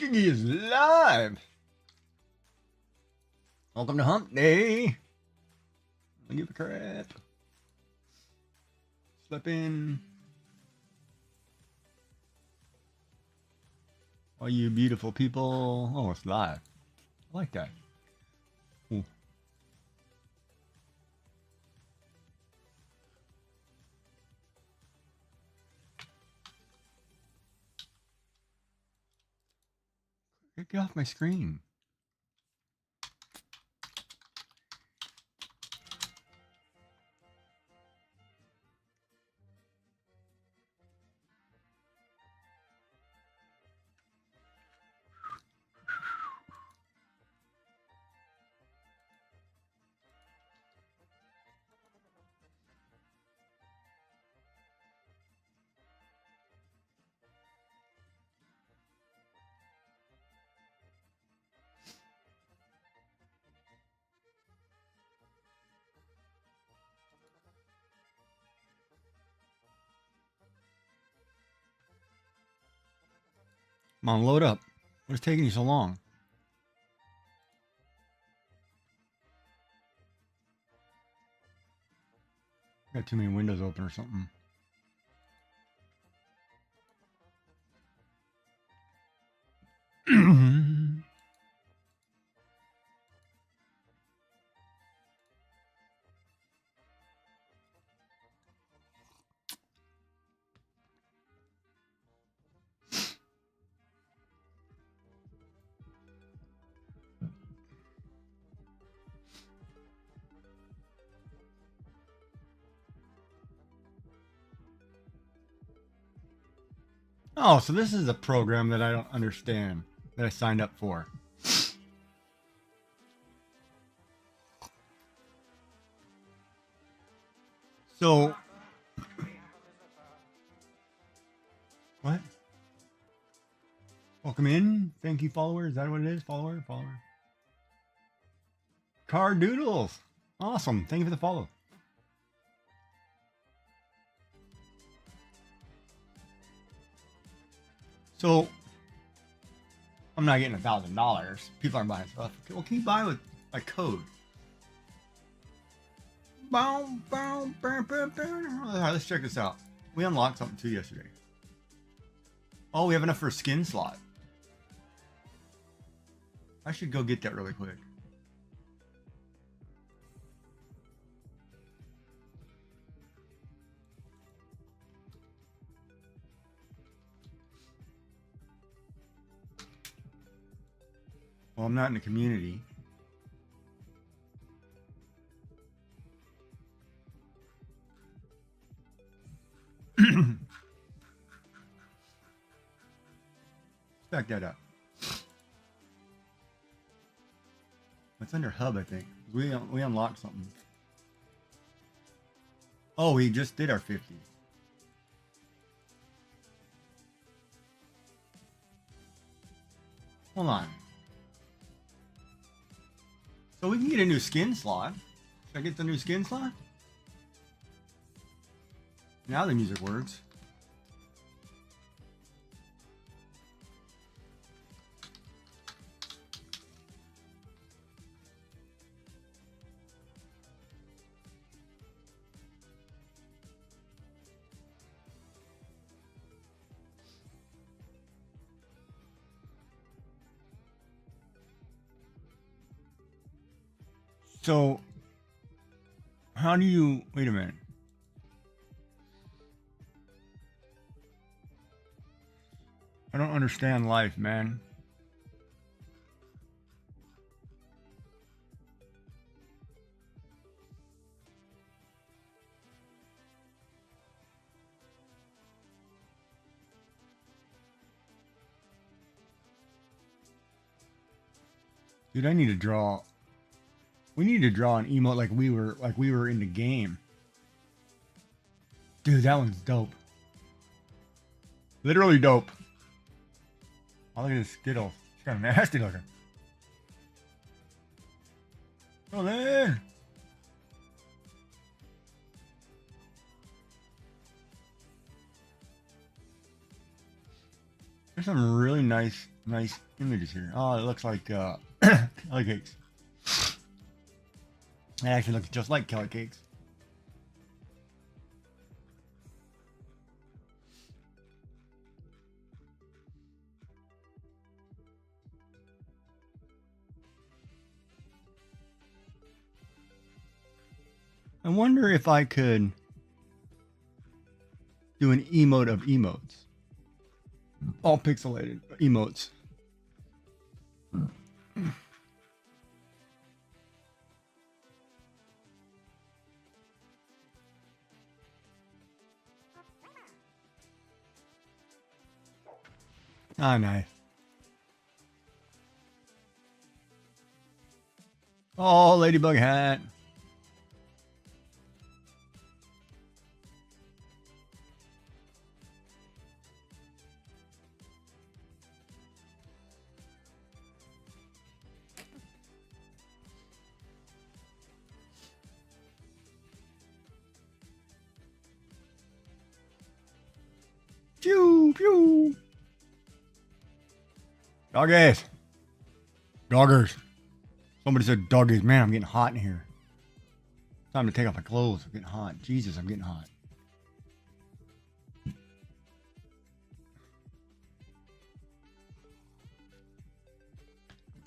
Giggy is live. Welcome to Hump Day. I give a crap. Slip in. All you beautiful people. Oh, it's live. I like that. Ooh. Get off my screen. Come on, load up. What's taking you so long? Got too many windows open or something. Oh, so this is a program that I don't understand that I signed up for. So, what? Welcome in. Thank you, follower. Is that what it is? Follower? Follower. Car Doodles. Awesome. Thank you for the follow. So, I'm not getting $1,000. People aren't buying stuff. Well, can you buy with a code? Boom, boom, boom, boom, boom. All right, let's check this out. We unlocked something too yesterday. Oh, we have enough for a skin slot. I should go get that really quick. Well, I'm not in the community. Back that up. It's under hub, I think. We unlocked something. Oh, we just did our 50. Hold on. So we can get a new skin slot. Should I get the new skin slot? Now the music works. So, how do you... Wait a minute. I don't understand life, man. Dude, I need to draw... We need to draw an emote like we were in the game. Dude, that one's dope. Literally dope. Oh, look at this Skittle. She's kind of nasty looking. Oh, man. There's some really nice nice images here. Oh, it looks like Kelly cakes. It actually looks just like Kelly cakes. I wonder if I could do an emote of emotes. All pixelated emotes. Ah, nice. Oh, ladybug hat. Pew, pew. Doggies. Doggers. Somebody said doggies. Man, I'm getting hot in here. Time to take off my clothes. I'm getting hot. Jesus, I'm getting hot.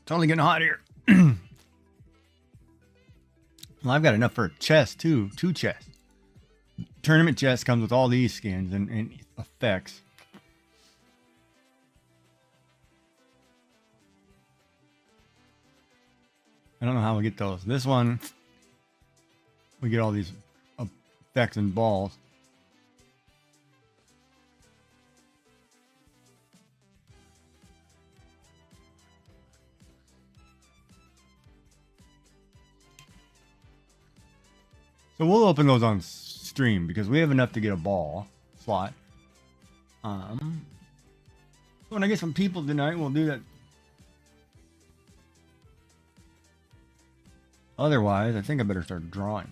It's only getting hot here. Well, I've got enough for a chest, too. 2 chests. Tournament chest comes with all these skins and effects. I don't know how we get those. This one, we get all these effects and balls. So we'll open those on stream because we have enough to get a ball slot. When I get some people tonight, we'll do that. Otherwise, I think I better start drawing.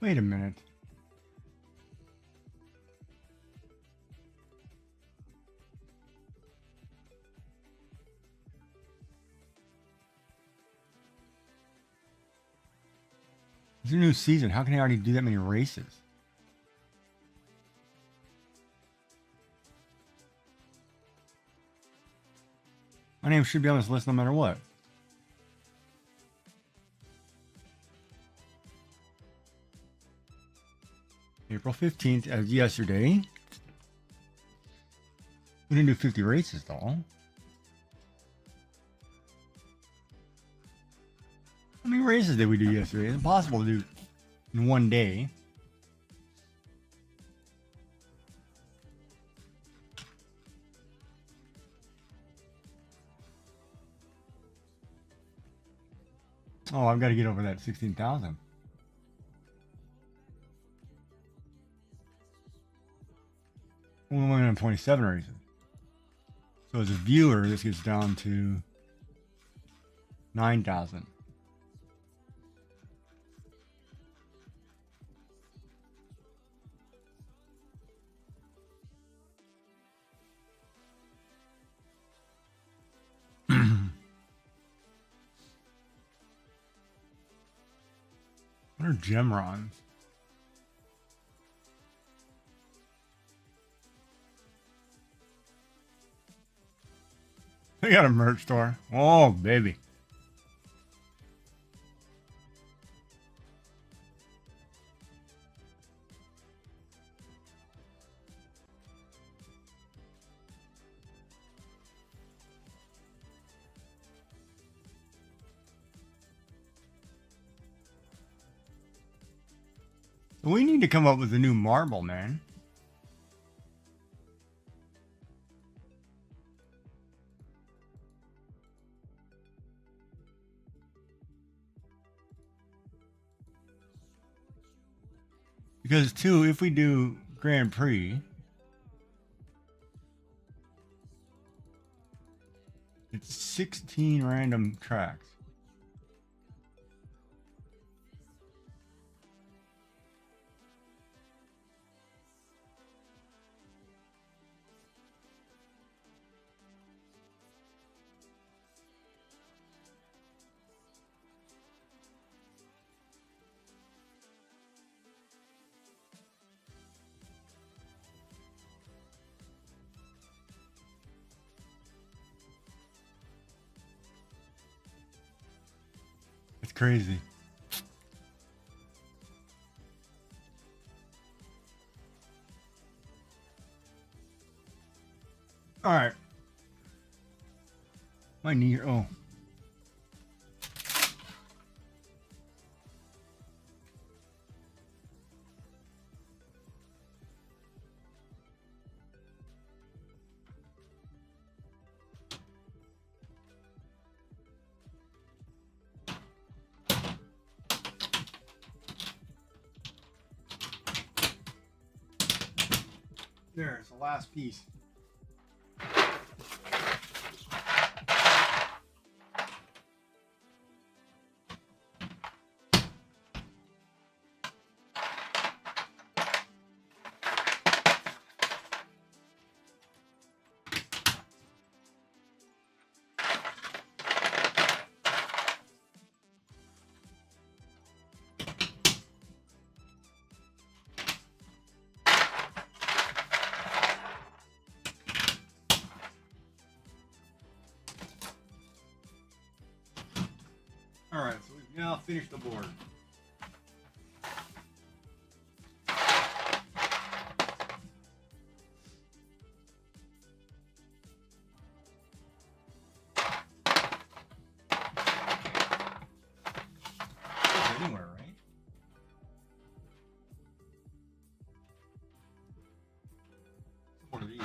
Wait a minute. It's a new season. How can I already do that many races? My name should be on this list no matter what. April 15th as yesterday. We didn't do 50 races though. How many races did we do yesterday? It's impossible to do in one day. Oh, I've got to get over that 16,000. Only 127 races. So as a viewer, this gets down to 9,000. What are Gemrons? They got a merch store. Oh, baby. We need to come up with a new marble, man. Because too, if we do Grand Prix. It's 16 random tracks. It's crazy. All right. My knee. Oh. There, it's the last piece. All right, so we've now finished the board. Anywhere, right? One of these.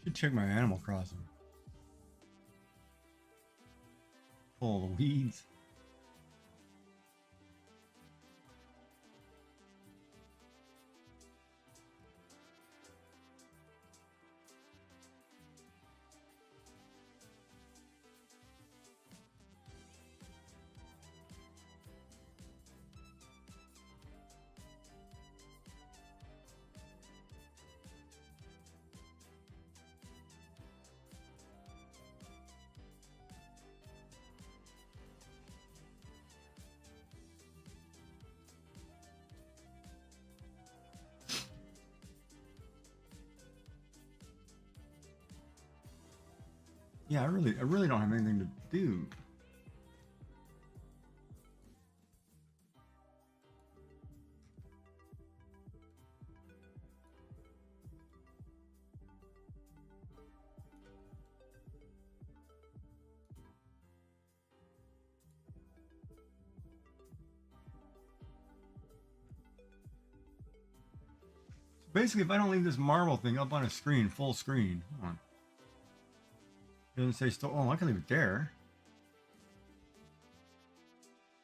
Should check my Animal Crossing. Full of weeds. Yeah, I really don't have anything to do. Basically, if I don't leave this marble thing up on a screen, full screen, hold on. It doesn't say still. Oh, I can leave it there.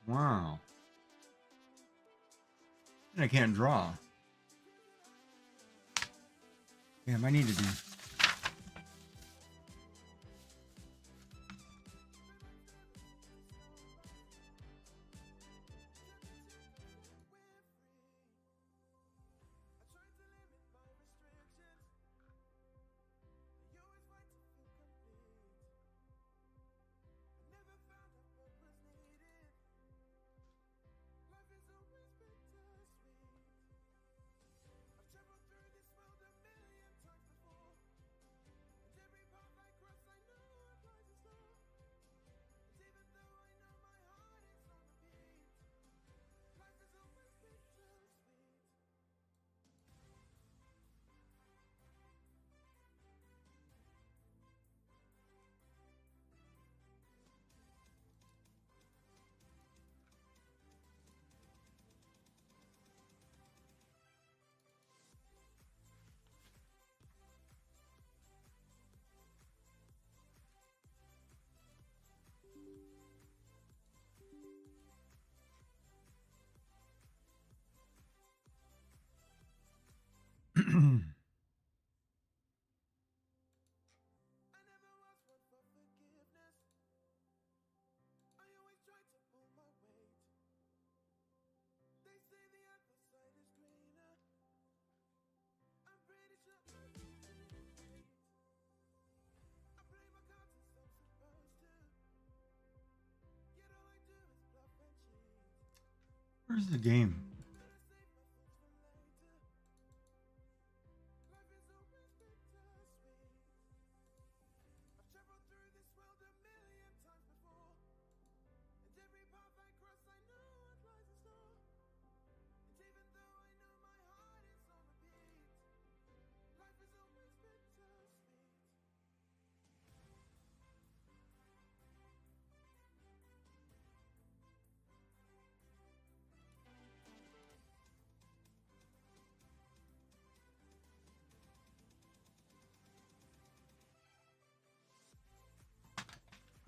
Wow. And I can't draw. Damn, I need to do. Where's the game?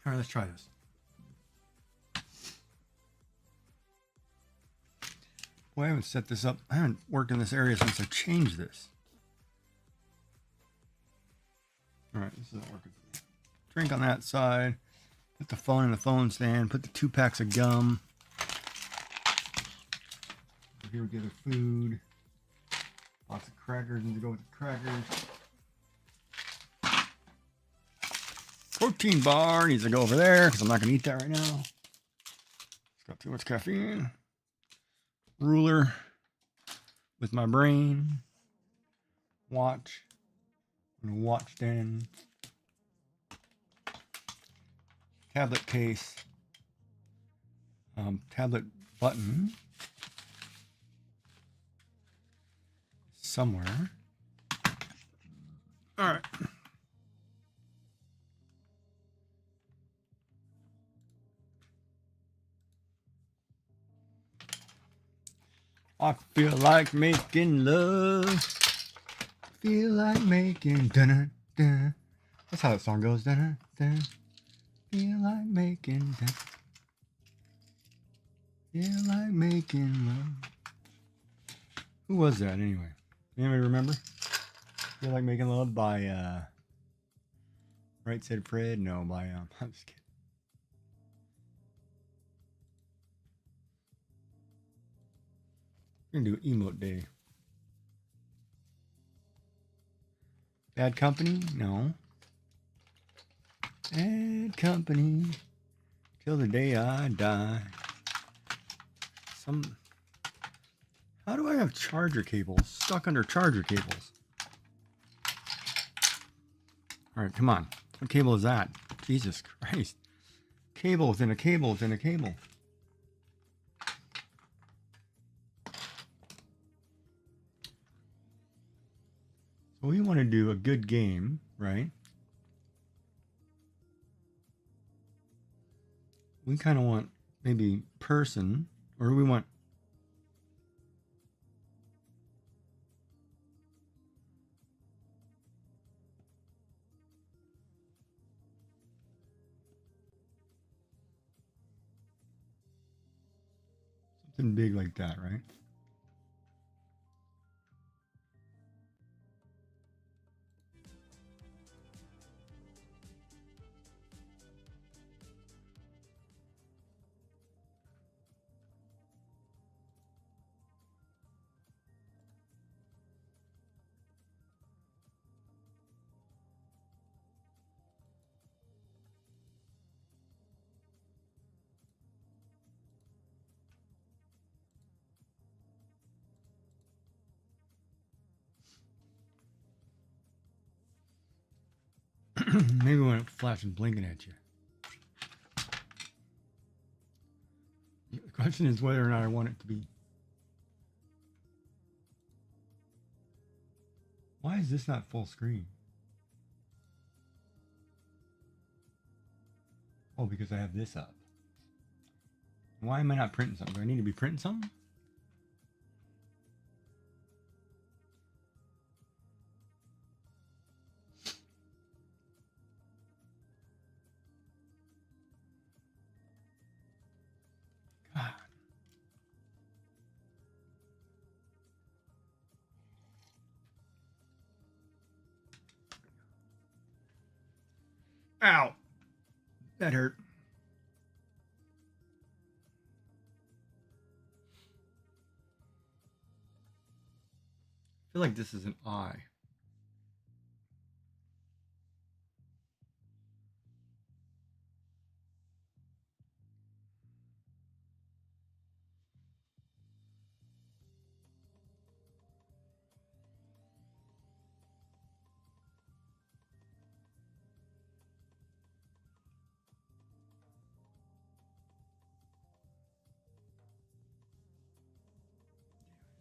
All right, let's try this. Well, I haven't set this up. I haven't worked in this area since I changed this. All right, this isn't working for me. Drink on that side. Put the phone in the phone stand. Put the 2 packs of gum. Here we get our food. Lots of crackers. Need to go with the crackers. Protein bar needs to go over there because I'm not going to eat that right now. It's got too much caffeine. Ruler with my brain. Watch. I'm going to watch then. Tablet case. Tablet button. Somewhere. All right. I feel like making love. Feel like making dun dun. That's how that song goes. Dun dun. Feel like making dun. Feel like making love. Who was that anyway? Anybody remember? Feel Like Making Love by Right Said Fred? No, by I'm just kidding. We're gonna do emote day. Bad Company? No. Bad Company till the day I die. How do I have charger cables stuck under charger cables? All right, come on. What cable is that? Jesus Christ. Cable within a cable within a cable. So we want to do a good game, right? We kind of want maybe person, or we want Something big like that, right? Maybe when it's flashing, blinking at you. The question is whether or not I want it to be. Why is this not full screen? Oh, because I have this up. Why am I not printing something? Do I need to be printing something? God. Ow. That hurt. I feel like this is an eye.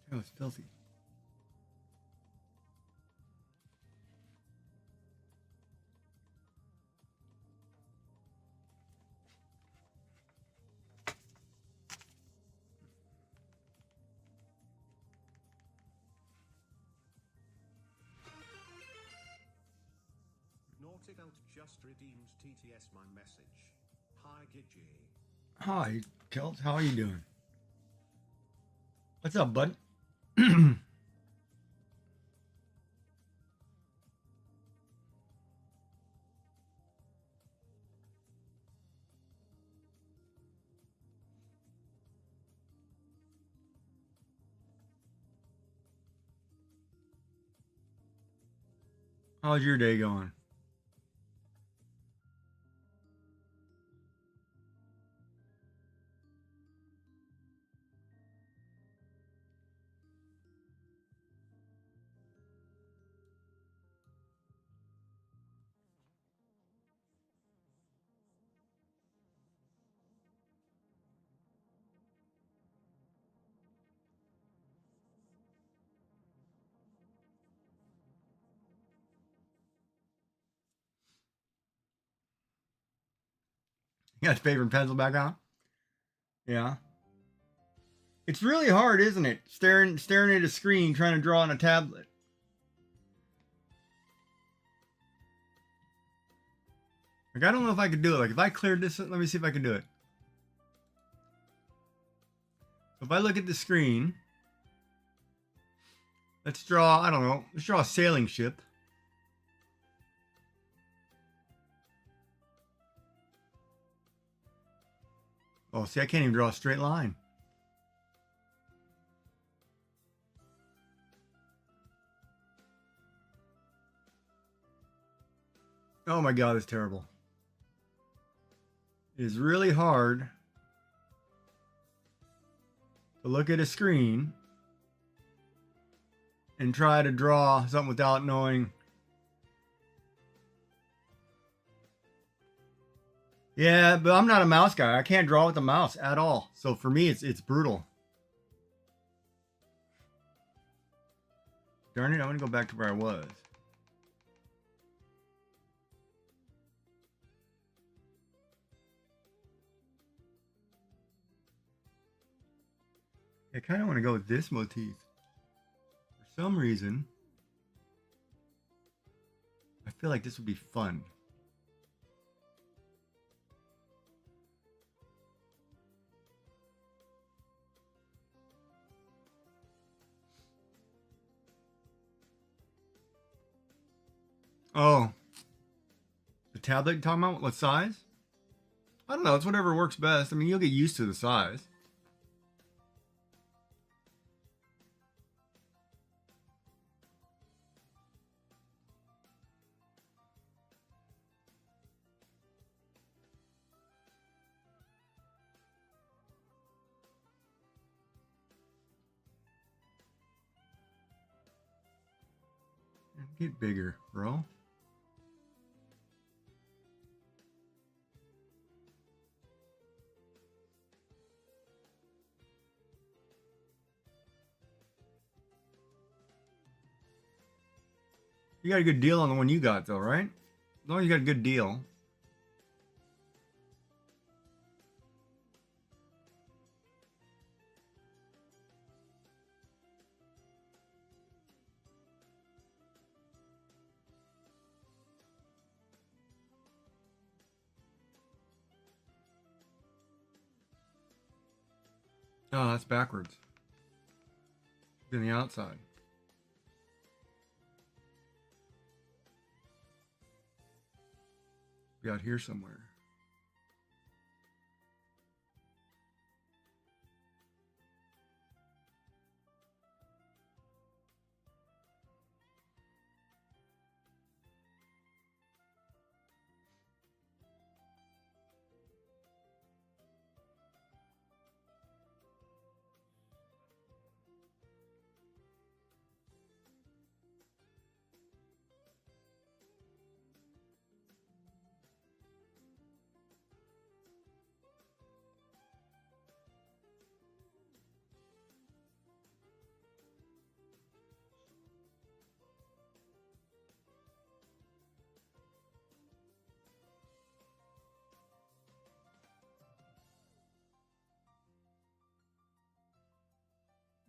That was filthy. Nautical just redeemed TTS my message. Hi Gidgy. Hi, Kelt. How are you doing? What's up, bud? How's your day going? You got your favorite pencil back on? Yeah. It's really hard, isn't it? Staring at a screen trying to draw on a tablet. Like, I don't know if I could do it. Like, if I cleared this, let me see if I can do it. If I look at the screen, let's draw, I don't know, let's draw a sailing ship. Oh, see, I can't even draw a straight line. Oh my God, it's terrible. It is really hard to look at a screen and try to draw something without knowing. Yeah, but I'm not a mouse guy. I can't draw with a mouse at all. So for me, it's brutal. Darn it, I want to go back to where I was. I kind of want to go with this motif. For some reason, I feel like this would be fun. Oh, the tablet you're talking about? What size? I don't know. It's whatever works best. I mean, you'll get used to the size. Get bigger, bro. You got a good deal on the one you got, though, right? As long as you got a good deal. Oh, that's backwards. On the outside. Be out here somewhere.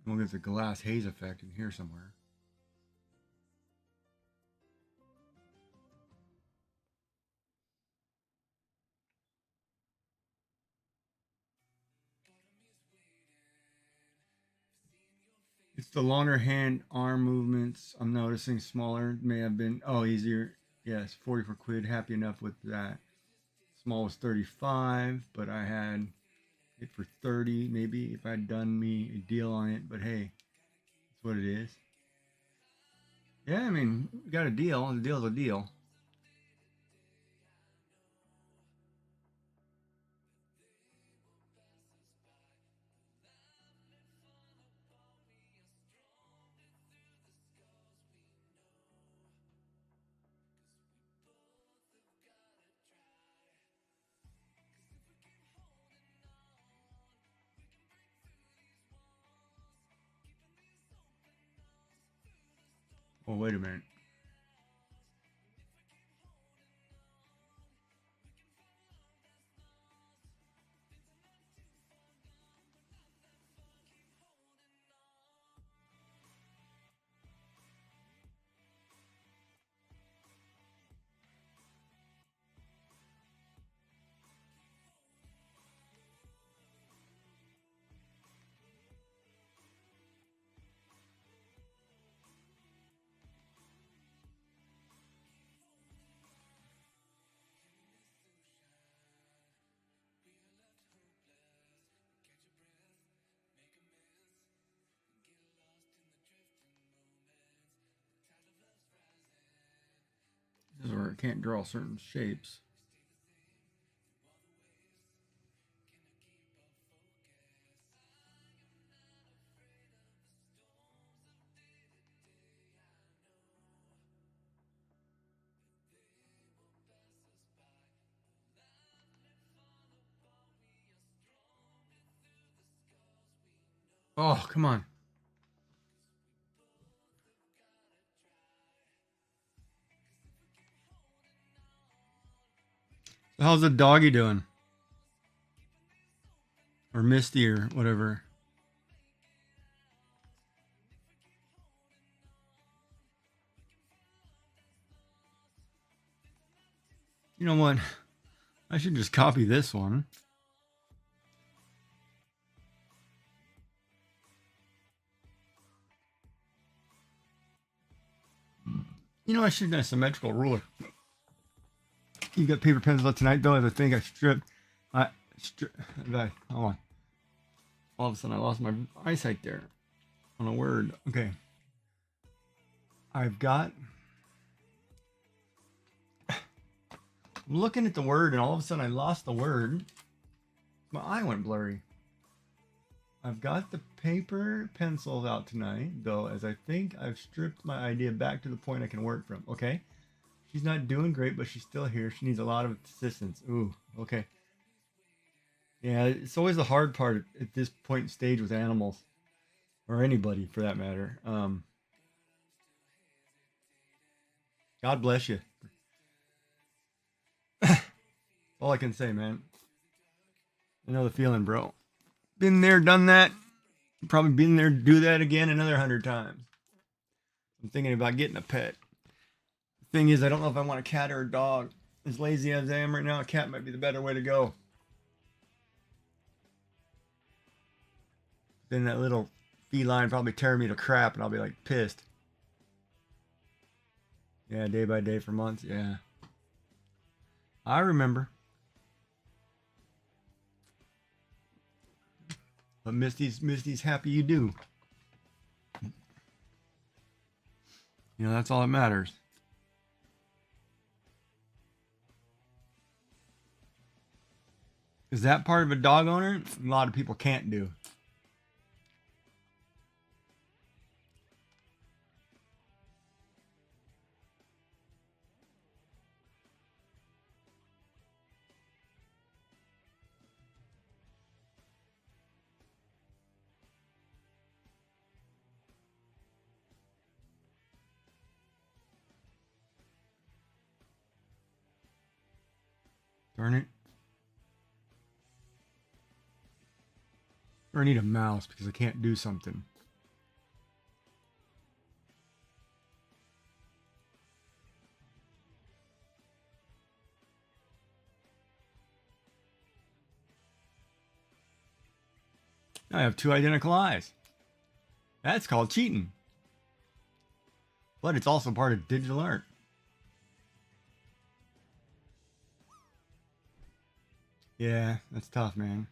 We'll get the glass haze effect in here somewhere. It's the longer hand arm movements. I'm noticing smaller may have been, oh, easier. Yes, 44 quid. Happy enough with that. Small was 35, but I had it for 30 maybe if I'd done me a deal on it. But hey, that's what it is. Yeah, I mean, we got a deal. The deal's a deal. Oh, wait a minute. This is where I can't draw certain shapes. Oh, come on. So how's the doggy doing? Or Misty or whatever. You know what? I should just copy this one. You know, I should have done a symmetrical ruler. You got paper pencils out tonight, though. As I think I stripped. Hold on. All of a sudden, I lost my eyesight there on a word. Okay. I've got. I'm looking at the word, and all of a sudden, I lost the word. My eye went blurry. I've got the paper pencils out tonight, though, as I think I've stripped my idea back to the point I can work from. Okay. She's not doing great, but she's still here. She needs a lot of assistance. Ooh, okay. Yeah, it's always the hard part at this point in stage with animals, or anybody for that matter. God bless you. All I can say, man. I know the feeling, bro. Been there, done that. Probably been there, do that again another 100 times. I'm thinking about getting a pet. The thing is, I don't know if I want a cat or a dog. As lazy as I am right now, a cat might be the better way to go. Then that little feline probably tear me to crap, and I'll be like pissed. Yeah, day by day for months. Yeah, I remember. But Misty's happy you do. You know, that's all that matters. Is that part of a dog owner? A lot of people can't do. Darn it. Or I need a mouse because I can't do something. I have two identical eyes. That's called cheating. But it's also part of digital art. Yeah, that's tough, man.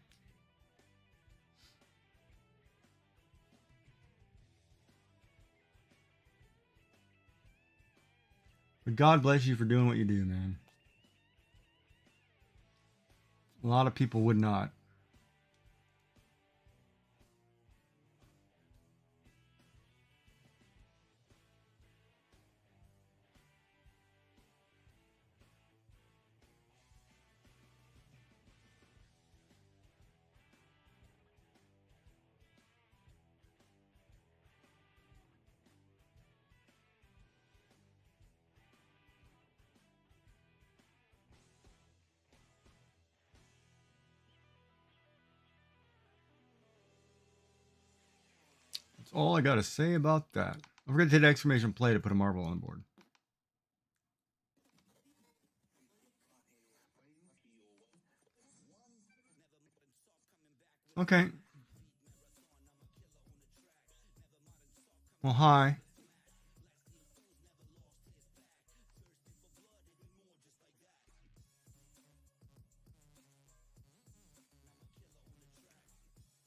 But God bless you for doing what you do, man. A lot of people would not. That's all I got to say about that. Don't forget to hit exclamation play to put a marble on the board. Okay. Well, hi.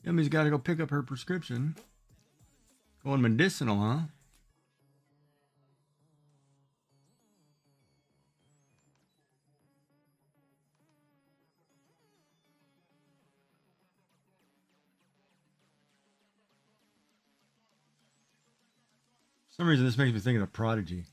Yummy's got to go pick up her prescription. Going medicinal, huh? For some reason, this makes me think of the Prodigy.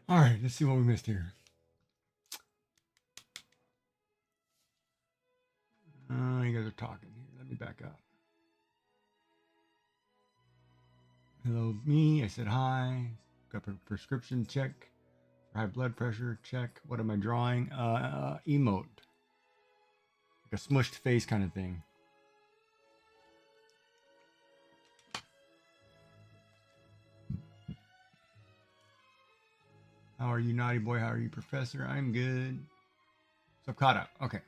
All right, let's see what we missed here. You guys are talking here. Let me back up. Hello, me. I said hi. Got a prescription, check. High blood pressure, check. What am I drawing? Emote. Like a smushed face kind of thing. How are you, naughty boy? How are you, professor? I'm good. So I'm caught up. Okay.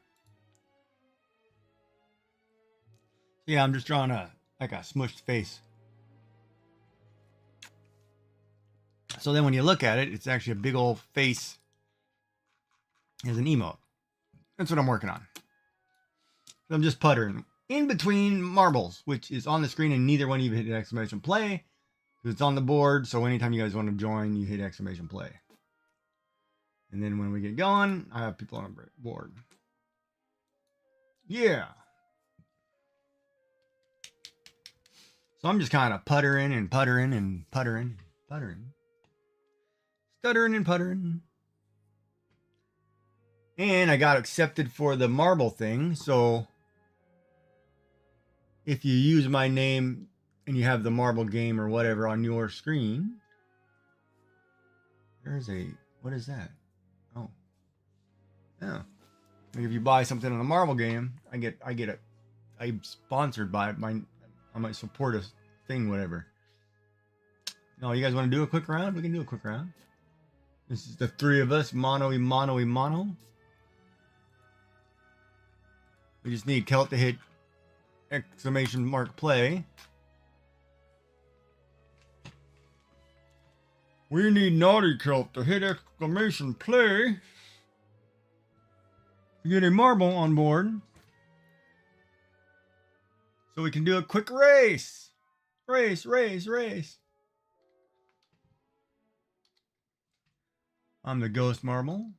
So yeah, I'm just drawing like a smushed face. So then when you look at it, it's actually a big old face as an emote. That's what I'm working on. So I'm just puttering in between marbles, which is on the screen, and neither one of you hit exclamation play because it's on the board. So anytime you guys want to join, you hit exclamation play. And then when we get going, I have people on the board. Yeah. So I'm just kind of puttering and puttering and puttering, puttering, stuttering and puttering. And I got accepted for the marble thing. So if you use my name and you have the marble game or whatever on your screen, there's a, what is that? Oh, yeah. Like if you buy something on the marble game, I'm sponsored by it. I might support a thing, whatever. No, you guys want to do a quick round? We can do a quick round. This is the three of us, mono. We just need Kelt to hit exclamation mark play. We need naughty Kelt to hit exclamation play to get a marble on board. So we can do a quick race. Race. I'm the ghost marble.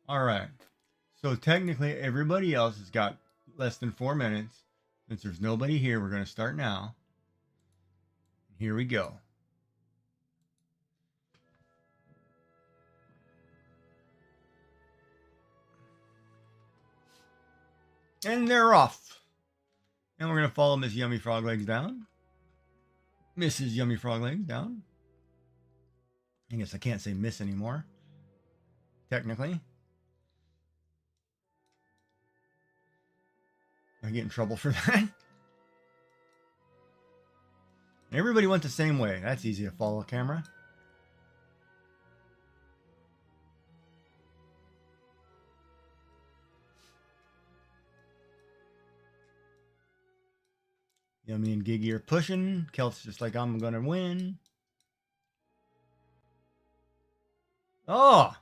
All right. So technically everybody else has got less than 4 minutes. Since there's nobody here, we're going to start now. Here we go. And they're off. And we're going to follow Miss Yummy Frog Legs down. Mrs. Yummy Frog Legs down. I guess I can't say miss anymore. Technically. I get in trouble for that. Everybody went the same way. That's easy to follow, camera. Yummy and Giggy are pushing. Kelt's just like, I'm gonna win. Oh!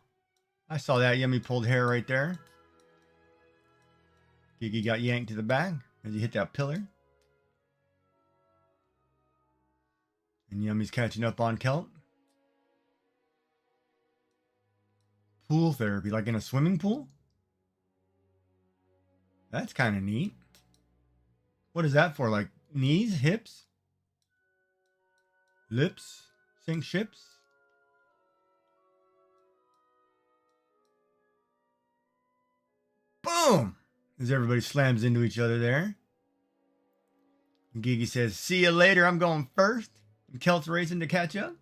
I saw that. Yummy pulled hair right there. Giggy got yanked to the back as he hit that pillar. And Yummy's catching up on Kelt. Pool therapy, like in a swimming pool? That's kind of neat. What is that for? Like knees, hips, lips, sink ships? Boom! As everybody slams into each other there. And Gigi says, see you later, I'm going first. And Kelt's racing to catch up.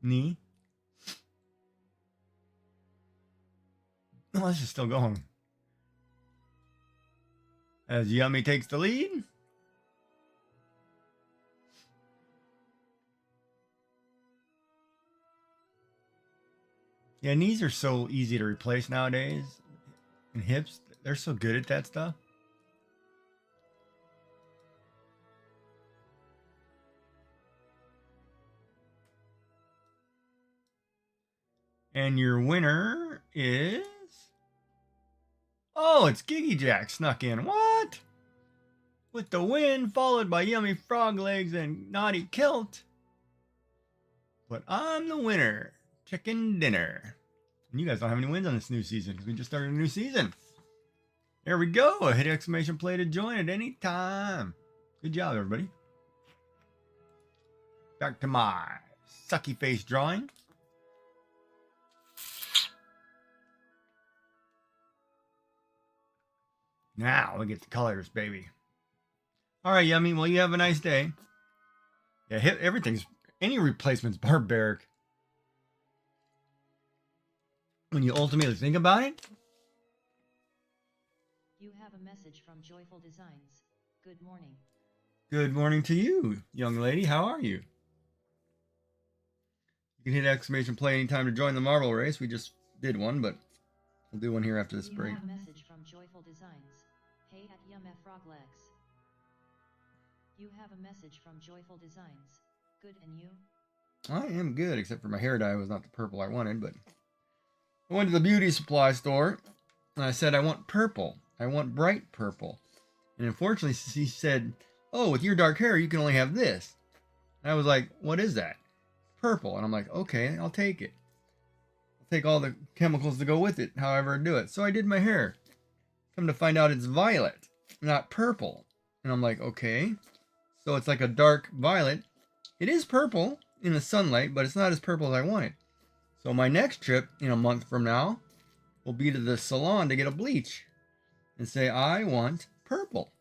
Knee. Oh, this is still going. As Yummy takes the lead. Yeah, knees are so easy to replace nowadays. And hips, they're so good at that stuff. And your winner is... Oh, it's Giggy Jack snuck in. What? With the win, followed by Yummy Frog Legs and Naughty Kilt. But I'm the winner. Chicken dinner. And you guys don't have any wins on this new season because we just started a new season. There we go. Hit exclamation play to join at any time. Good job, everybody. Back to my sucky face drawing. Now we get the colors, baby. All right, Yummy. Well, you have a nice day. Yeah, everything's, any replacement's barbaric. When you ultimately think about it. You have a message from Joyful Designs. Good morning. Good morning to you, young lady. How are you? You can hit exclamation play anytime to join the marble race. We just did one, but we'll do one here after this break. You have a message from Joyful Designs. Hey at Yum Frog Legs. You have a message from Joyful Designs. Good, and you? I am good, except for my hair dye was not the purple I wanted, but I went to the beauty supply store and I said, I want purple. I want bright purple. And unfortunately, she said, oh, with your dark hair, you can only have this. And I was like, what is that? Purple. And I'm like, okay, I'll take it. I'll take all the chemicals to go with it, however I do it. So I did my hair. Come to find out it's violet, not purple. And I'm like, okay. So it's like a dark violet. It is purple in the sunlight, but it's not as purple as I want it. So my next trip in a month from now will be to the salon to get a bleach and say, I want purple.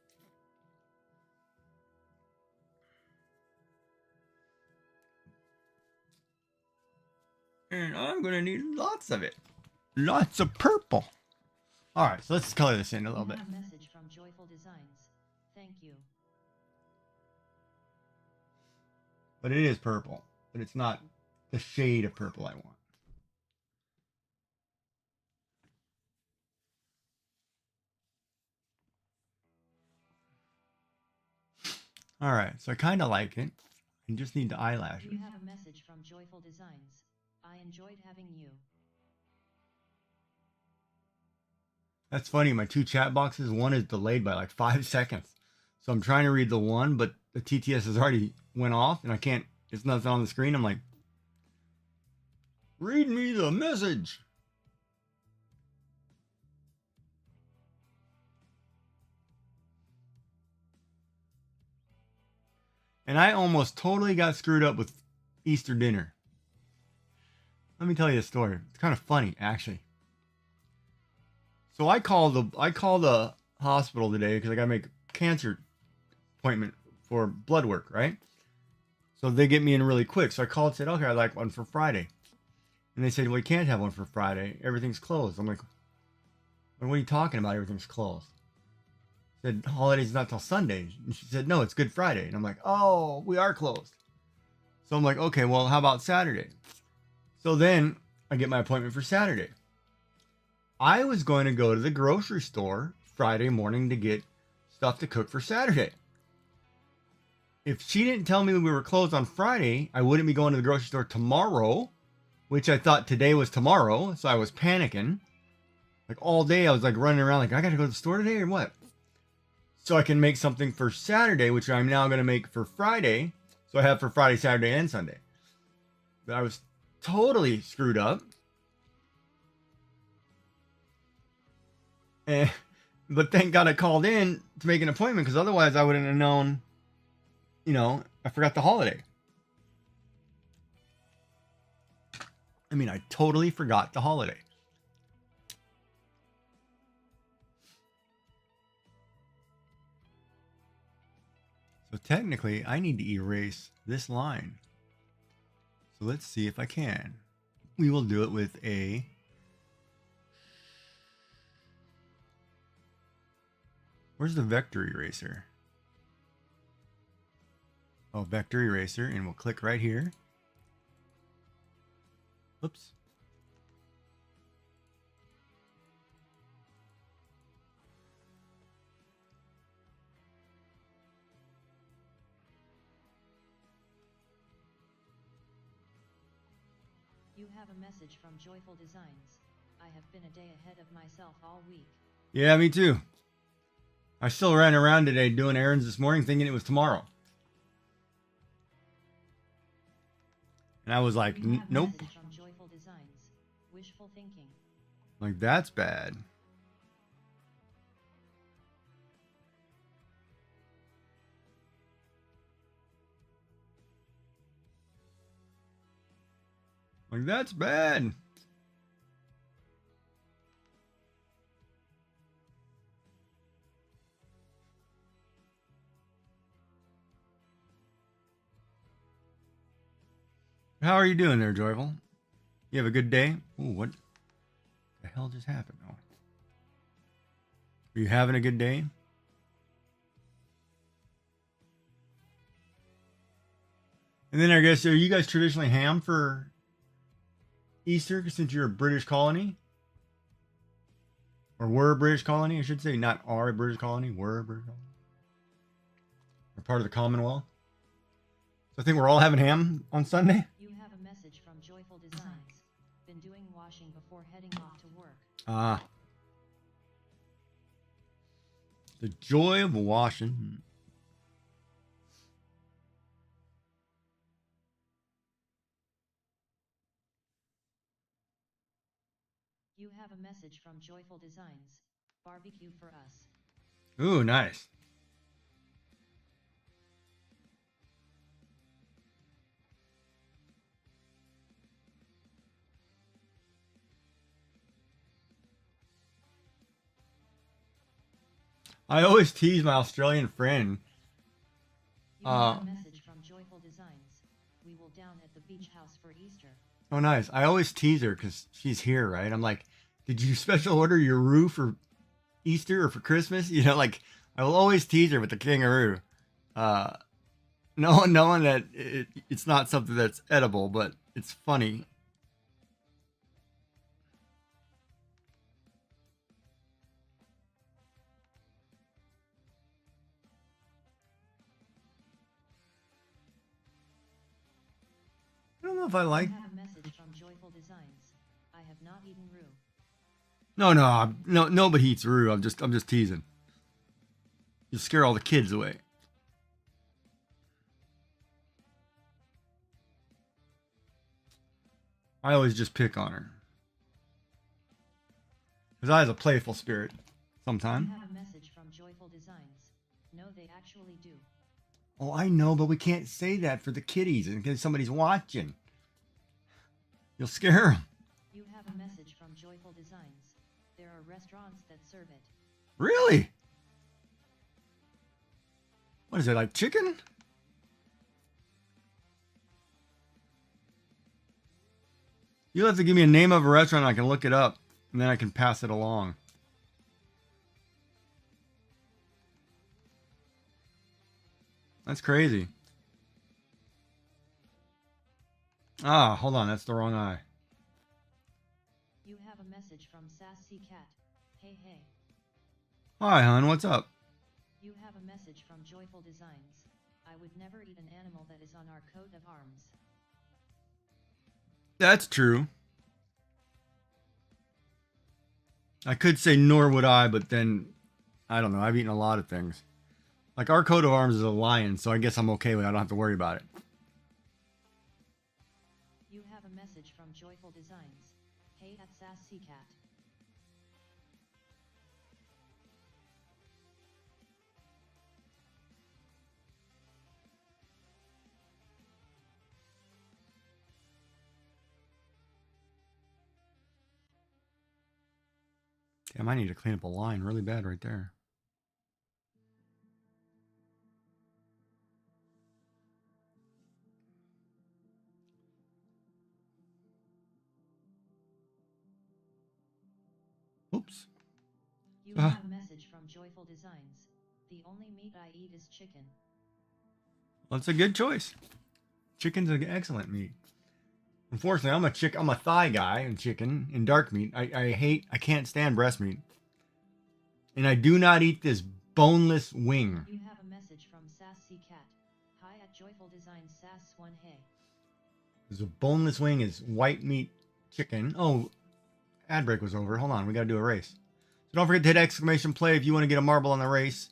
And I'm going to need lots of it. Lots of purple. All right, so let's color this in a little bit. A message from Joyful Designs. Thank you. But it is purple, but it's not the shade of purple I want. All right, so I kind of like it. I just need the eyelashes. You have a message from Joyful Designs. I enjoyed having you. That's funny. My two chat boxes, one is delayed by like 5 seconds. So I'm trying to read the one, but the TTS has already went off and I can't, it's nothing on the screen. I'm like, read me the message. And I almost totally got screwed up with Easter dinner. Let me tell you a story. It's kind of funny, actually. So I called the hospital today because I got to make a cancer appointment for blood work, right? So they get me in really quick. So I called and said, okay, I'd like one for Friday. And they said, well, you can't have one for Friday. Everything's closed. I'm like, what are you talking about? Everything's closed. I said, holiday's not till Sunday. And she said, no, it's Good Friday. And I'm like, oh, we are closed. So I'm like, okay, well, how about Saturday? So then I get my appointment for Saturday. I was going to go to the grocery store Friday morning to get stuff to cook for Saturday. If she didn't tell me we were closed on Friday, I wouldn't be going to the grocery store tomorrow, which I thought today was tomorrow. So I was panicking. Like all day I was like running around like, I got to go to the store today or what? So I can make something for Saturday, which I'm now going to make for Friday. So I have for Friday, Saturday, and Sunday. But I was totally screwed up. But thank God I called in to make an appointment because otherwise I wouldn't have known, I forgot the holiday. I mean, I totally forgot the holiday. So technically, I need to erase this line. So let's see if I can. We will do it with a... Where's the vector eraser? Oh, vector eraser, and we'll click right here. Oops. You have a message from Joyful Designs. I have been a day ahead of myself all week. Yeah, me too. I still ran around today doing errands this morning thinking it was tomorrow. And I was like, nope. From Joyful Designs. Wishful thinking. Like, that's bad. Like, that's bad. How are you doing there, Joyful? You have a good day? Ooh, what the hell just happened? Oh. Are you having a good day? And then I guess, are you guys traditionally ham for Easter since you're a British colony? Or were a British colony, I should say. Not are a British colony, were a British colony. We're part of the Commonwealth. So I think we're all having ham on Sunday. You have a message from Joyful Designs. Been doing washing before heading off to work. Ah. The joy of washing. You have a message from Joyful Designs. Barbecue for us. Ooh, nice. I always tease my Australian friend. You have a message from Joyful Designs. We will down at the beach house for Easter. Oh, nice. I always tease her because she's here, right? I'm like, did you special order your roux for Easter or for Christmas? You know, like, I will always tease her with the kangaroo. Knowing that it's not something that's edible, but it's funny. I don't know if I like. You have a message from Joyful Designs. I have not eaten roux. No, nobody eats roux. I'm just teasing. You scare all the kids away. I always just pick on her. Because I have a playful spirit. Sometime. You have a message from Joyful Designs. No, they actually do. Oh, I know, but we can't say that for the kiddies in case somebody's watching. You'll scare them. You have a message from Joyful Designs. There are restaurants that serve it. Really? What is it, like chicken? You'll have to give me a name of a restaurant I can look it up, and then I can pass it along. That's crazy. Ah, hold on, that's the wrong eye. You have a message from Sassy Cat. Hey, hey. Hi, hon, what's up? You have a message from Joyful Designs. I would never eat an animal that is on our coat of arms. That's true. I could say nor would I, but then, I don't know, I've eaten a lot of things. Like our coat of arms is a lion, so I guess I'm okay with it. I don't have to worry about it. You have a message from Joyful Designs. Hey at Sassy Cat. Damn, I need to clean up a line really bad right there. Oops. You have a message from Joyful Designs. The only meat I eat is chicken. Well, that's a good choice. Chicken's an excellent meat. Unfortunately, I'm a thigh guy in chicken and dark meat. I can't stand breast meat. And I do not eat this boneless wing. You have a message from Sassy Cat. Hi at Joyful Designs Sass 1 Hey. There's a boneless wing is white meat chicken. Oh, ad break was over. Hold on, we gotta do a race. So don't forget to hit exclamation play if you want to get a marble on the race.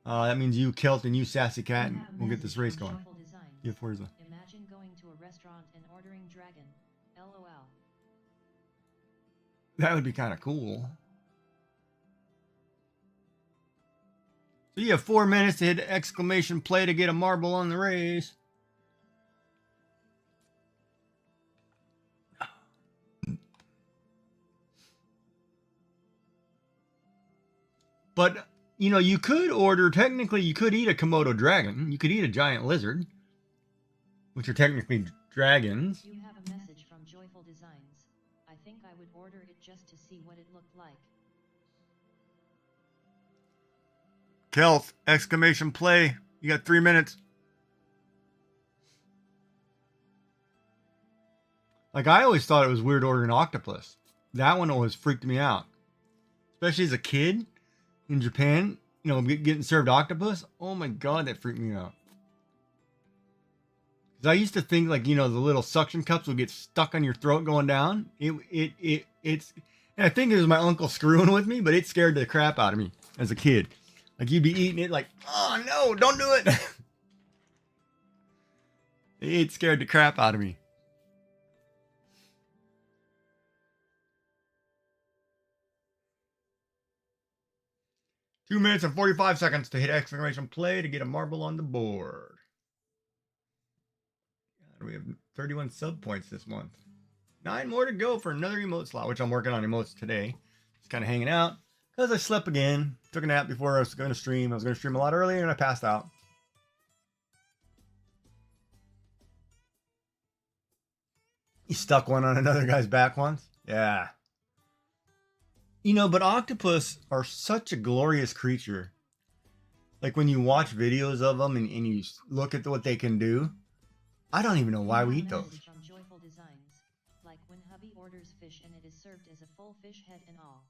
That means you, Kilt, and you, Sassy Cat, and we'll get this race going. Yeah, Forza. Imagine going to a restaurant and ordering dragon. LOL. That would be kind of cool. So you have 4 minutes to hit exclamation play to get a marble on the race. But, you know, you could order, technically, you could eat a Komodo dragon. You could eat a giant lizard, which are technically dragons. You have a message from Joyful Designs. I think I would order it just to see what it looked like. Kelth, exclamation play. You got 3 minutes. Like, I always thought it was weird ordering octopus. That one always freaked me out. Especially as a kid in Japan, you know, getting served octopus. Oh my God, that freaked me out. Because I used to think, like, you know, the little suction cups would get stuck on your throat going down. It's, and I think it was my uncle screwing with me, but it scared the crap out of me as a kid. Like, you'd be eating it like, oh no, don't do it. It scared the crap out of me. Two minutes and 45 seconds to hit exclamation play to get a marble on the board. God, we have 31 sub points this month. 9 more to go for another emote slot, which I'm working on emotes today. Just kind of hanging out because I slept again. Took a nap before I was going to stream. I was going to stream a lot earlier and I passed out. You stuck one on another guy's back once? Yeah. You know, but octopus are such a glorious creature. Like when you watch videos of them and you look at what they can do, I don't even know why we eat those. From Joyful Designs, like when hubby orders fish and it is served as a full fish head and all.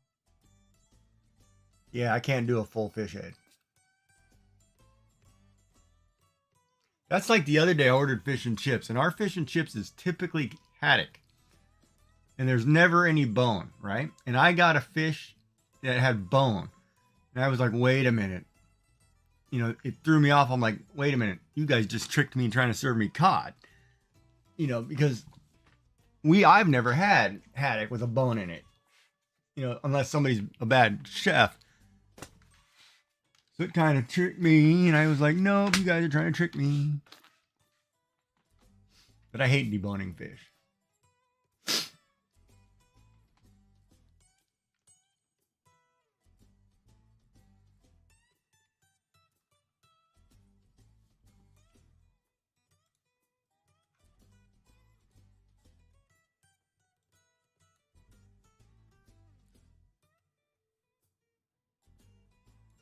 Yeah, I can't do a full fish head. That's like the other day I ordered fish and chips, and our fish and chips is typically haddock. And there's never any bone, right? And I got a fish that had bone. And I was like, wait a minute. You know, it threw me off. I'm like, wait a minute. You guys just tricked me trying to serve me cod. You know, because I've never had haddock with a bone in it. You know, unless somebody's a bad chef. So it kind of tricked me. And I was like, no, you guys are trying to trick me. But I hate deboning fish.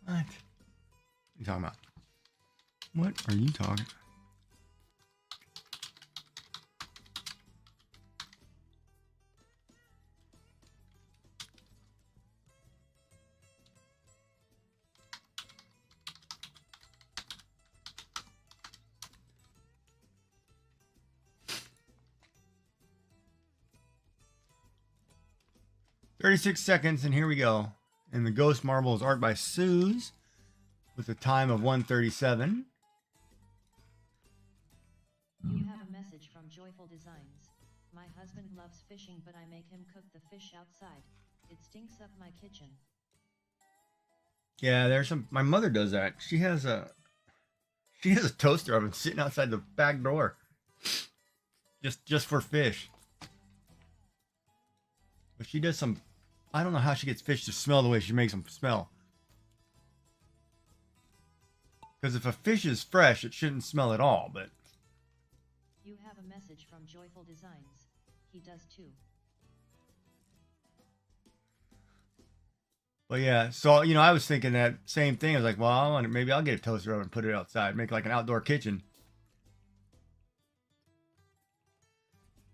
What? What are you talking about? What are you talking about? "36 seconds, and here we go. And the Ghost Marble is art by Suze with a time of 1:37. You have a message from Joyful Designs. My husband loves fishing, but I make him cook the fish outside. It stinks up my kitchen. Yeah, there's some. My mother does that. She has a toaster oven sitting outside the back door, just for fish. But she does some. I don't know how she gets fish to smell the way she makes them smell. Because if a fish is fresh, it shouldn't smell at all. But You have a message from Joyful Designs. He does too. But yeah, so, you know, I was thinking that same thing. I was like, well, maybe I'll get a toaster oven and put it outside, make like an outdoor kitchen.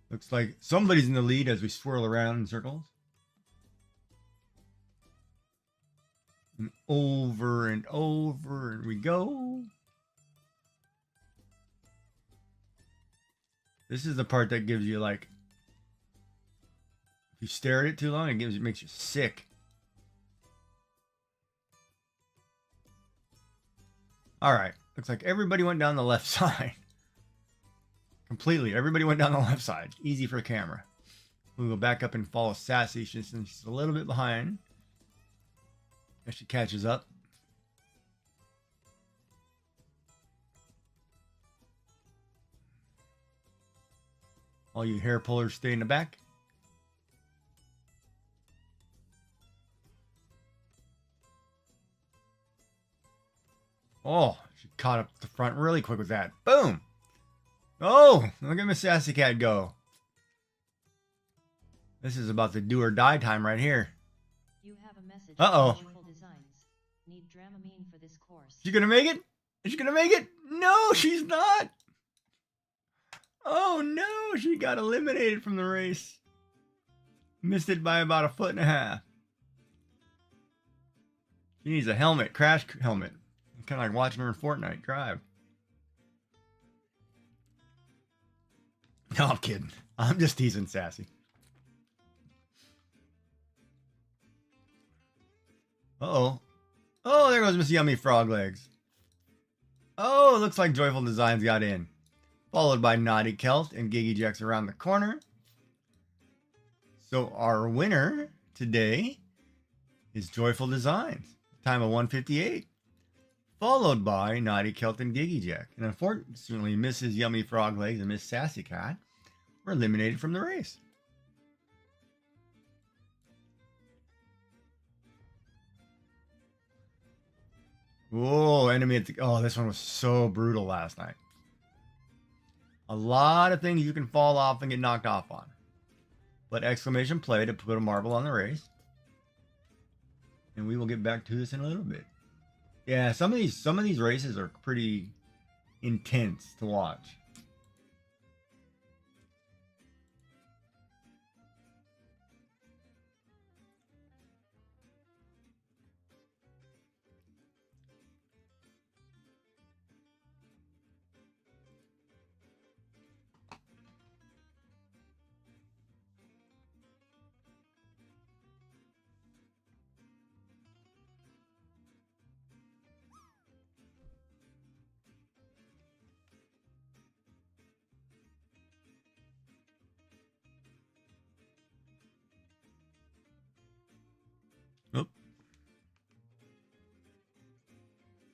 Looks like somebody's in the lead as we swirl around in circles. And over and we go. This is the part that gives you, like, if you stare at it too long, it makes you sick. All right, looks like everybody went down the left side. Completely, everybody went down the left side. Easy for the camera. We'll go back up and follow Sassy since she's a little bit behind. As she catches up. All you hair pullers stay in the back. caught up the front really quick with that. Boom! Oh, look at Miss Sassy Cat go. This is about the do or die time right here. You have a message Uh-oh. from Joyful Designs. Need Dramamine for this course. Is she gonna make it? Is she gonna make it? No, she's not. Oh no, she got eliminated from the race. Missed it by about 1.5 feet. She needs a helmet, crash helmet. Kind of like watching her in Fortnite drive. No, I'm kidding. I'm just teasing Sassy. Uh-oh. Oh, there goes Miss Yummy Frog Legs. Oh, it looks like Joyful Designs got in. Followed by Naughty Celt and Giggy Jacks around the corner. So our winner today is Joyful Designs. Time of 1:58. Followed by Naughty Celt and Giggy Jack. And unfortunately, Mrs. Yummy Frog Legs and Miss Sassy Cat were eliminated from the race. Whoa, enemy at the... Oh, this one was so brutal last night. A lot of things you can fall off and get knocked off on. But exclamation play to put a marble on the race. And we will get back to this in a little bit. Yeah, some of these races are pretty intense to watch. Oop.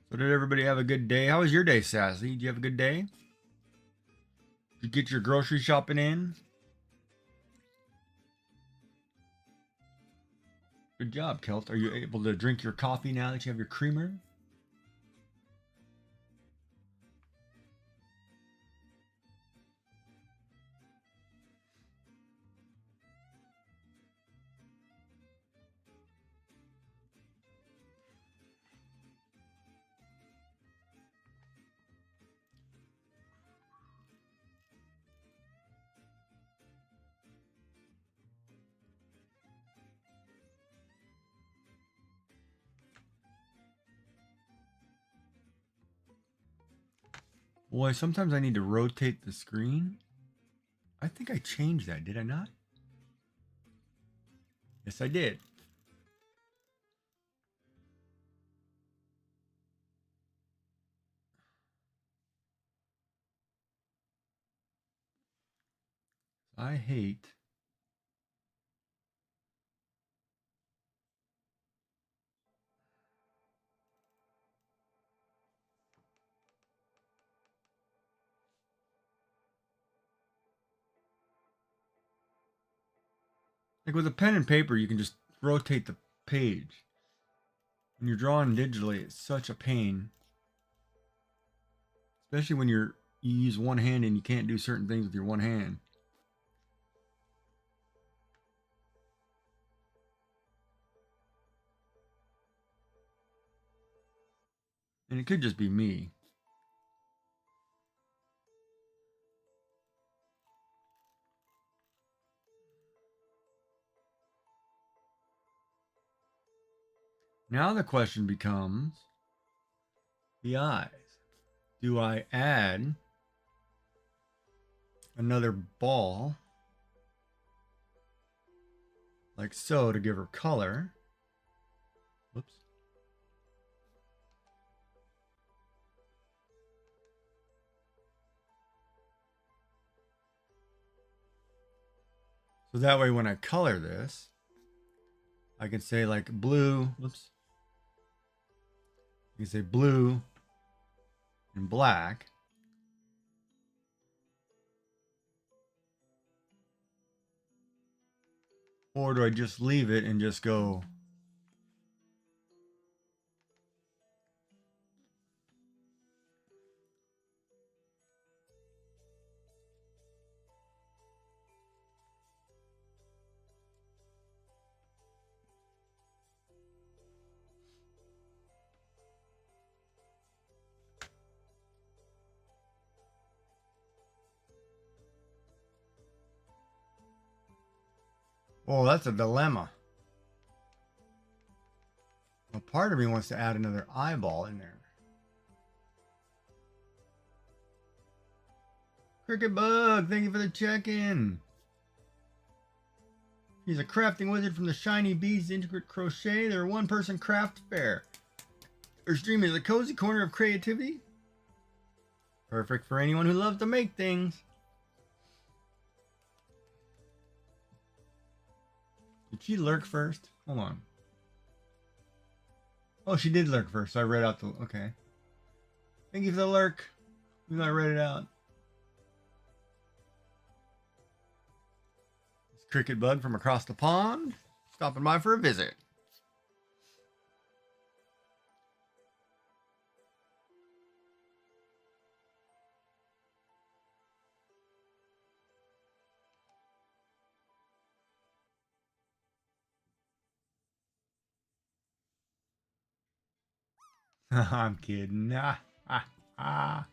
So did everybody have a good day? How was your day, Sassy? Did you have a good day? Did you get your grocery shopping in? Good job, Kelt. Are you able to drink your coffee now that you have your creamer? Boy, sometimes I need to rotate the screen. I think I changed that, did I not? Yes, I did. I hate... Like with a pen and paper, you can just rotate the page. When you're drawing digitally, it's such a pain. Especially when you use one hand and you can't do certain things with your one hand. And it could just be me. Now the question becomes the eyes. Do I add another ball like so to give her color? Whoops. So that way when I color this, I can say like blue, whoops. You can say blue and black. Or do I just leave it and just go Oh, that's a dilemma. Well, part of me wants to add another eyeball in there. Cricket Bug, thank you for the check-in. He's a crafting wizard from the Shiny Bees Intricate Crochet. They're a one-person craft fair. Our stream is a cozy corner of creativity. Perfect for anyone who loves to make things. Did she lurk first? Hold on. Oh, she did lurk first, so I read out the... Okay. Thank you for the lurk. Even though I read it out. It's Cricket Bug from across the pond. Stopping by for a visit. I'm kidding. Ah, ah, ah.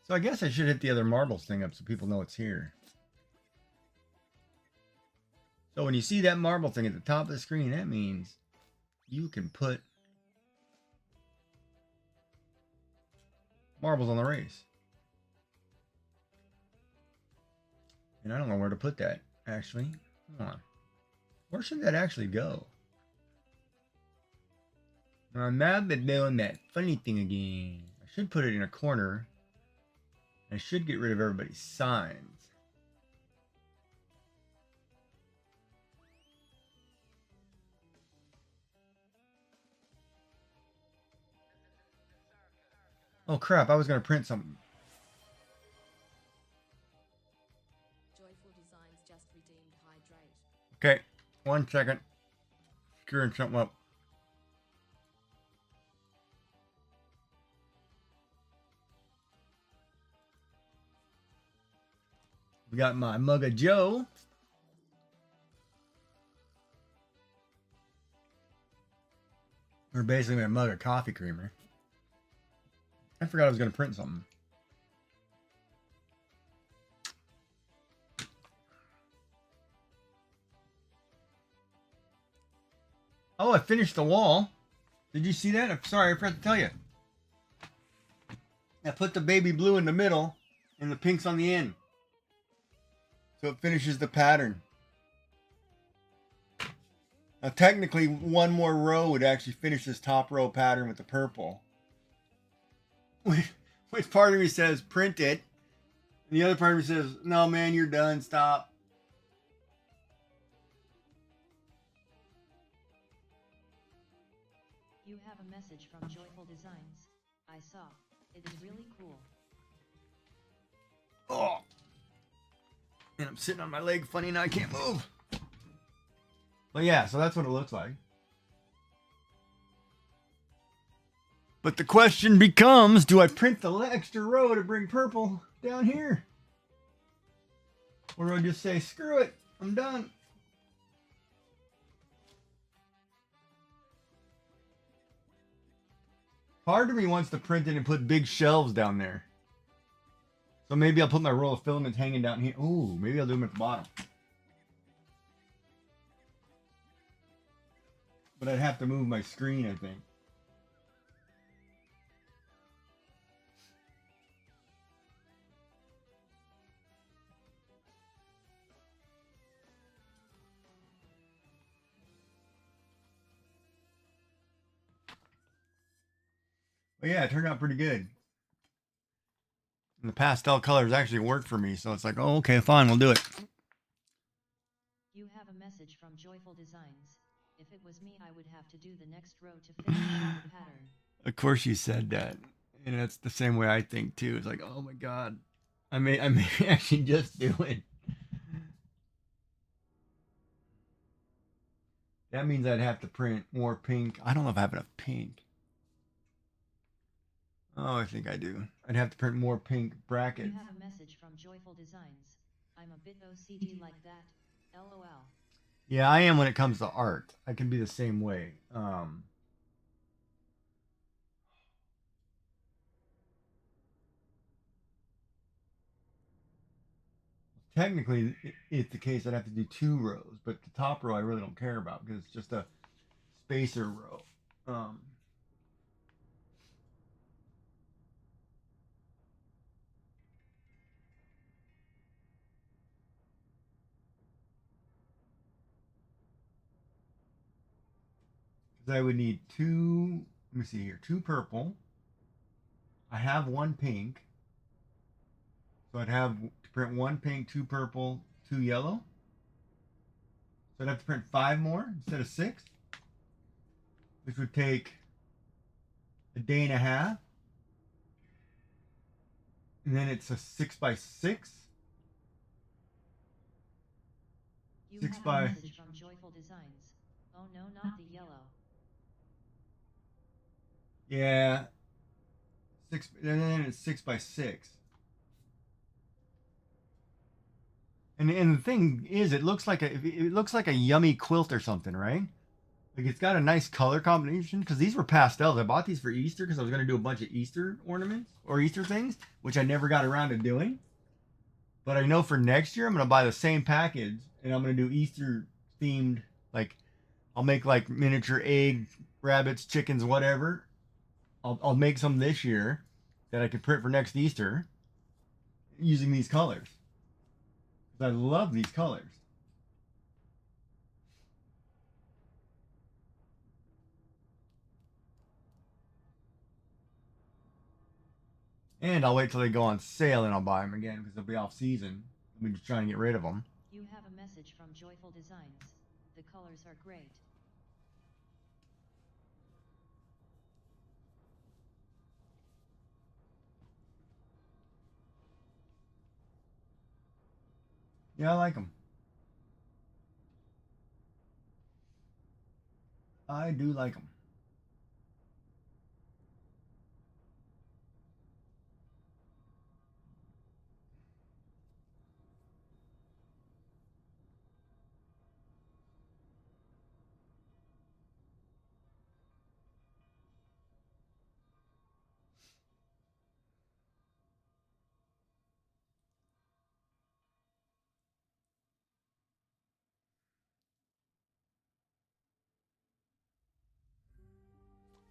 So I guess I should hit the other marbles thing up so people know it's here. So when you see that marble thing at the top of the screen, that means you can put marbles on the race. And I don't know where to put that, actually. Hold on. Where should that actually go? I'm not doing that funny thing again. I should put it in a corner. I should get rid of everybody's signs. Oh crap, I was going to print something. Joyful Designs just redeemed Hydrate. Okay, 1 second. Screwing something up. We got my mug of Joe. Or basically my mug of coffee creamer. I forgot I was going to print something. Oh, I finished the wall. Did you see that? I'm sorry, I forgot to tell you. I put the baby blue in the middle and the pinks on the end. So it finishes the pattern. Now technically one more row would actually finish this top row pattern with the purple. Which part of me says print it. And the other part of me says, no man, you're done, stop. You have a message from Joyful Designs. I saw. It is really cool. Oh. And I'm sitting on my leg funny now I can't move. But yeah, so that's what it looks like. But the question becomes, do I print the extra row to bring purple down here? Or do I just say, screw it, I'm done? Part of me wants to print it and put big shelves down there. So maybe I'll put my roll of filaments hanging down here. Ooh, maybe I'll do them at the bottom. But I'd have to move my screen, I think. But yeah, it turned out pretty good. And the pastel colors actually work for me, so it's like, oh, okay, fine, we'll do it. You have a message from Joyful Designs. If it was me, I would have to do the next row to finish the pattern. Of course you said that. And that's the same way I think too. It's like, oh my god. I may actually just do it. That means I'd have to print more pink. I don't know if I have enough pink. Oh, I think I do. I'd have to print more pink brackets. You have a message from Joyful Designs. I'm a bit OCD like that. LOL. Yeah, I am when it comes to art. I can be the same way. technically, it's the case I'd have to do 2 rows, but the top row I really don't care about because it's just a spacer row. Because I would need 2, let me see here, 2 purple. I have 1 pink. So I'd have to print 1 pink, 2 purple, 2 yellow. So I'd have to print 5 more instead of 6, which would take a day and a half. And then it's a 6x6. You 6 have by a message from Joyful Designs. Oh no, not the yellow. Yeah. 6, and then it's 6x6. And the thing is, it looks like a yummy quilt or something, right? Like it's got a nice color combination because these were pastels. I bought these for Easter because I was gonna do a bunch of Easter ornaments or Easter things, which I never got around to doing. But I know for next year I'm gonna buy the same package and I'm gonna do Easter themed. Like I'll make like miniature egg, rabbits, chickens, whatever. I'll make some this year that I can print for next Easter using these colors. I love these colors. And I'll wait till they go on sale and I'll buy them again because they'll be off season. I'll be just trying to get rid of them. You have a message from Joyful Designs. The colors are great. Yeah, I like them. I do like them.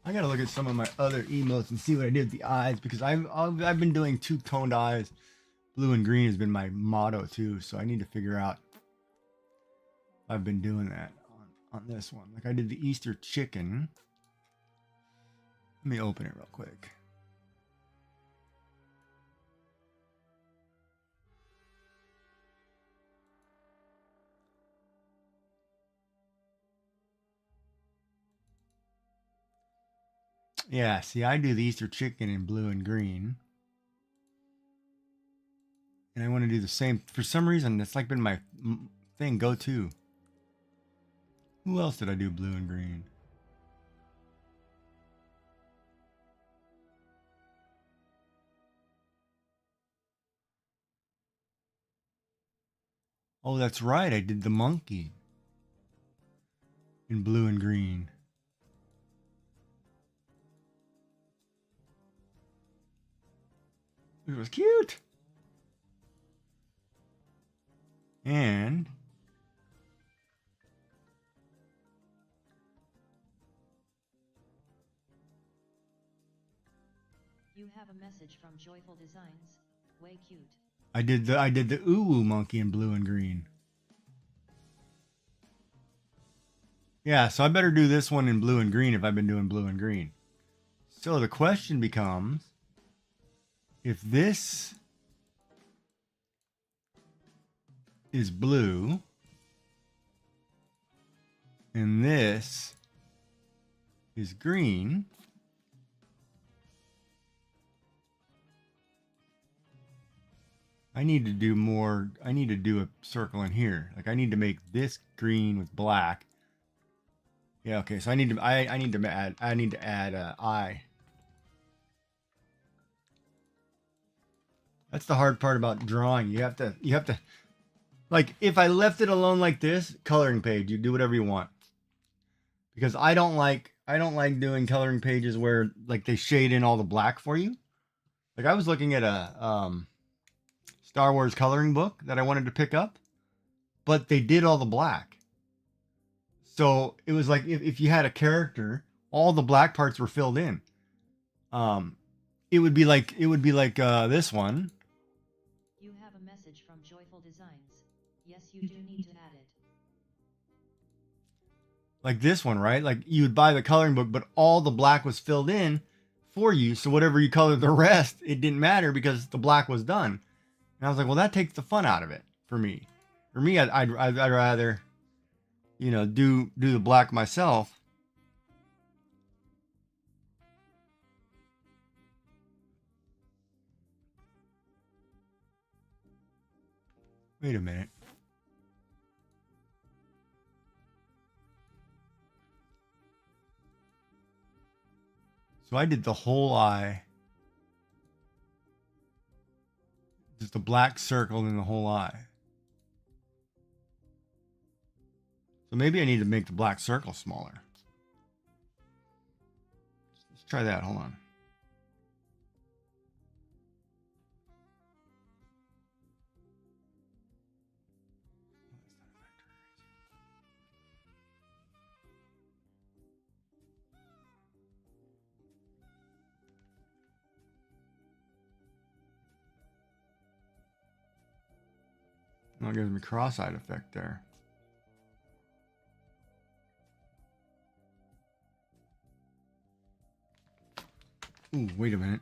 I gotta look at some of my other emotes and see what I did with the eyes because I've been doing 2-toned eyes. Blue and green has been my motto too, so I need to figure out if I've been doing that on this one. Like I did the Easter chicken. Let me open it real quick. Yeah, see, I do the Easter chicken in blue and green. And I want to do the same. For some reason, it's like been my thing, go to. Who else did I do blue and green? Oh, that's right. I did the monkey in blue and green. It was cute. And You have a message from Joyful Designs. Way cute. I did the uwu monkey in blue and green. Yeah, so I better do this one in blue and green if I've been doing blue and green. So the question becomes, if this is blue and this is green, I need to do more. I need to do a circle in here. Like I need to make this green with black. Yeah, okay. So I need to add eye. That's the hard part about drawing. You have to like if I left it alone like this, coloring page, you do whatever you want. Because I don't like doing coloring pages where like they shade in all the black for you. Like I was looking at a Star Wars coloring book that I wanted to pick up, but they did all the black. So it was like if you had a character, all the black parts were filled in. It would be like this one. You have a message from Joyful Designs. Yes, you do need to add it. Like this one, right? Like you would buy the coloring book, but all the black was filled in for you. So whatever you colored the rest, it didn't matter because the black was done. And I was like, well, that takes the fun out of it for me. For me, I'd rather, you know, do the black myself. Wait a minute. So I did the whole eye. Just a black circle in the whole eye. So maybe I need to make the black circle smaller. Let's try that. Hold on. Oh, it gives me cross-eyed effect there. Ooh, wait a minute.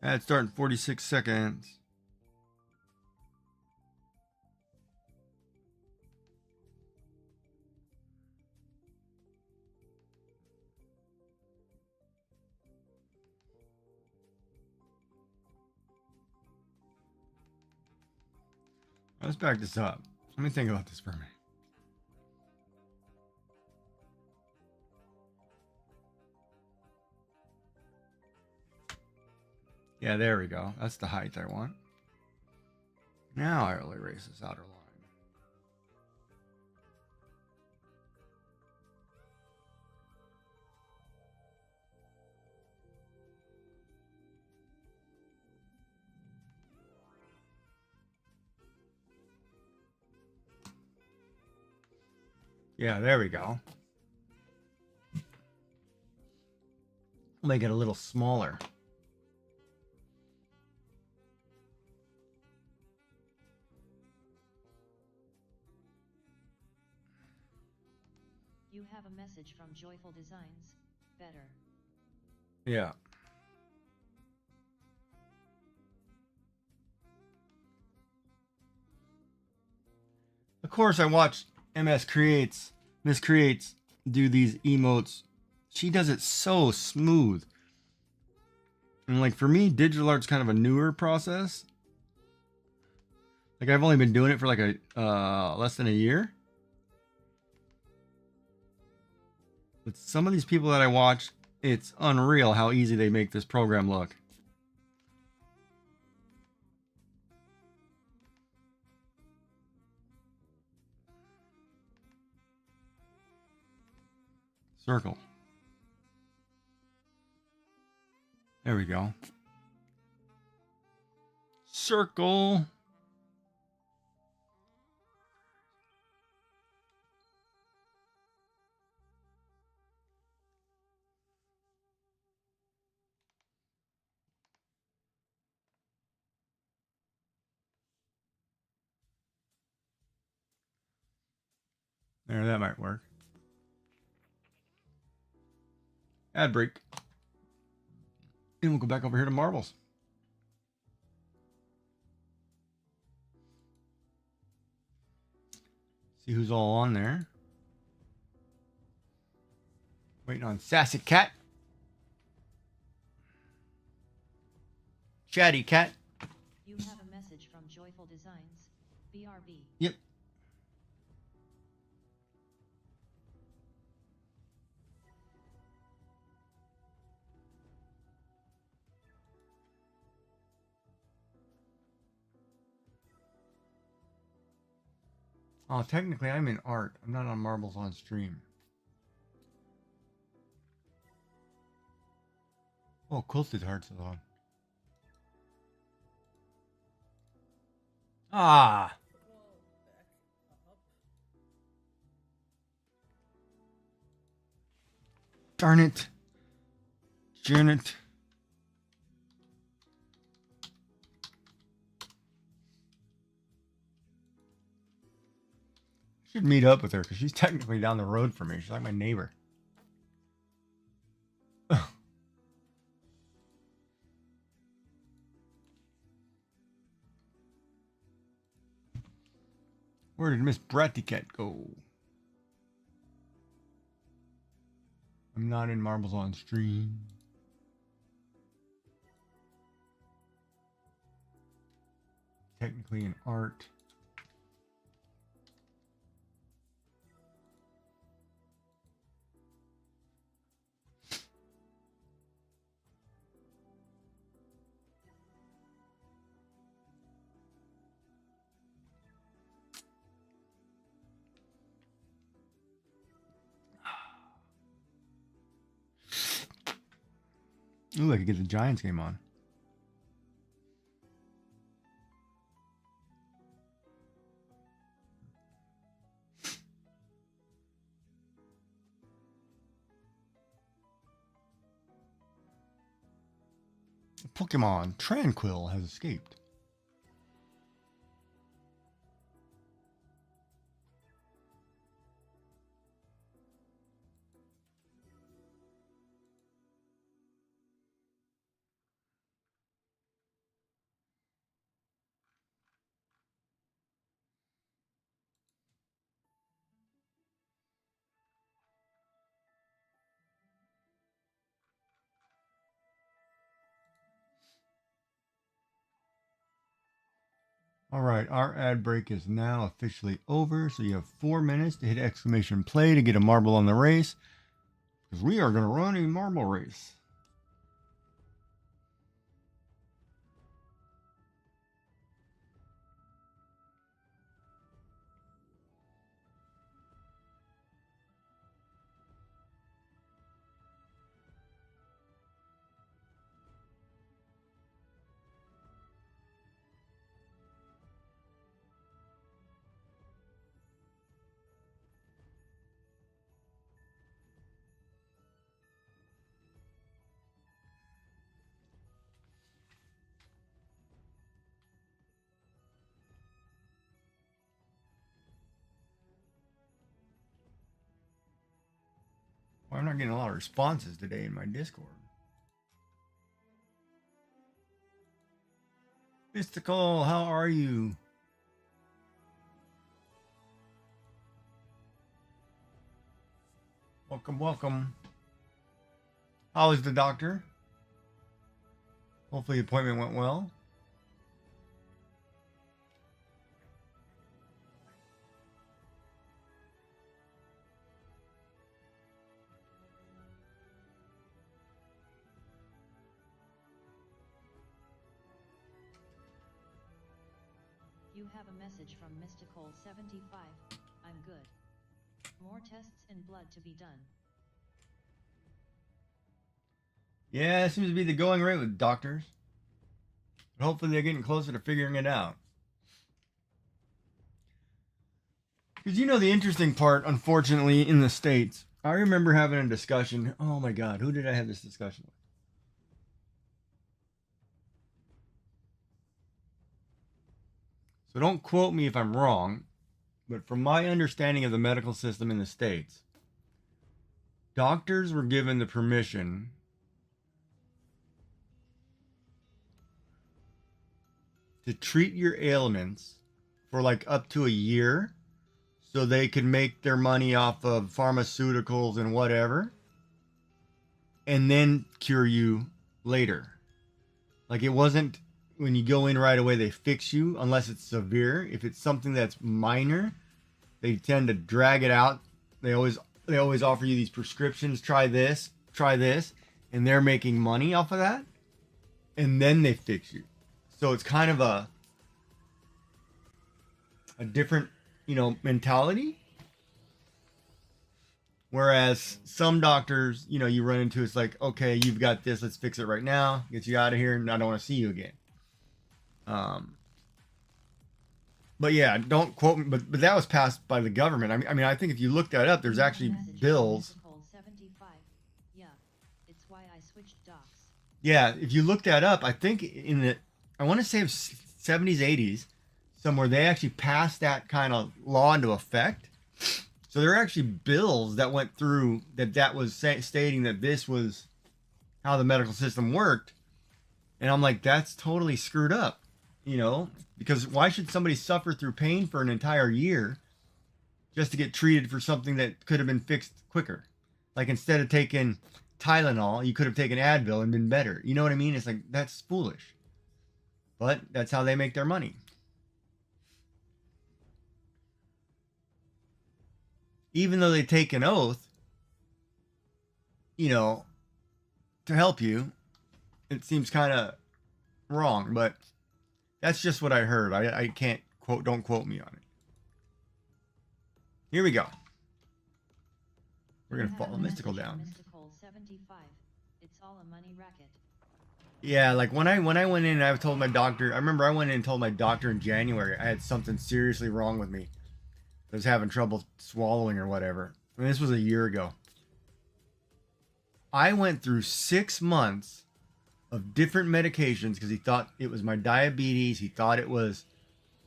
It's starting 46 seconds. Let's back this up. Let me think about this for a minute. Yeah, there we go. That's the height I want. Now I'll erase this outer line. Yeah, there we go. I'll make it a little smaller. You have a message from Joyful Designs. Better. Yeah. Of course, I watched Miss Creates do these emotes. She does it so smooth. And like for me, digital art's kind of a newer process. Like I've only been doing it for like a less than a year. But some of these people that I watch, it's unreal how easy they make this program look. Circle. There we go. Circle. There, that might work. Ad break. And we'll go back over here to marbles. See who's all on there. Waiting on Sassy Cat. Chatty Cat. You have a message from Joyful Designs. BRB. Yep. Oh, technically I'm in art. I'm not on Marbles on Stream. Oh, Quilted Hearts is on. Ah! Darn it. Janet. Should meet up with her because she's technically down the road from me. She's like my neighbor. Where did Miss Brattycat go? I'm not in Marbles on Stream. Technically in art. Ooh, I could get the Giants game on. Pokemon Tranquil has escaped. All right, our ad break is now officially over. So you have 4 minutes to hit exclamation play to get a marble on the race. Because we are going to run a marble race. Well, I'm not getting a lot of responses today in my Discord. Mystical, how are you? Welcome, welcome. How is the doctor? Hopefully the appointment went well. You have a message from Mystical75. I'm good. More tests and blood to be done. Yeah, it seems to be the going rate with doctors. But hopefully they're getting closer to figuring it out. Because you know the interesting part, unfortunately, in the States, I remember having a discussion. Oh my God, who did I have this discussion with? So don't quote me if I'm wrong, but from my understanding of the medical system in the States, doctors were given the permission to treat your ailments for like up to a year so they could make their money off of pharmaceuticals and whatever and then cure you later. Like it wasn't when you go in right away, they fix you unless it's severe. If it's something that's minor, they tend to drag it out. They always offer you these prescriptions. Try this, and they're making money off of that. And then they fix you. So it's kind of a different, mentality. Whereas some doctors, you run into, it's like, okay, you've got this, let's fix it right now, get you out of here, and I don't want to see you again. But yeah, don't quote me, but that was passed by the government. I mean, I think if you look that up, there's actually bills. 75. Yeah, it's why I switched docs. Yeah, if you look that up, I think I want to say 70s, 80s, somewhere they actually passed that kind of law into effect. So there are actually bills that went through that was stating that this was how the medical system worked. And I'm like, that's totally screwed up, because why should somebody suffer through pain for an entire year just to get treated for something that could have been fixed quicker? Like instead of taking Tylenol, you could have taken Advil and been better. You know what I mean? It's like, that's foolish. But that's how they make their money. Even though they take an oath, to help you, it seems kind of wrong, but that's just what I heard. I can't don't quote me on it. Here we go. We're going to follow Mystical down. Mystical 75. It's all a money racket. Yeah, like when I went in, I told my doctor, I remember I went in and told my doctor in January I had something seriously wrong with me. I was having trouble swallowing or whatever. I mean, this was a year ago. I went through 6 months of different medications because he thought it was my diabetes. He thought it was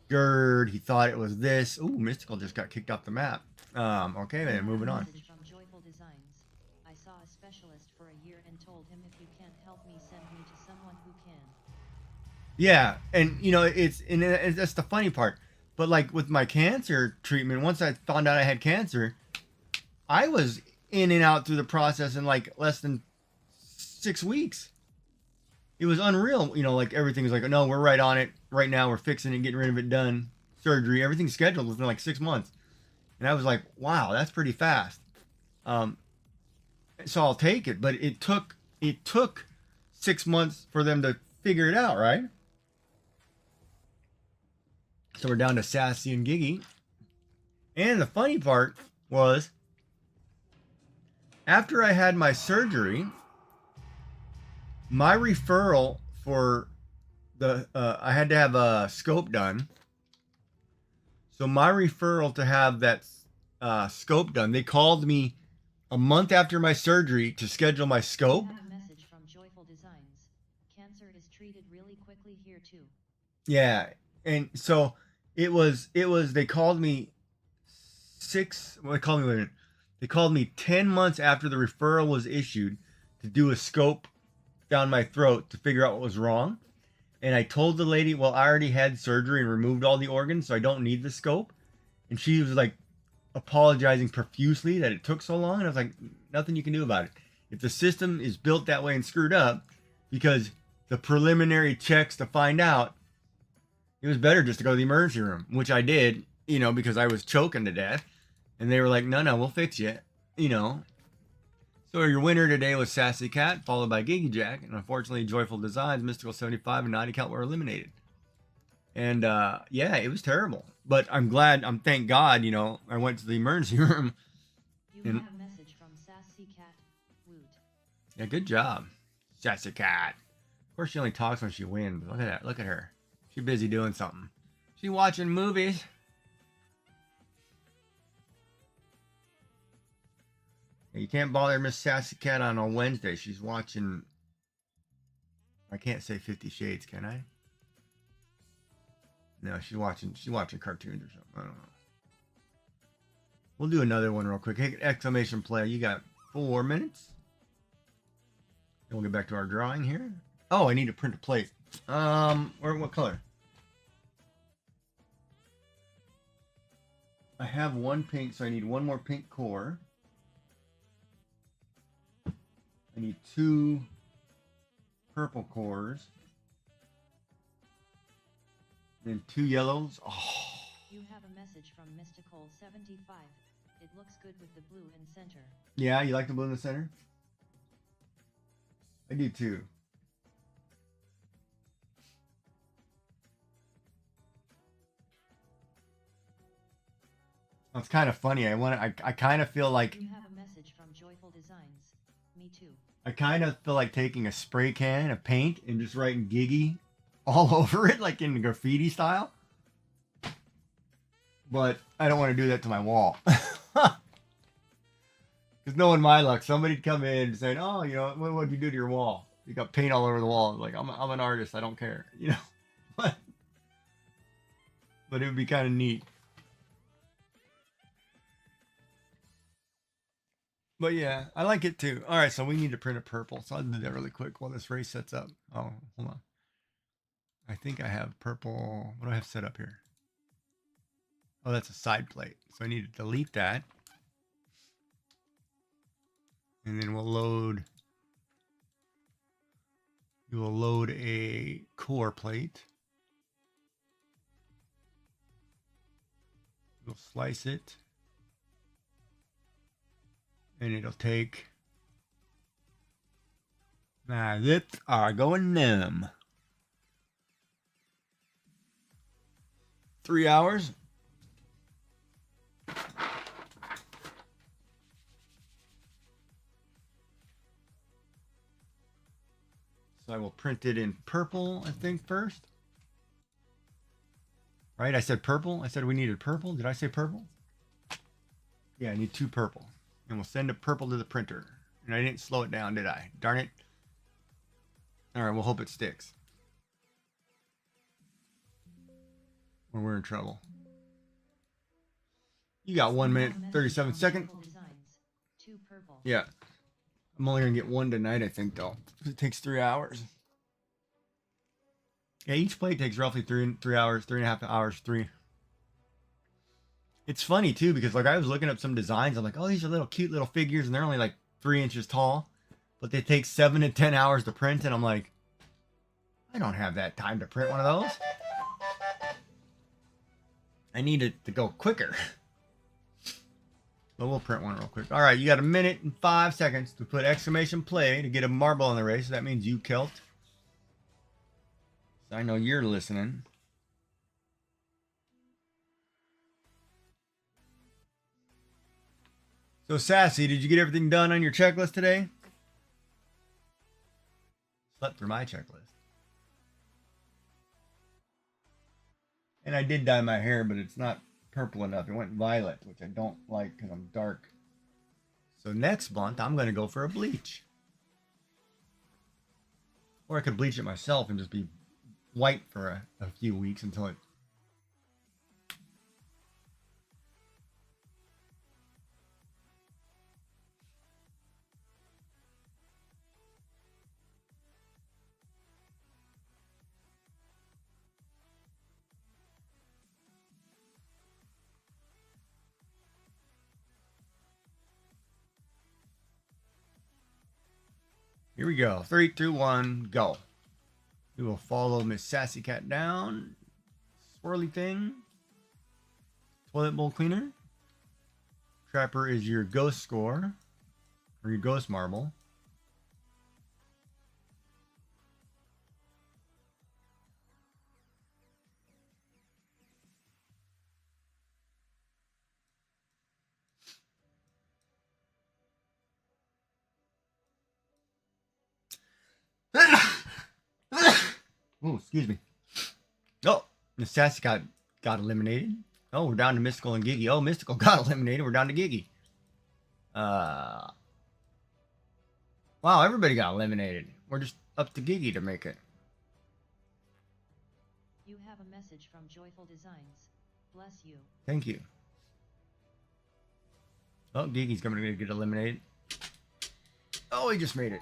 GERD. He thought it was this. Ooh, Mystical just got kicked off the map. Okay, then moving on. From Joyful Designs. I saw a specialist for a year and told him if you can't help me, send me to someone who can. Yeah, and that's the funny part. But like with my cancer treatment, once I found out I had cancer, I was in and out through the process in like less than 6 weeks. It was unreal. Like everything was like, no, we're right on it right now. We're fixing it, getting rid of it, done. Surgery, everything's scheduled within like 6 months. And I was like, wow, that's pretty fast. So I'll take it. But it took 6 months for them to figure it out, right? So we're down to Sassy and Giggy. And the funny part was, after I had my surgery, my referral for I had to have a scope done. So my referral to have that scope done, they called me a month after my surgery to schedule my scope. I have a message from Joyful Designs. Cancer is treated really quickly here too. Yeah, and so it was they called me they called me 10 months after the referral was issued to do a scope down my throat to figure out what was wrong. And I told the lady, well, I already had surgery and removed all the organs, so I don't need the scope. And she was like apologizing profusely that it took so long. And I was like, nothing you can do about it. If the system is built that way and screwed up, because the preliminary checks to find out, it was better just to go to the emergency room, which I did, because I was choking to death. And they were like, no, we'll fix you, So your winner today was Sassy Cat, followed by Giggy Jack. And unfortunately, Joyful Designs, Mystical 75, and Naughty Cat were eliminated. And yeah, it was terrible. But thank God, I went to the emergency room. You have a message from Sassy Cat. Woot. Yeah, good job, Sassy Cat. Of course, she only talks when she wins. Look at that. Look at her. She's busy doing something. She's watching movies. You can't bother Miss Sassy Cat on a Wednesday. She's watching. I can't say 50 Shades, can I? No, she's watching cartoons or something. I don't know. We'll do another one real quick. Hey, exclamation play. You got 4 minutes. And we'll get back to our drawing here. Oh, I need to print a plate. What color? I have one pink, so I need one more pink core. I need 2 purple cores. And 2 yellows. Oh. You have a message from Mystical75. It looks good with the blue in center. Yeah, you like the blue in the center? I do too. It's kind of funny. I kind of feel like You have a message from Joyful Designs. Me too. I kind of feel like taking a spray can of paint and just writing Giggy all over it, like in the graffiti style. But I don't want to do that to my wall. Because knowing my luck, somebody'd come in and say, oh, you know, what'd you do to your wall? You got paint all over the wall. Like, I'm an artist. I don't care. You know? But it would be kind of neat. But yeah, I like it too. All right, so we need to print a purple. So I'll do that really quick while this race sets up. Oh, hold on. I think I have purple. What do I have set up here? Oh, that's a side plate. So I need to delete that. And then we'll load a core plate. We'll slice it. And it'll take. Now, lips are going numb. 3 hours. So I will print it in purple, I think, first. Right? I said purple. I said we needed purple. Did I say purple? Yeah, I need 2 purple. And we'll send a purple to the printer. And I didn't slow it down, did I? Darn it. All right, we'll hope it sticks. Or we're in trouble. You got 1 minute, 37 seconds. Designs. 2 purple. Yeah. I'm only going to get 1 tonight, I think, though. It takes 3 hours. Yeah, each plate takes roughly 3 hours, 3.5 hours, 3. It's funny, too, because, like, I was looking up some designs. I'm like, oh, these are little cute little figures, and they're only, like, 3 inches tall. But they take 7 to 10 hours to print, and I'm like, I don't have that time to print one of those. I need it to go quicker. But we'll print one real quick. All right, you got 1 minute and 5 seconds to put exclamation play to get a marble in the race. So that means you killed. So I know you're listening. So Sassy, did you get everything done on your checklist today? Slept through my checklist. And I did dye my hair, but it's not purple enough. It went violet, which I don't like because I'm dark. So next month, I'm going to go for a bleach. Or I could bleach it myself and just be white for a few weeks until it... Here we go. 3, 2, 1, go. We will follow Miss Sassy Cat down. Swirly thing. Toilet bowl cleaner. Trapper is your ghost score. Or your ghost marble. Oh, excuse me. Oh, Miss Sassy got eliminated. Oh, we're down to Mystical and Giggy. Oh, Mystical got eliminated. We're down to Giggy. Wow, everybody got eliminated. We're just up to Giggy to make it. You have a message from Joyful Designs. Bless you. Thank you. Oh, Giggy's going to get eliminated. Oh, he just made it.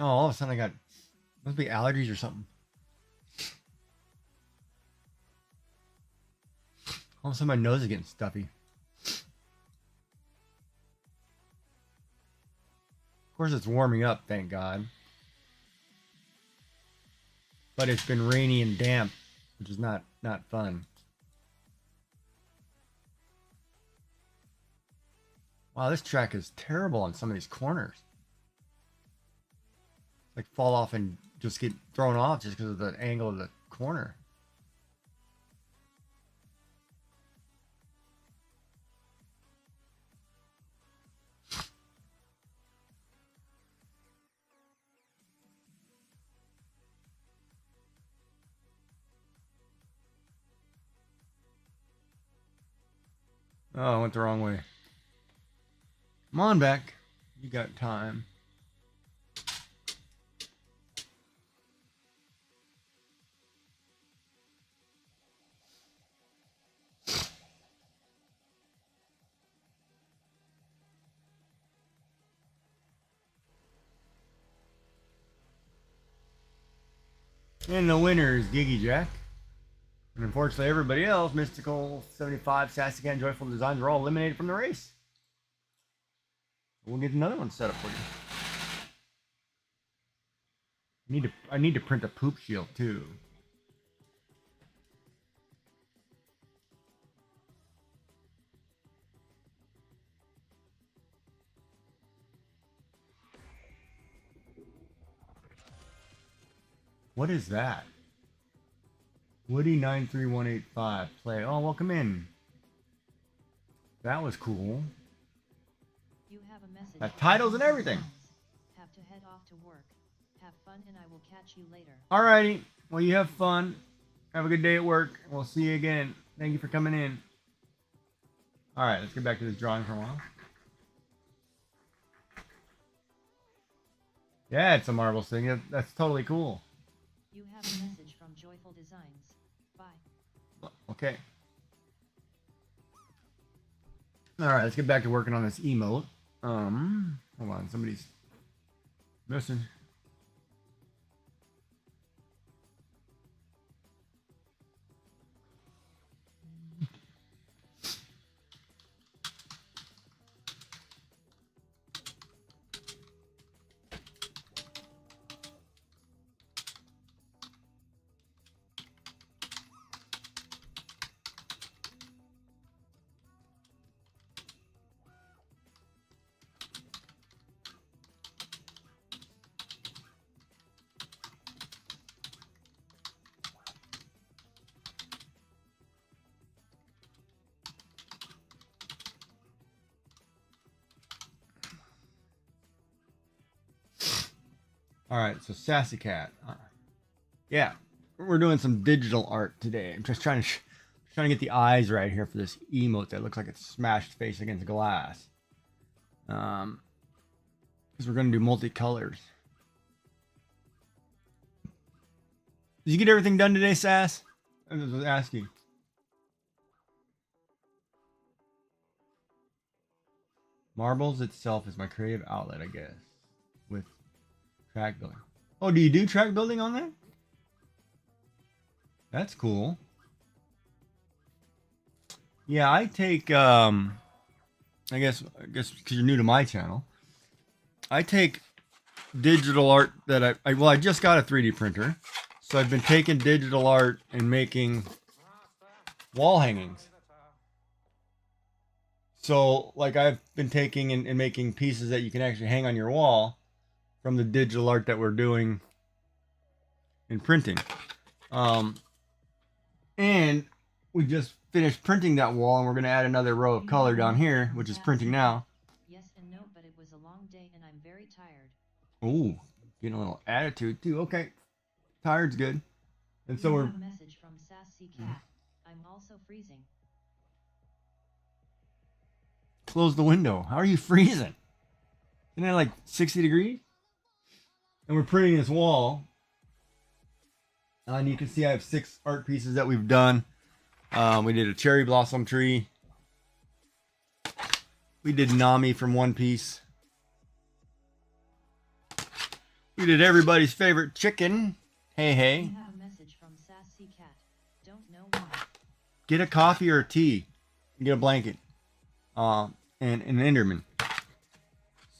Oh, all of a sudden I got, must be allergies or something. All of a sudden my nose is getting stuffy. Of course it's warming up, thank God. But it's been rainy and damp, which is not fun. Wow, this track is terrible on some of these corners. Like fall off and just get thrown off just because of the angle of the corner. Oh, I went the wrong way. Come on back. You got time. And the winner is Giggy Jack. And unfortunately, everybody else, Mystical, 75, Sassy Cat, Joyful Designs, are all eliminated from the race. We'll get another one set up for you. I need to print a poop shield too. What is that? Woody93185 play. Oh, welcome in. That was cool. You have a message. Got titles and everything. Have to head off to work. Have fun and I will catch you later. Alrighty. Well, you have fun. Have a good day at work. We'll see you again. Thank you for coming in. Alright, let's get back to this drawing for a while. Yeah, it's a Marvel thing. That's totally cool. You have a message from Joyful Designs. Bye. Okay. Alright, let's get back to working on this emote. Hold on, somebody's missing. All right, so Sassy Cat. Yeah, we're doing some digital art today. I'm just trying to get the eyes right here for this emote that looks like it's smashed face against glass. Because we're going to do multicolors. Did you get everything done today, Sass? I was asking. Marbles itself is my creative outlet, I guess, with track building. Oh, do you do track building on that? That's cool. Yeah, I take I guess because you're new to my channel, I take digital art that I just got a 3D printer, so I've been taking digital art and making wall hangings. So like I've been taking and making pieces that you can actually hang on your wall from the digital art that we're doing in printing. And we just finished printing that wall, and we're going to add another row of color down here, which is printing now. Yes and no, but it was a long day and I'm very tired. Ooh, getting a little attitude too. Okay, tired's good. And so You we're have a message from Sassy Cat. I'm also freezing. close the window. How are you freezing? Isn't it like 60 degrees? And we're printing this wall. And you can see I have 6 art pieces that we've done. We did a cherry blossom tree. We did Nami from One Piece. We did everybody's favorite chicken. Hey, hey. You have a message from Sassy Cat. Don't know why. Get a coffee or a tea. Get a blanket. And an Enderman.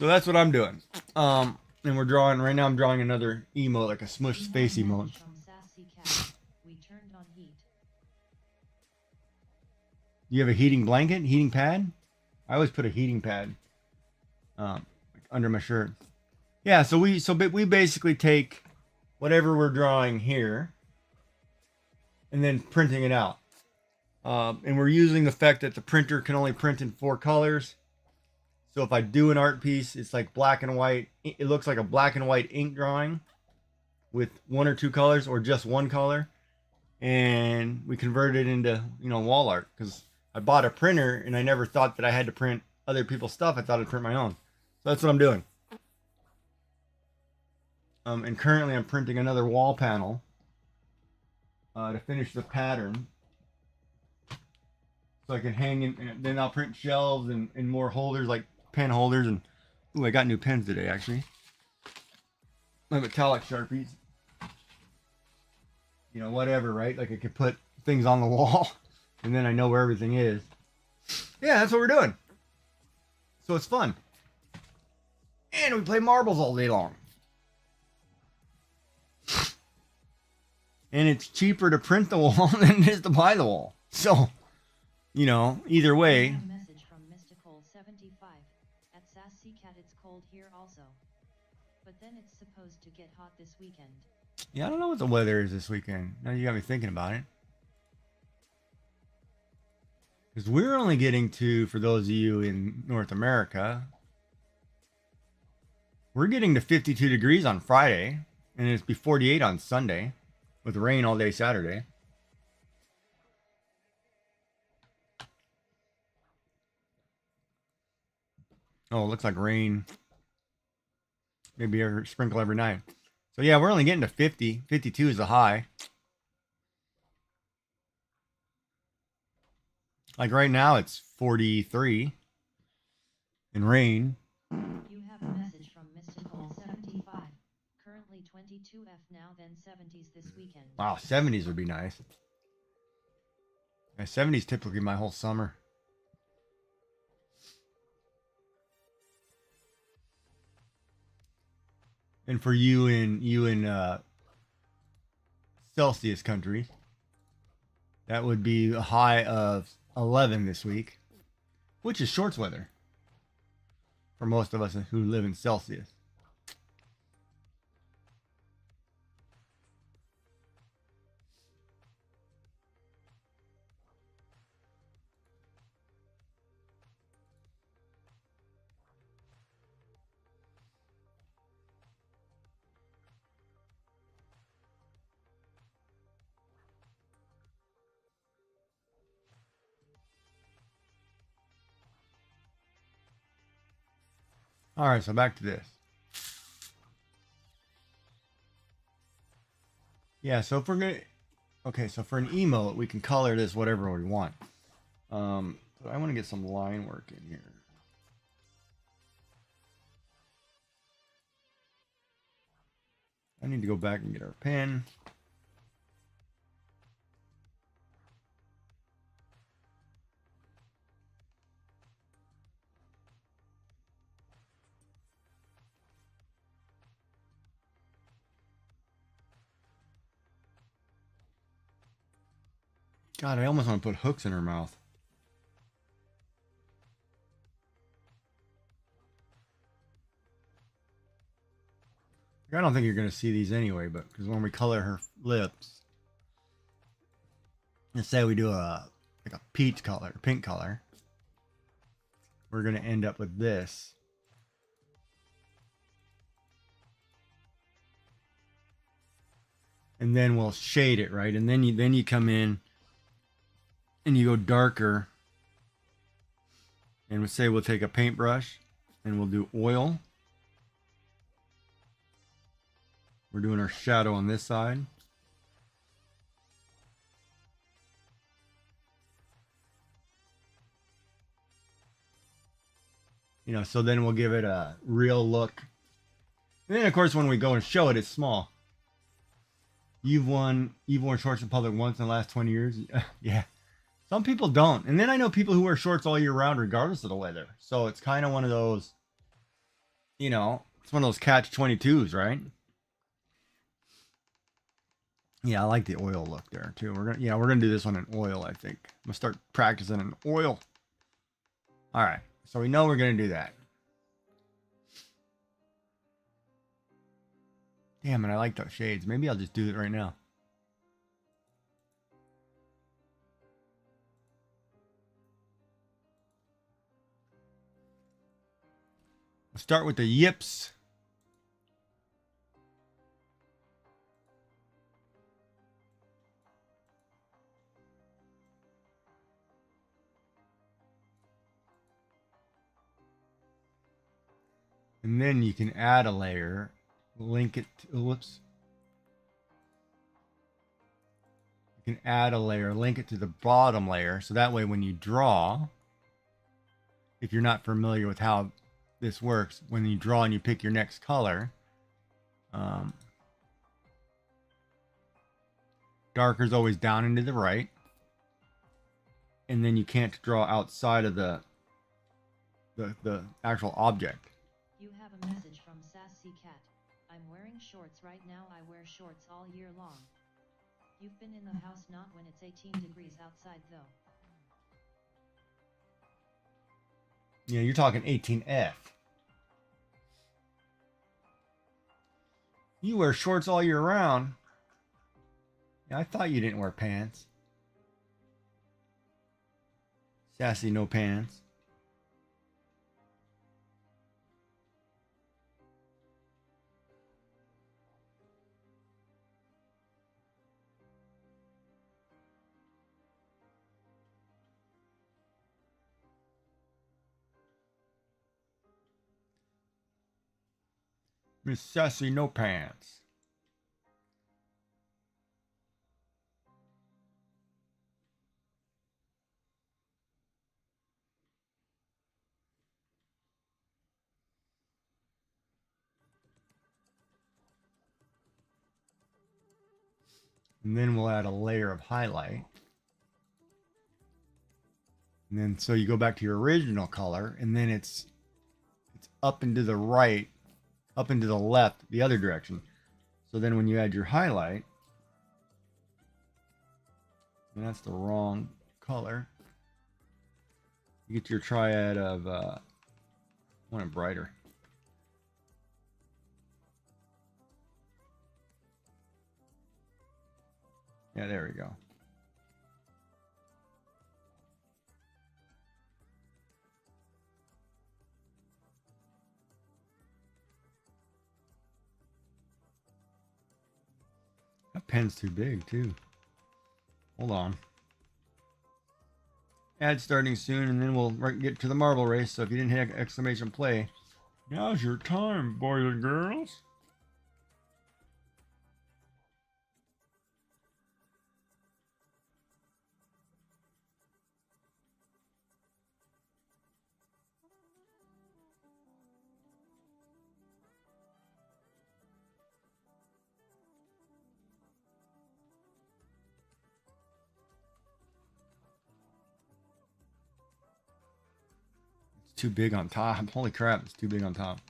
So that's what I'm doing. And we're drawing, right now I'm drawing another emote, like a smush face You have a emote. message from Sassy Cat. We turned on heat. You have a heating blanket, heating pad? I always put a heating pad like under my shirt. Yeah, so we basically take whatever we're drawing here and then printing it out. And we're using the fact that the printer can only print in 4 colors. So if I do an art piece, it's like black and white. It looks like a black and white ink drawing with 1 or 2 colors or just 1 color. And we convert it into, wall art, because I bought a printer and I never thought that I had to print other people's stuff. I thought I'd print my own. So that's what I'm doing. And currently I'm printing another wall panel to finish the pattern. So I can hang in, and then I'll print shelves and more holders, like pen holders. And ooh, I got new pens today, actually. My metallic Sharpies. Whatever, right? Like I could put things on the wall and then I know where everything is. Yeah, that's what we're doing. So it's fun. And we play marbles all day long. And it's cheaper to print the wall than it is to buy the wall. So, either way. You have a message from Mystical75. At Sassy Cat, it's cold here also. But then it's supposed to get hot this weekend. Yeah, I don't know what the weather is this weekend. Now you got me thinking about it. Because we're only getting to, for those of you in North America, we're getting to 52 degrees on Friday. And it's be 48 on Sunday. With rain all day Saturday. Oh, it looks like rain. Maybe sprinkle every night. So yeah, we're only getting to 50. 52 is the high. Like right now it's 43. And rain. You have a message from Mystical75. Currently 22F now, then 70s this weekend. Wow, 70s would be nice. Yeah, 70s typically my whole summer. And for you in Celsius country, that would be a high of 11 this week, which is shorts weather for most of us who live in Celsius. All right, so back to this. Yeah, so if we're gonna, okay, so for an emote, we can color this whatever we want. But I want to get some line work in here. I need to go back and get our pen. God, I almost want to put hooks in her mouth. I don't think you're going to see these anyway, but because when we color her lips, let's say we do like a peach color, pink color, we're going to end up with this. And then we'll shade it, right? And then you come in and you go darker. And we'll say we'll take a paintbrush and we'll do oil. We're doing our shadow on this side. So then we'll give it a real look And then of course when we go and show it, it's small. You've worn shorts in public once in the last 20 years. Yeah. Some people don't. And then I know people who wear shorts all year round regardless of the weather. So it's kind of one of those, you know, it's one of those catch-22s, right? Yeah, I like the oil look there too. We're gonna do this one in oil, I think. I'm gonna start practicing in oil. Alright, so we know we're gonna do that. Damn it, I like those shades. Maybe I'll just do it right now. We'll start with the yips. And then you can add a layer, link it to, whoops. You can add a layer, link it to the bottom layer. So that way when you draw, if you're not familiar with how this works, when you draw and you pick your next color, darker is always down and to the right. And then you can't draw outside of the actual object. You have a message from Sassy Cat. I'm wearing shorts right now. I wear shorts all year long. You've been in the house not when it's 18 degrees outside though. Yeah, you're talking 18F. You wear shorts all year round. Yeah, I thought you didn't wear pants. Sassy no pants. Miss Sassy no pants. And then we'll add a layer of highlight. And then so you go back to your original color, and then it's up and to the right, up and to the left, the other direction. So then when you add your highlight, and that's the wrong color, you get your triad of I want it brighter. Yeah, there we go. That pen's too big, too. Hold on. Ad starting soon, and then we'll get to the marble race. So if you didn't hit exclamation play, now's your time, boys and girls. Too big on top. Holy crap, it's too big on top.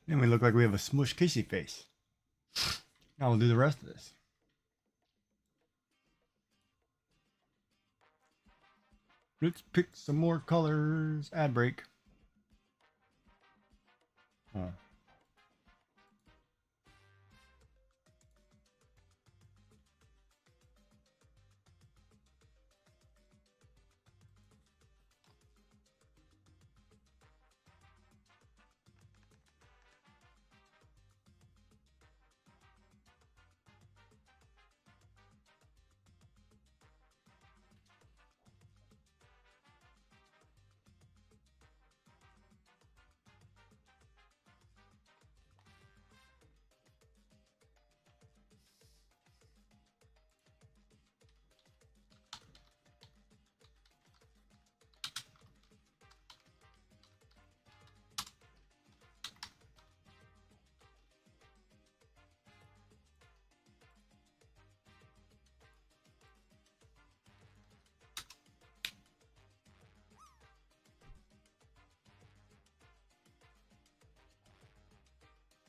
Then we look like we have a smush kissy face. Now we'll do the rest of this. Let's pick some more colors. Ad break. Oh.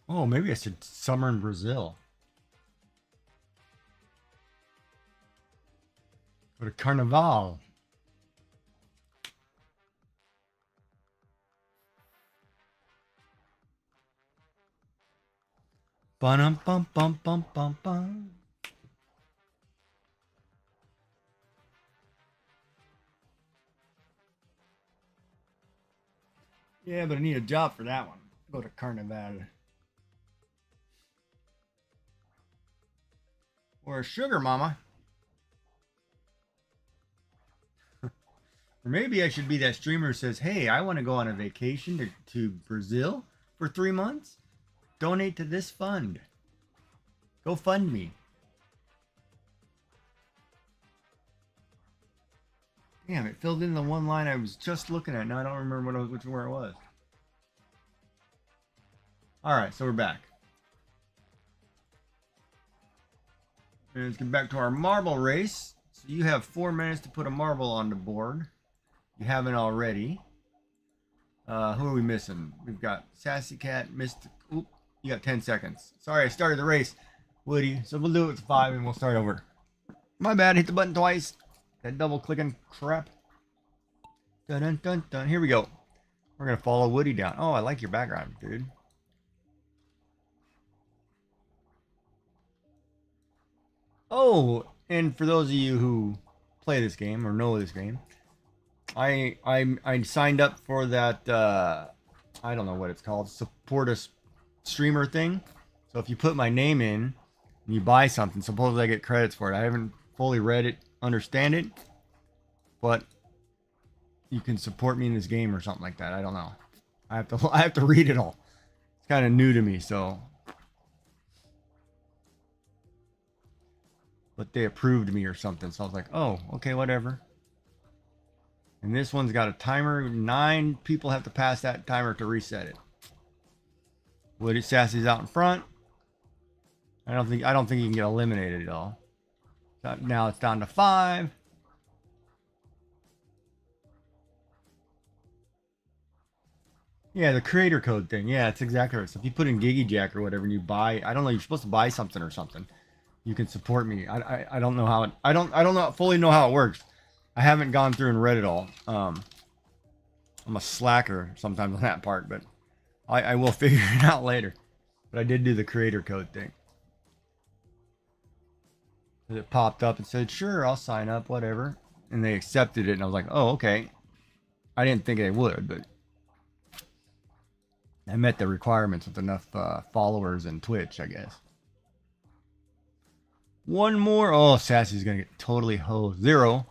Oh, maybe I should summer in Brazil. Go to Carnival. Bum bum bum bum bum bum. Yeah, but I need a job for that one. Go to Carnival. Or a sugar mama. Or maybe I should be that streamer who says, hey, I want to go on a vacation to Brazil for 3 months. Donate to this fund. Go fund me. Damn, it filled in the one line I was just looking at. Now I don't remember where it was. Alright, so we're back. And let's get back to our marble race. So you have 4 minutes to put a marble on the board. You haven't already. Who are we missing? We've got Sassy Cat, Mystic. Oop, you got 10 seconds. Sorry, I started the race, Woody. So we'll do it with 5 and we'll start over. My bad, hit the button twice. That double clicking crap. Dun dun dun dun. Here we go. We're gonna follow Woody down. Oh, I like your background, dude. Oh, and for those of you who play this game or know this game, I signed up for that I don't know what it's called, support a streamer thing. So if you put my name in and you buy something, supposedly I get credits for it. I haven't fully read it, understand it, but you can support me in this game or something like that. I don't know. I have to read it all. It's kind of new to me, so. But they approved me or something, so I was like, oh, okay, whatever. And this one's got a timer. 9 people have to pass that timer to reset it. Woody Sassy's out in front. I don't think you can get eliminated at all. So now it's down to 5. Yeah, the creator code thing. Yeah, it's exactly right. So if you put in Gigi Jack or whatever and you buy, I don't know, you're supposed to buy something or something. You can support me. I don't know how it, I don't know, fully know how it works. I haven't gone through and read it all. I'm a slacker sometimes on that part, but I will figure it out later. But I did do the creator code thing. It popped up and said, sure, I'll sign up, whatever. And they accepted it, and I was like, oh, okay. I didn't think they would, but I met the requirements with enough followers in Twitch, I guess. One more. Oh, Sassy's going to get totally hosed. 0.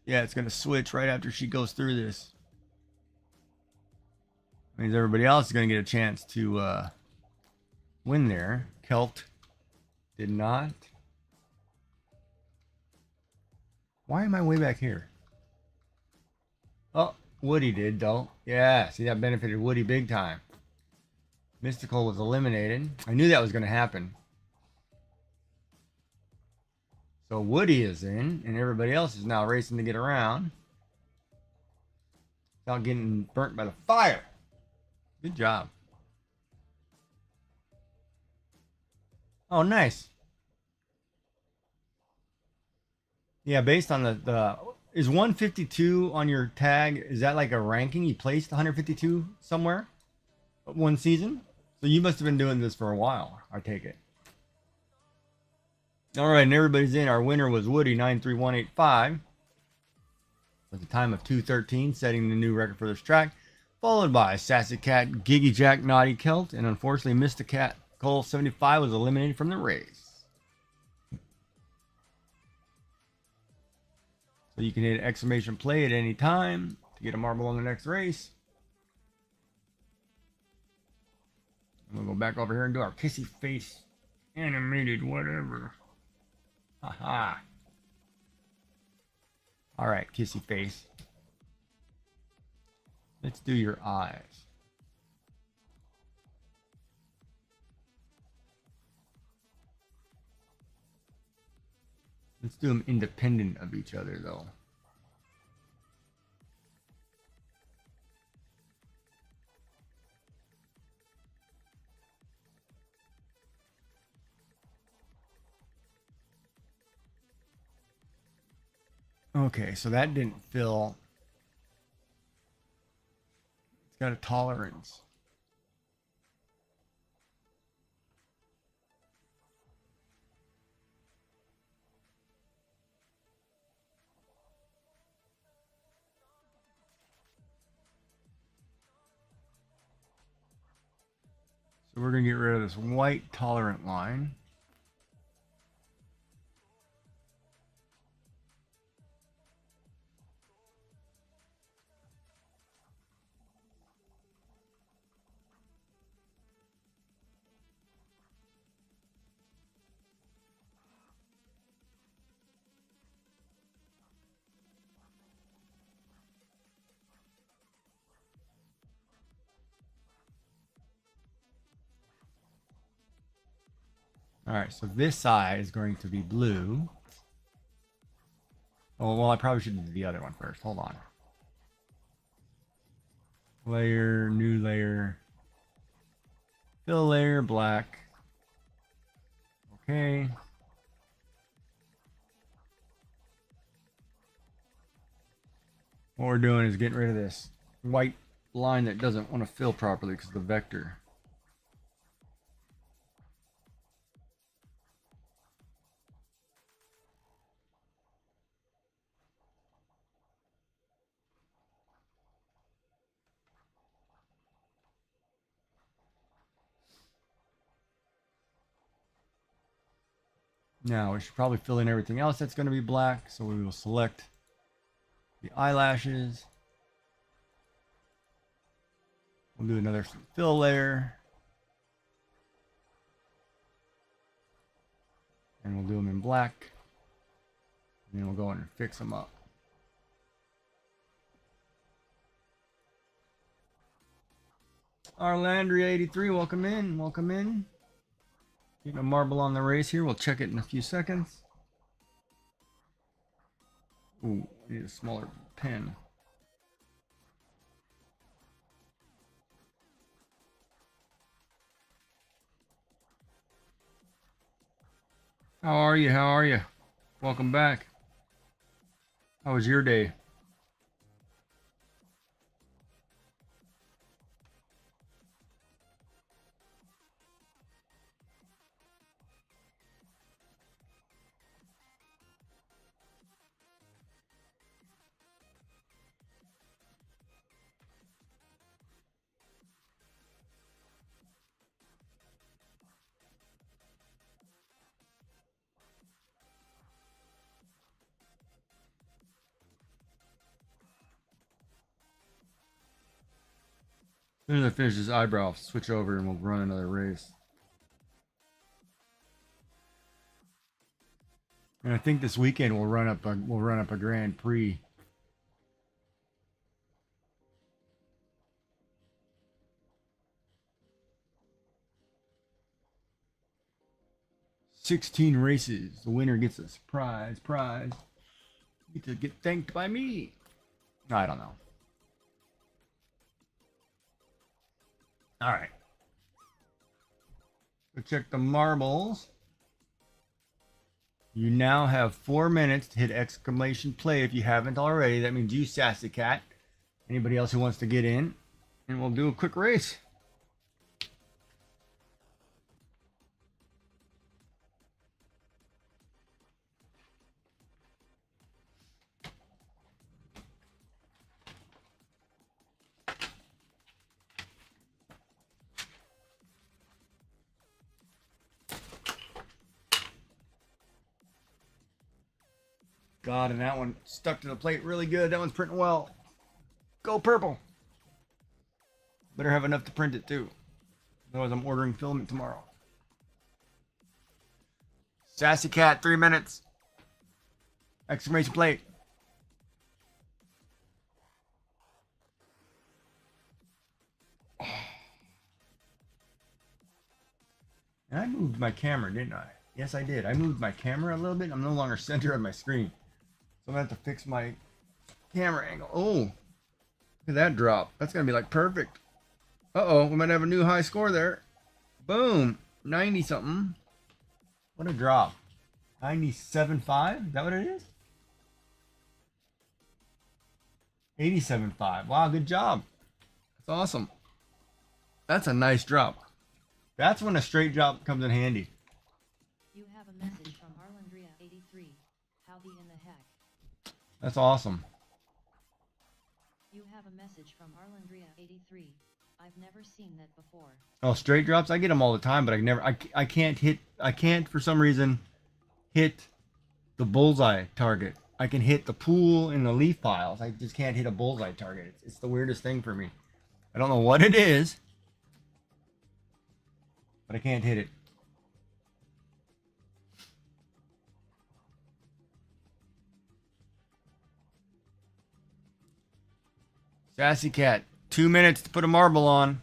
Yeah, it's going to switch right after she goes through this. Means everybody else is going to get a chance to win there. Kelt did not. Why am I way back here? Oh, Woody did, though. Yeah, see, that benefited Woody big time. Mystical was eliminated. I knew that was going to happen. So Woody is in, and everybody else is now racing to get around without getting burnt by the fire. Good job. Oh, nice. Yeah, based on the is 152 on your tag, is that like a ranking? You placed 152 somewhere? One season? So you must have been doing this for a while, I take it. All right, and everybody's in. Our winner was Woody 93185 with a time of 2:13, setting the new record for this track, followed by Sassy Cat, Gigi Jack, Naughty Kelt, and unfortunately Mr. Cat Cole 75 was eliminated from the race. So you can hit exclamation play at any time to get a marble on the next race. I'm gonna go back over here and do our kissy face animated whatever. Haha. All right, kissy face. Let's do your eyes. Let's do them independent of each other, though. Okay, so that didn't fill. It's got a tolerance. So we're going to get rid of this white tolerant line. All right, so this side is going to be blue. Oh, well, I probably should do the other one first. Hold on. Layer, new layer. Fill layer, black. Okay. What we're doing is getting rid of this white line that doesn't want to fill properly because of the vector. Now we should probably fill in everything else that's going to be black. So we will select the eyelashes. We'll do another fill layer. And we'll do them in black. And then we'll go in and fix them up. Arlandria83, welcome in. Welcome in. Getting a marble on the race here. We'll check it in a few seconds. Ooh, need a smaller pen. How are you? How are you? Welcome back. How was your day? As soon as I finish this eyebrow, I'll switch over and we'll run another race. And I think this weekend we'll run up a Grand Prix. "16 races. The winner gets a prize. You get to get thanked by me." I don't know. All right. Go check the marbles. You now have 4 minutes to hit exclamation play if you haven't already. That means you, Sassy Cat. Anybody else who wants to get in. And we'll do a quick race. God, and that one stuck to the plate really good. That one's printing well. Go purple. Better have enough to print it too. Otherwise I'm ordering filament tomorrow. Sassy Cat, 3 minutes. Exclamation plate. And I moved my camera, didn't I? Yes, I did. I moved my camera a little bit. I'm no longer center on my screen. So I'm going to have to fix my camera angle. Oh, look at that drop. That's going to be like perfect. Uh-oh, we might have a new high score there. Boom, 90 something. What a drop. 97.5, is that what it is? 87.5. Wow, good job. That's awesome. That's a nice drop. That's when a straight drop comes in handy. You have a message from Arlandria83. Howdy in the heck. That's awesome. You have a message from Arlandria83. I've never seen that before. Oh, straight drops? I get them all the time, but I can't for some reason hit the bullseye target. I can hit the pool and the leaf piles. I just can't hit a bullseye target. It's the weirdest thing for me. I don't know what it is, but I can't hit it. Sassy Cat, 2 minutes to put a marble on.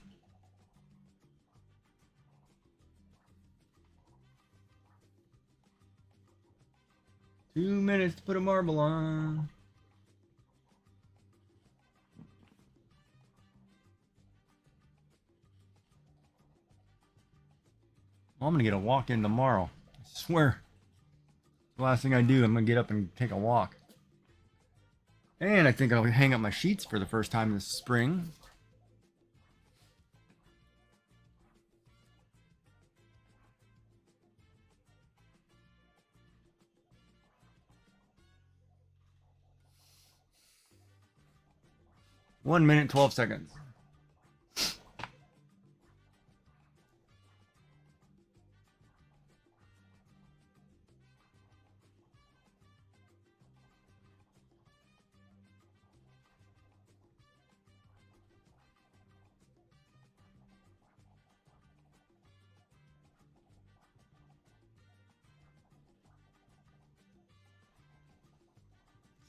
Two minutes to put a marble on. Well, I'm gonna get a walk in tomorrow. I swear. The last thing I do, I'm gonna get up and take a walk. And I think I'll hang up my sheets for the first time this spring. One minute, 12 seconds.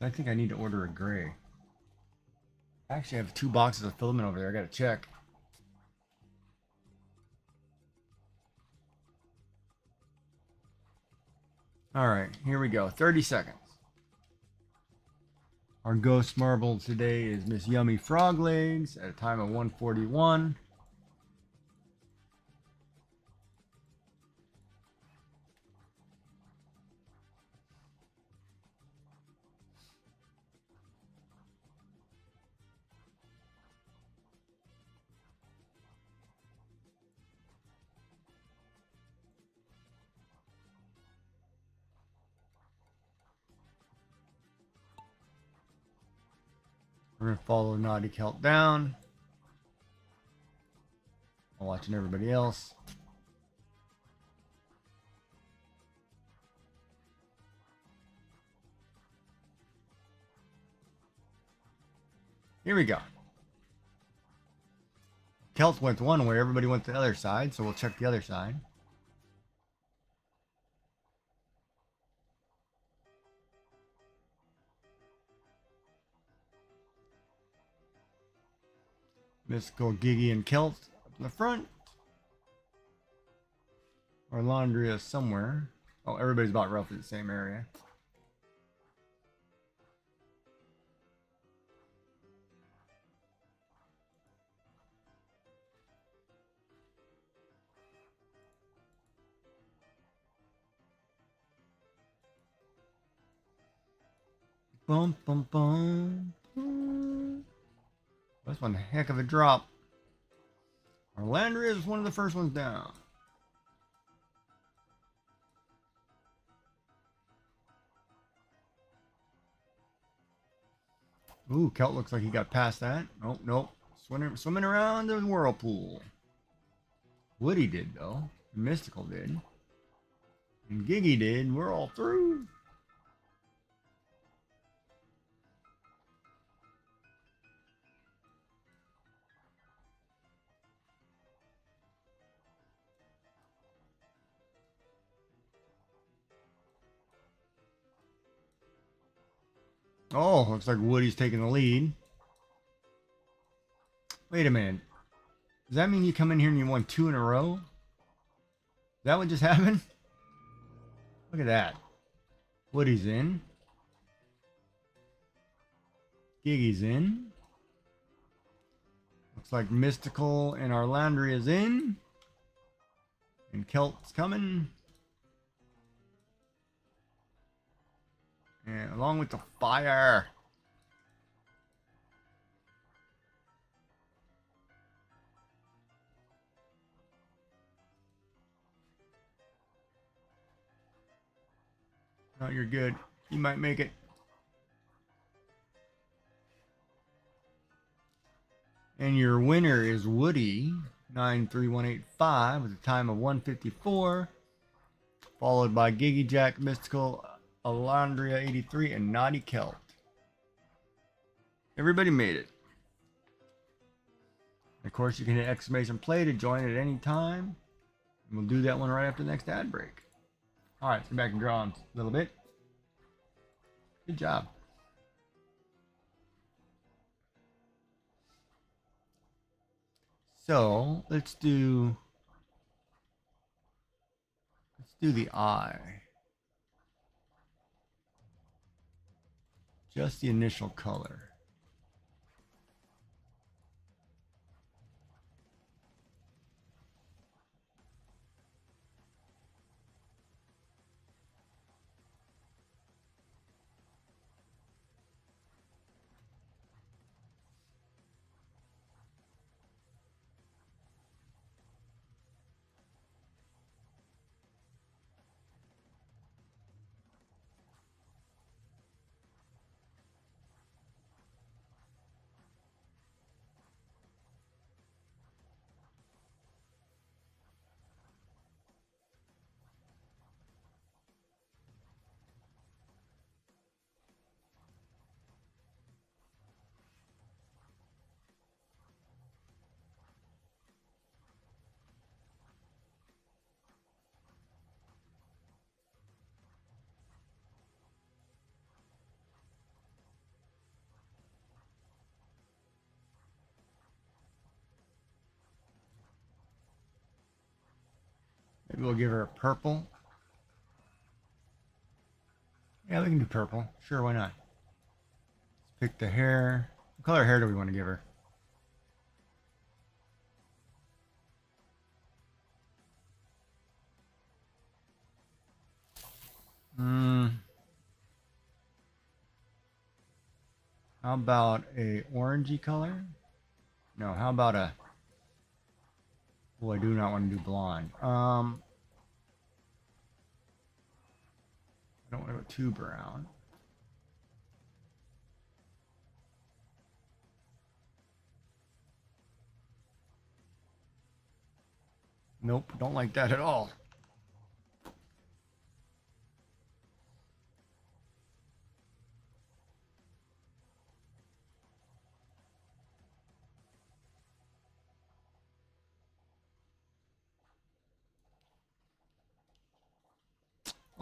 I think I need to order a gray. I actually have 2 boxes of filament over there. I gotta check. Alright, here we go. 30 seconds. Our ghost marble today is Miss Yummy Frog Legs at a time of 1:41. We're gonna follow Naughty Celt down. I'm watching everybody else. Here we go. Celt went one way, everybody went the other side, so we'll check the other side. Mystical, Giggy, and Celt up in the front. Orlandria somewhere. Oh, everybody's about roughly the same area. Bum, bum, bum, bum. That's one heck of a drop. Orlandria is one of the first ones down. Ooh, Celt looks like he got past that. Oh, nope. Swimming around the whirlpool. Woody did, though. Mystical did. And Giggy did. We're all through. Oh, looks like Woody's taking the lead. Wait a minute. Does that mean you come in here and you won 2 in a row? Is that what just happened? Look at that. Woody's in. Giggy's in. Looks like Mystical and Orlandria's in. And Celt's coming. And along with the fire. No, you're good. You might make it. And your winner is Woody 93185 with a time of 154, followed by Giggy Jack, Mystical, Alondria 83, and Naughty Celt. Everybody made it. Of course, you can hit exclamation play to join at any time. And we'll do that one right after the next ad break. All right, let's go back and draw a little bit. Good job. So let's do the eye. Just the initial color. Maybe we'll give her a purple. Yeah, we can do purple. Sure, why not? Let's pick the hair. What color hair do we want to give her? How about a orangey color? No, how about a... Oh, I do not want to do blonde. I don't want to go too brown. Nope, don't like that at all.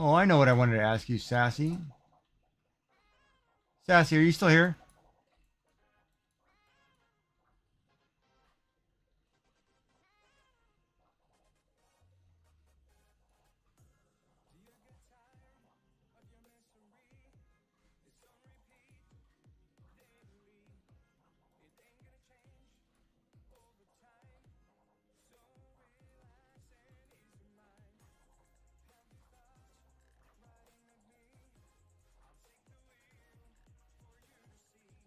Oh, I know what I wanted to ask you, Sassy. Sassy, are you still here?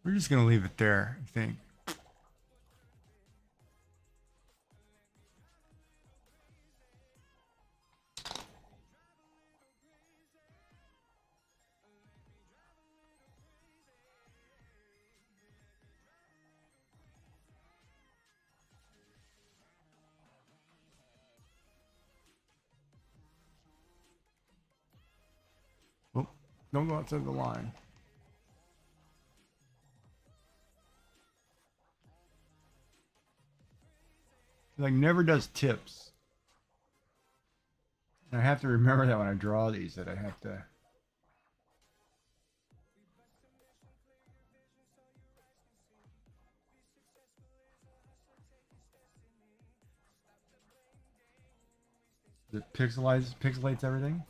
We're just going to leave it there, I think. Oh, don't go outside the line. Like, never does tips. And I have to remember that when I draw these, that I have to... It pixelates everything.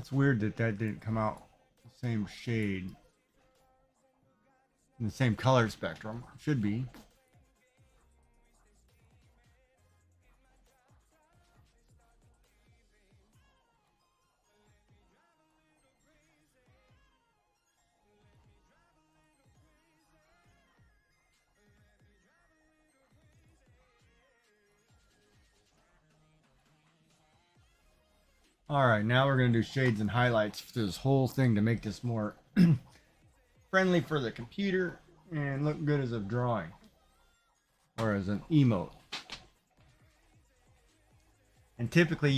It's weird that that didn't come out the same shade, in the same color spectrum. Should be. All right, now we're going to do shades and highlights for this whole thing to make this more friendly for the computer and look good as a drawing or as an emote. And typically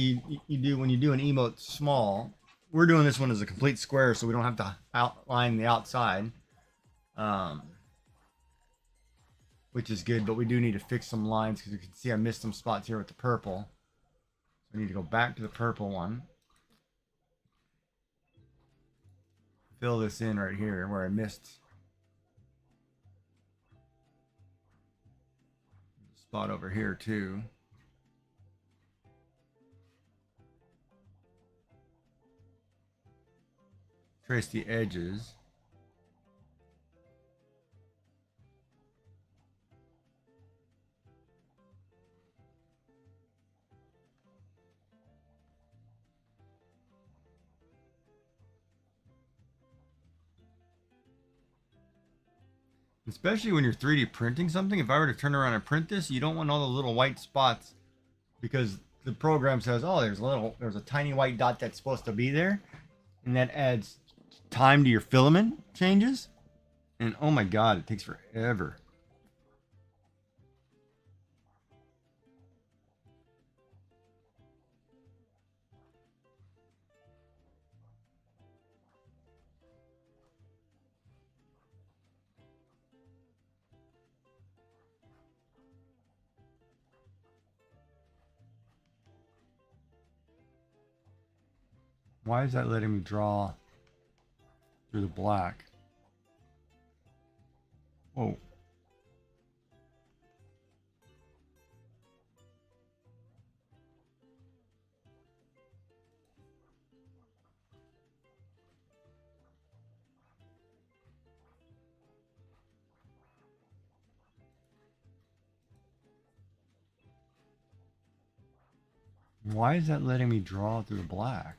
you do, when you do an emote small, we're doing this one as a complete square so we don't have to outline the outside, which is good, but we do need to fix some lines because you can see I missed some spots here with the purple. So I need to go back to the purple one. Fill this in right here where I missed a spot over here too. Trace the edges. Especially when you're 3D printing something, if I were to turn around and print this, you don't want all the little white spots because the program says, oh, there's a tiny white dot that's supposed to be there. And that adds time to your filament changes. And oh my God, it takes forever. Why is that letting me draw through the black? Whoa. Why is that letting me draw through the black?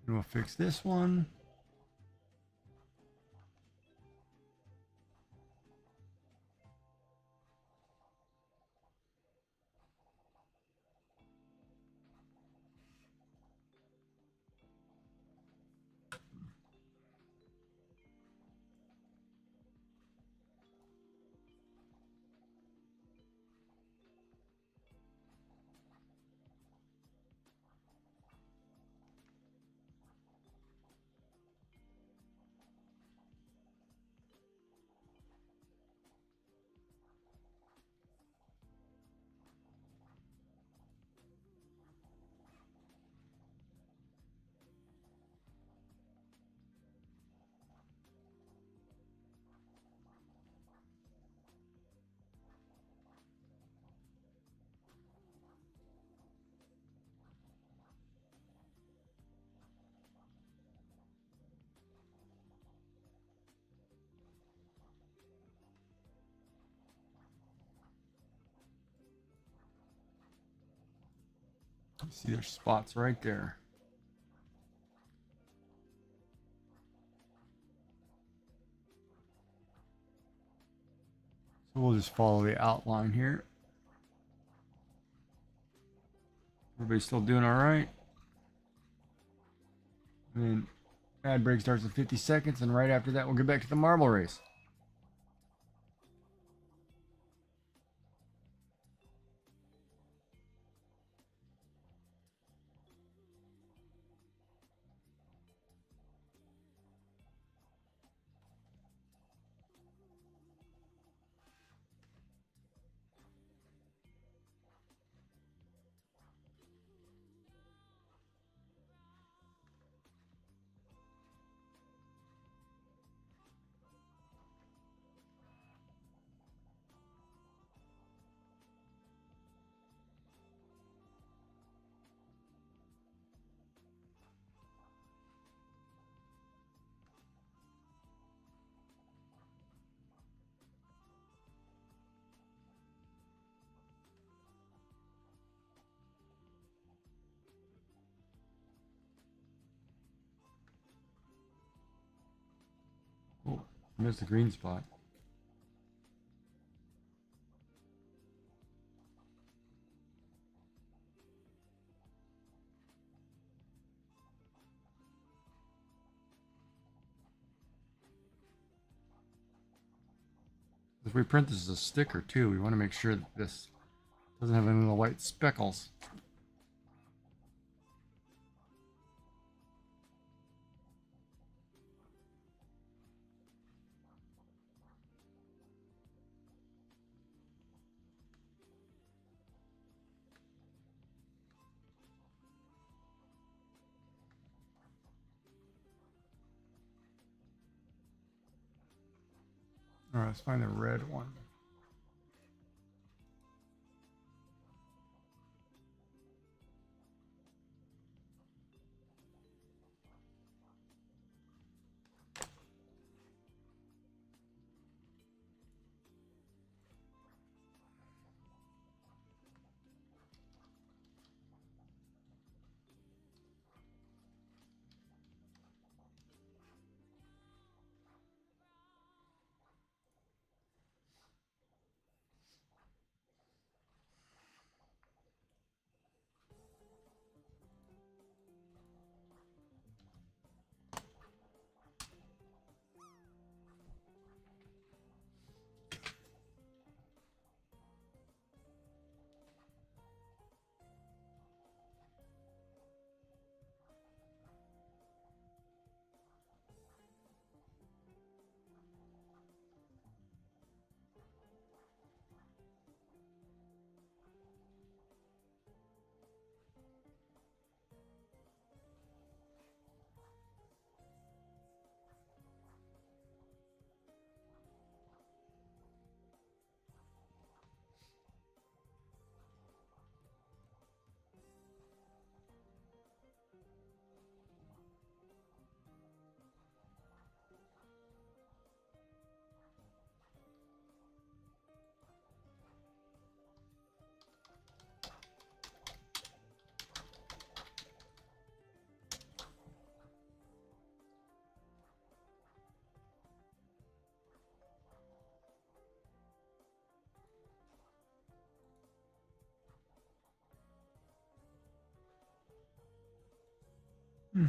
And we'll fix this one. See, there's spots right there. So we'll just follow the outline here. Everybody still doing all right? I mean, Ad break starts in 50 seconds, and right after that, we'll get back to the marble race. Oh, missed the green spot. If we print this as a sticker too, we want to make sure that this doesn't have any little white speckles. All right, let's find the red one.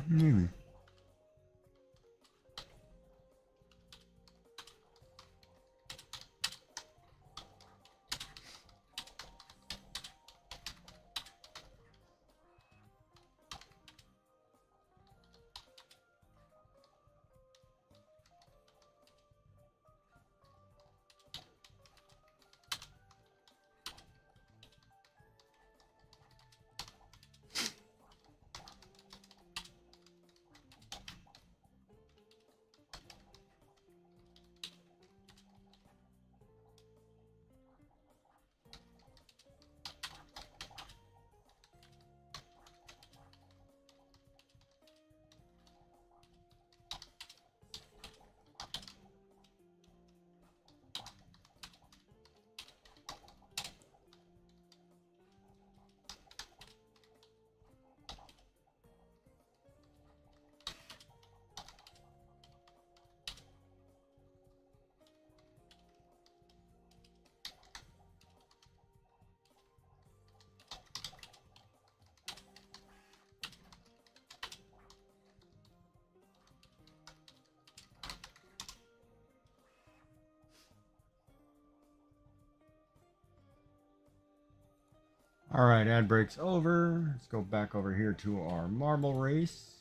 Maybe. All right, ad break's over. Let's go back over here to our marble race.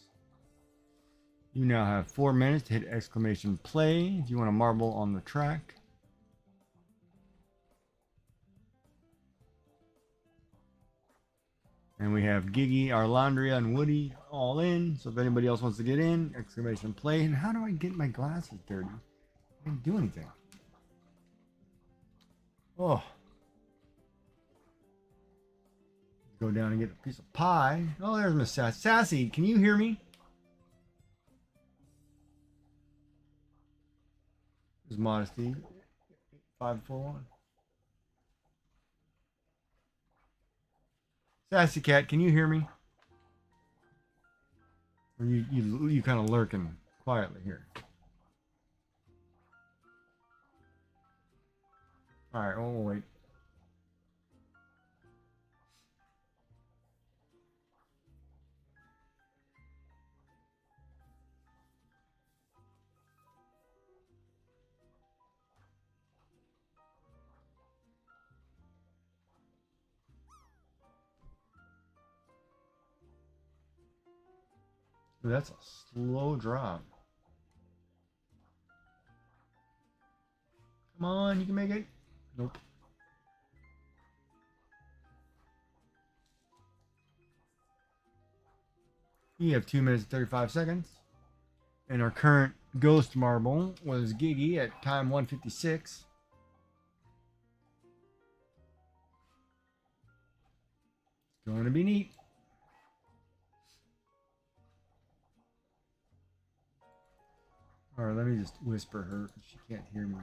You now have 4 minutes to hit exclamation play if you want to marble on the track. And we have Giggy, Arlandria, and Woody all in. So if anybody else wants to get in, exclamation play. And how do I get my glasses dirty? I didn't do anything. Oh. Go down and get a piece of pie. Oh, there's Miss Sassy. Sassy, can you hear me? There's Modesty. 541. Sassy Cat, can you hear me? Or you kind of lurking quietly here. All right, we'll wait. Ooh, that's a slow drop. Come on, you can make it. Nope. You have 2 minutes and 35 seconds. And our current ghost marble was Giggy at time 156. It's going to be neat. All right, let me just whisper her because she can't hear me.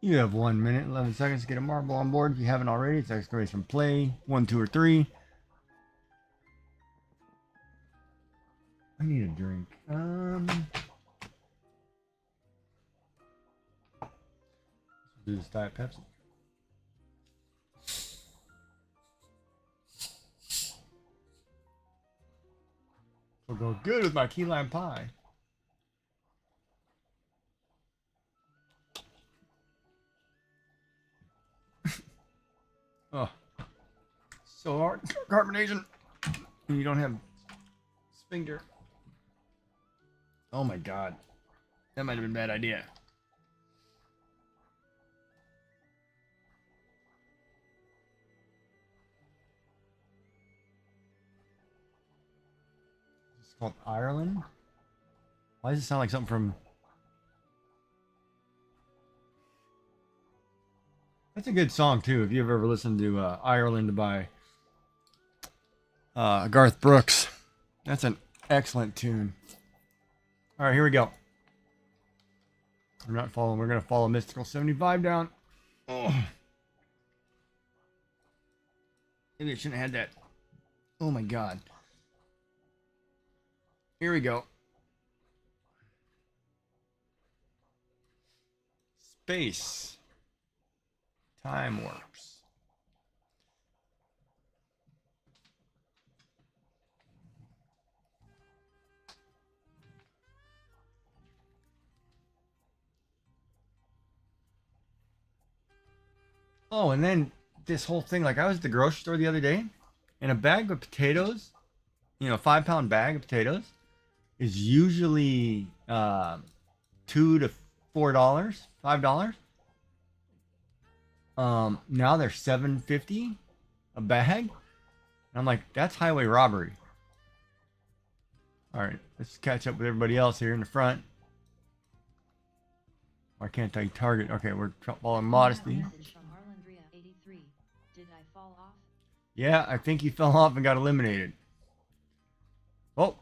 You have 1 minute, 11 seconds to get a marble on board. If you haven't already, it's exclamation play, 1, 2, or 3. I need a drink. Do this Diet Pepsi. Will go good with my key lime pie. Oh, so hard. Carbonation. And you don't have sphincter. Oh my god. That might have been a bad idea. It's called Ireland? Why does it sound like something from... That's a good song too, if you've ever listened to Ireland by Garth Brooks. That's an excellent tune. All right, here we go. We're not following. We're gonna follow Mystical 75 down. Oh, maybe I shouldn't have had that. Oh my god. Here we go. Space. Time warps. Oh, and then this whole thing, like I was at the grocery store the other day, and a bag of potatoes, you know, a 5-pound bag of potatoes is usually $2 to $4, $5. Now they're $7.50 a bag. And I'm like, that's highway robbery. All right, let's catch up with everybody else here in the front. Why can't I target? Okay, we're following modesty. Message from Arlandria83. Did I fall off? Yeah, I think he fell off and got eliminated. Oh,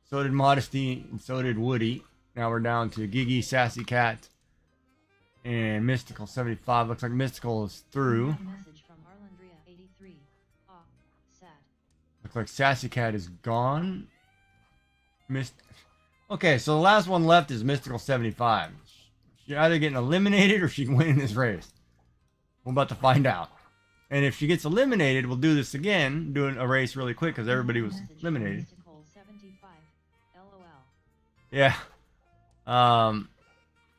so did modesty, and so did Woody. Now we're down to Gigi, Sassy Cat, and Mystical 75. Looks like Mystical is through. Message from Arlandria83. Ah, sad. Looks like Sassy Cat is gone. Okay, so the last one left is Mystical 75. She's either getting eliminated or she can win in this race. We're about to find out. And if she gets eliminated, we'll do this again, doing a race really quick because everybody was eliminated. Yeah.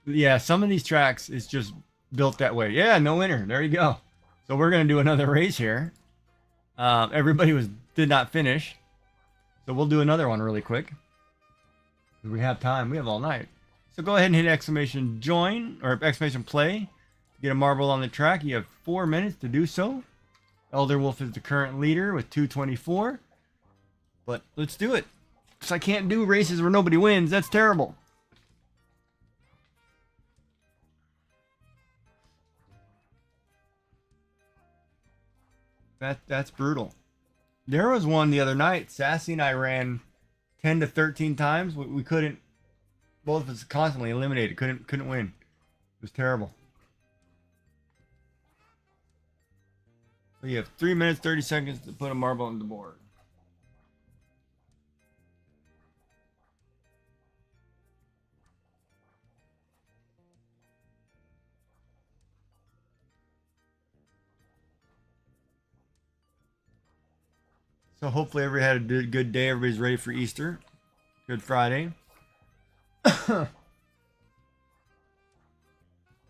Yeah, some of these tracks is just built that way. Yeah, no winner. There you go. So we're gonna do another race here. Everybody did not finish. So we'll do another one really quick. We have time. We have all night. So go ahead and hit exclamation join or exclamation play to get a marble on the track. You have 4 minutes to do so. Elder Wolf is the current leader with 224. But let's do it. Because I can't do races where nobody wins. That's terrible. That's brutal. There was one the other night. Sassy and I ran 10 to 13 times. We couldn't. Both of us constantly eliminated. Couldn't win. It was terrible. So you have 3 minutes, 30 seconds to put a marble on the board. So hopefully everybody had a good day. Everybody's ready for Easter. Good Friday.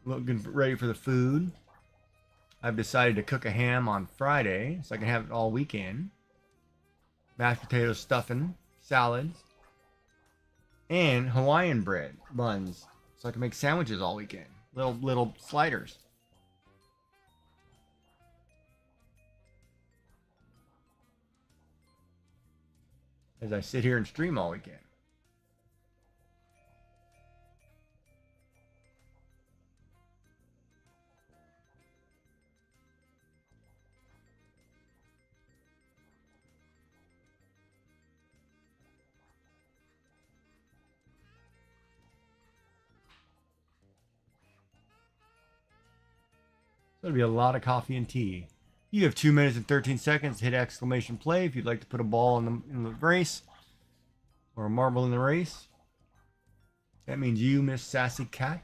Looking ready for the food. I've decided to cook a ham on Friday so I can have it all weekend. Mashed potatoes, stuffing, salads, and Hawaiian bread buns so I can make sandwiches all weekend. Little sliders. As I sit here and stream all weekend. So it'll be a lot of coffee and tea. You have 2 minutes and 13 seconds. Hit exclamation play if you'd like to put a ball in the race or a marble in the race. That means you, Miss Sassy Cat.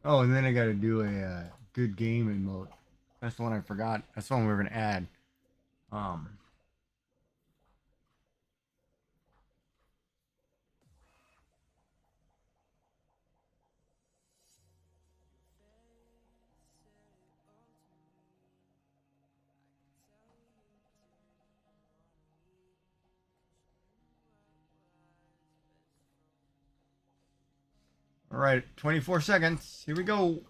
Oh, and then I got to do a good game emote. That's the one I forgot. That's the one we were gonna add. Um. All right, 24 seconds. Here we go. If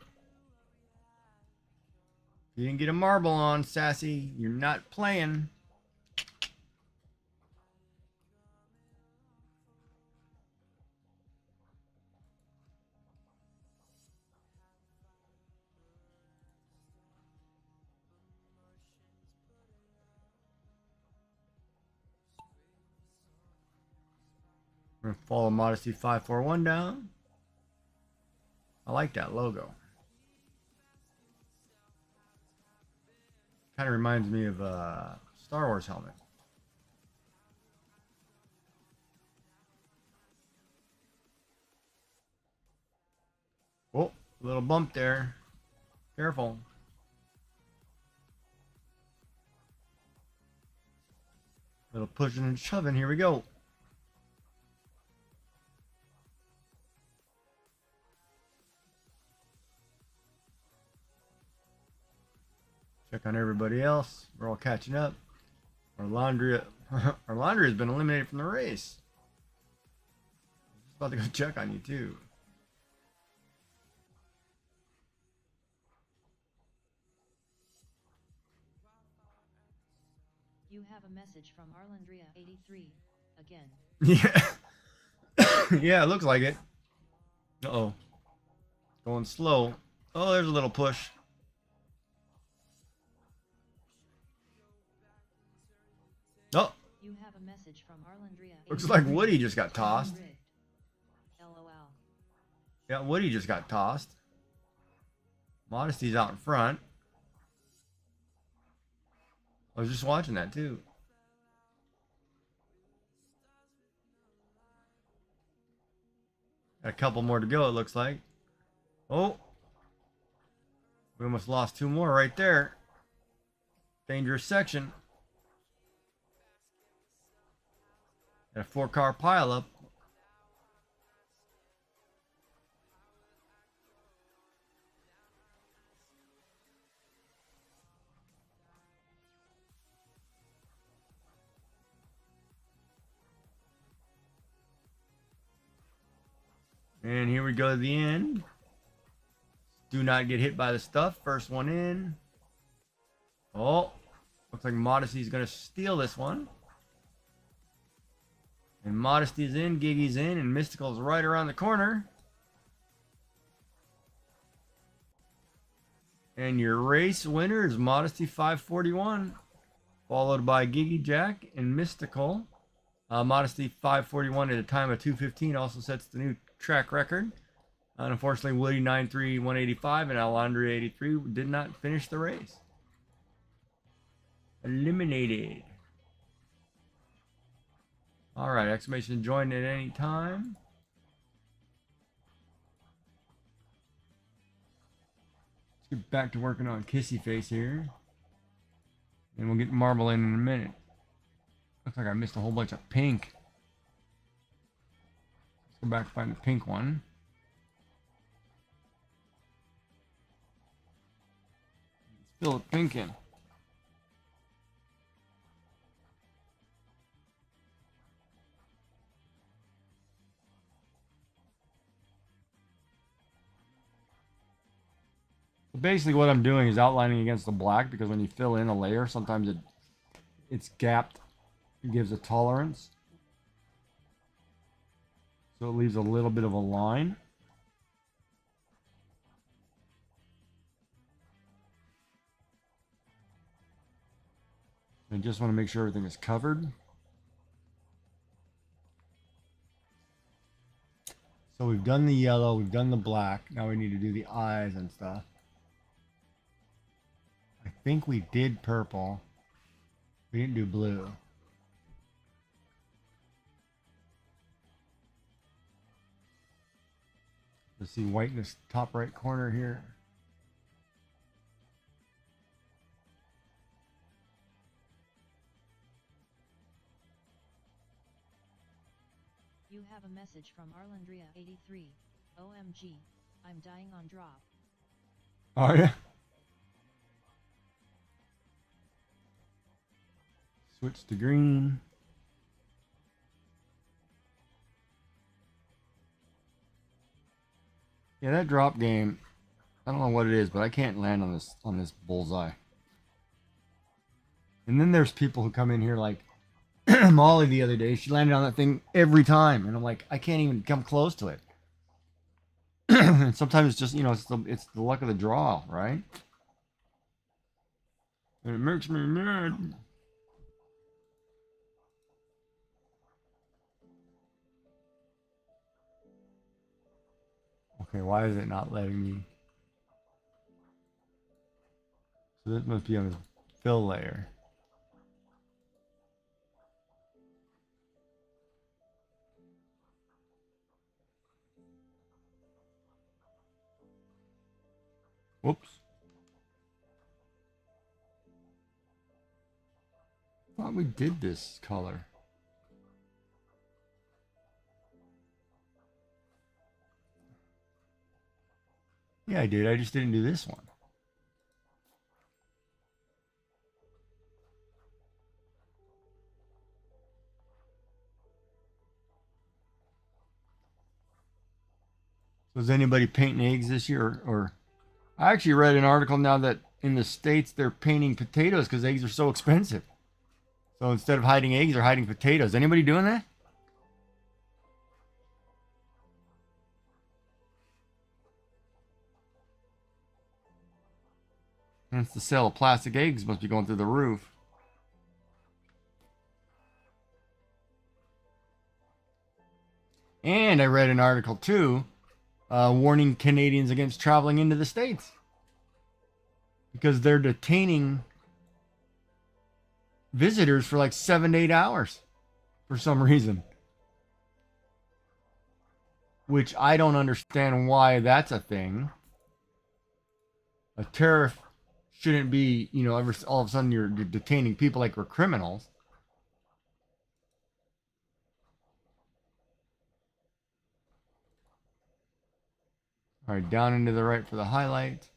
you didn't get a marble on, Sassy, you're not playing. We're gonna follow Modesty 541 down. I like that logo. Kind of reminds me of a Star Wars helmet. Oh, a little bump there. Careful. Little pushing and shoving. Here we go. Check on everybody else. We're all catching up. Our laundry has been eliminated from the race. Just about to go check on you too. You have a message from Arlandria83 again. Yeah. Yeah, it looks like it. Uh-oh. Going slow. Oh, there's a little push. Oh, You have a message from Arlandria83. looks like Woody just got tossed. LOL. Yeah, Woody just got tossed. Modesty's out in front. I was just watching that too. Got a couple more to go, it looks like. Oh, we almost lost two more right there. Dangerous section. Got a 4-car pileup. And here we go to the end. Do not get hit by the stuff. First one in. Oh, looks like Modesty's going to steal this one. And Modesty's in, Giggy's in, and Mystical's right around the corner. And your race winner is Modesty 541, followed by Giggy Jack and Mystical. Modesty 541 at a time of 2:15 also sets the new track record. Unfortunately, Woody 93185 and Alondra 83 did not finish the race. Eliminated. All right, exclamation join at any time. Let's get back to working on Kissy Face here. And we'll get Marble in a minute. Looks like I missed a whole bunch of pink. Let's go back and find the pink one. Let's fill the pink in. Basically what I'm doing is outlining against the black, because when you fill in a layer, sometimes it's gapped. It gives a tolerance. So it leaves a little bit of a line. I just want to make sure everything is covered. So we've done the yellow, we've done the black. Now we need to do the eyes and stuff. I think we did purple. We didn't do blue. Let's see white in this top right corner here. You have a message from Arlandria83. OMG, I'm dying on drop. Are you? Switch to green. Yeah, that drop game, I don't know what it is, but I can't land on this bullseye. And then there's people who come in here like Molly the other day. She landed on that thing every time, and I'm like, I can't even come close to it. And sometimes it's just, you know, it's the luck of the draw, right? And it makes me mad. Okay, why is it not letting me? So this must be on the fill layer. Whoops. I thought we did this color. Yeah, I did. I just didn't do this one. So is anybody painting eggs this year? Or I actually read an article now that in the States they're painting potatoes because eggs are so expensive. So instead of hiding eggs, they're hiding potatoes. Anybody doing that? Hence the sale of plastic eggs must be going through the roof. And I read an article too, warning Canadians against traveling into the States because they're detaining visitors for like 7 to 8 hours for some reason. Which I don't understand why that's a thing. A tariff shouldn't be, you know, all of a sudden you're detaining people like we're criminals. All right, down into the right for the highlight.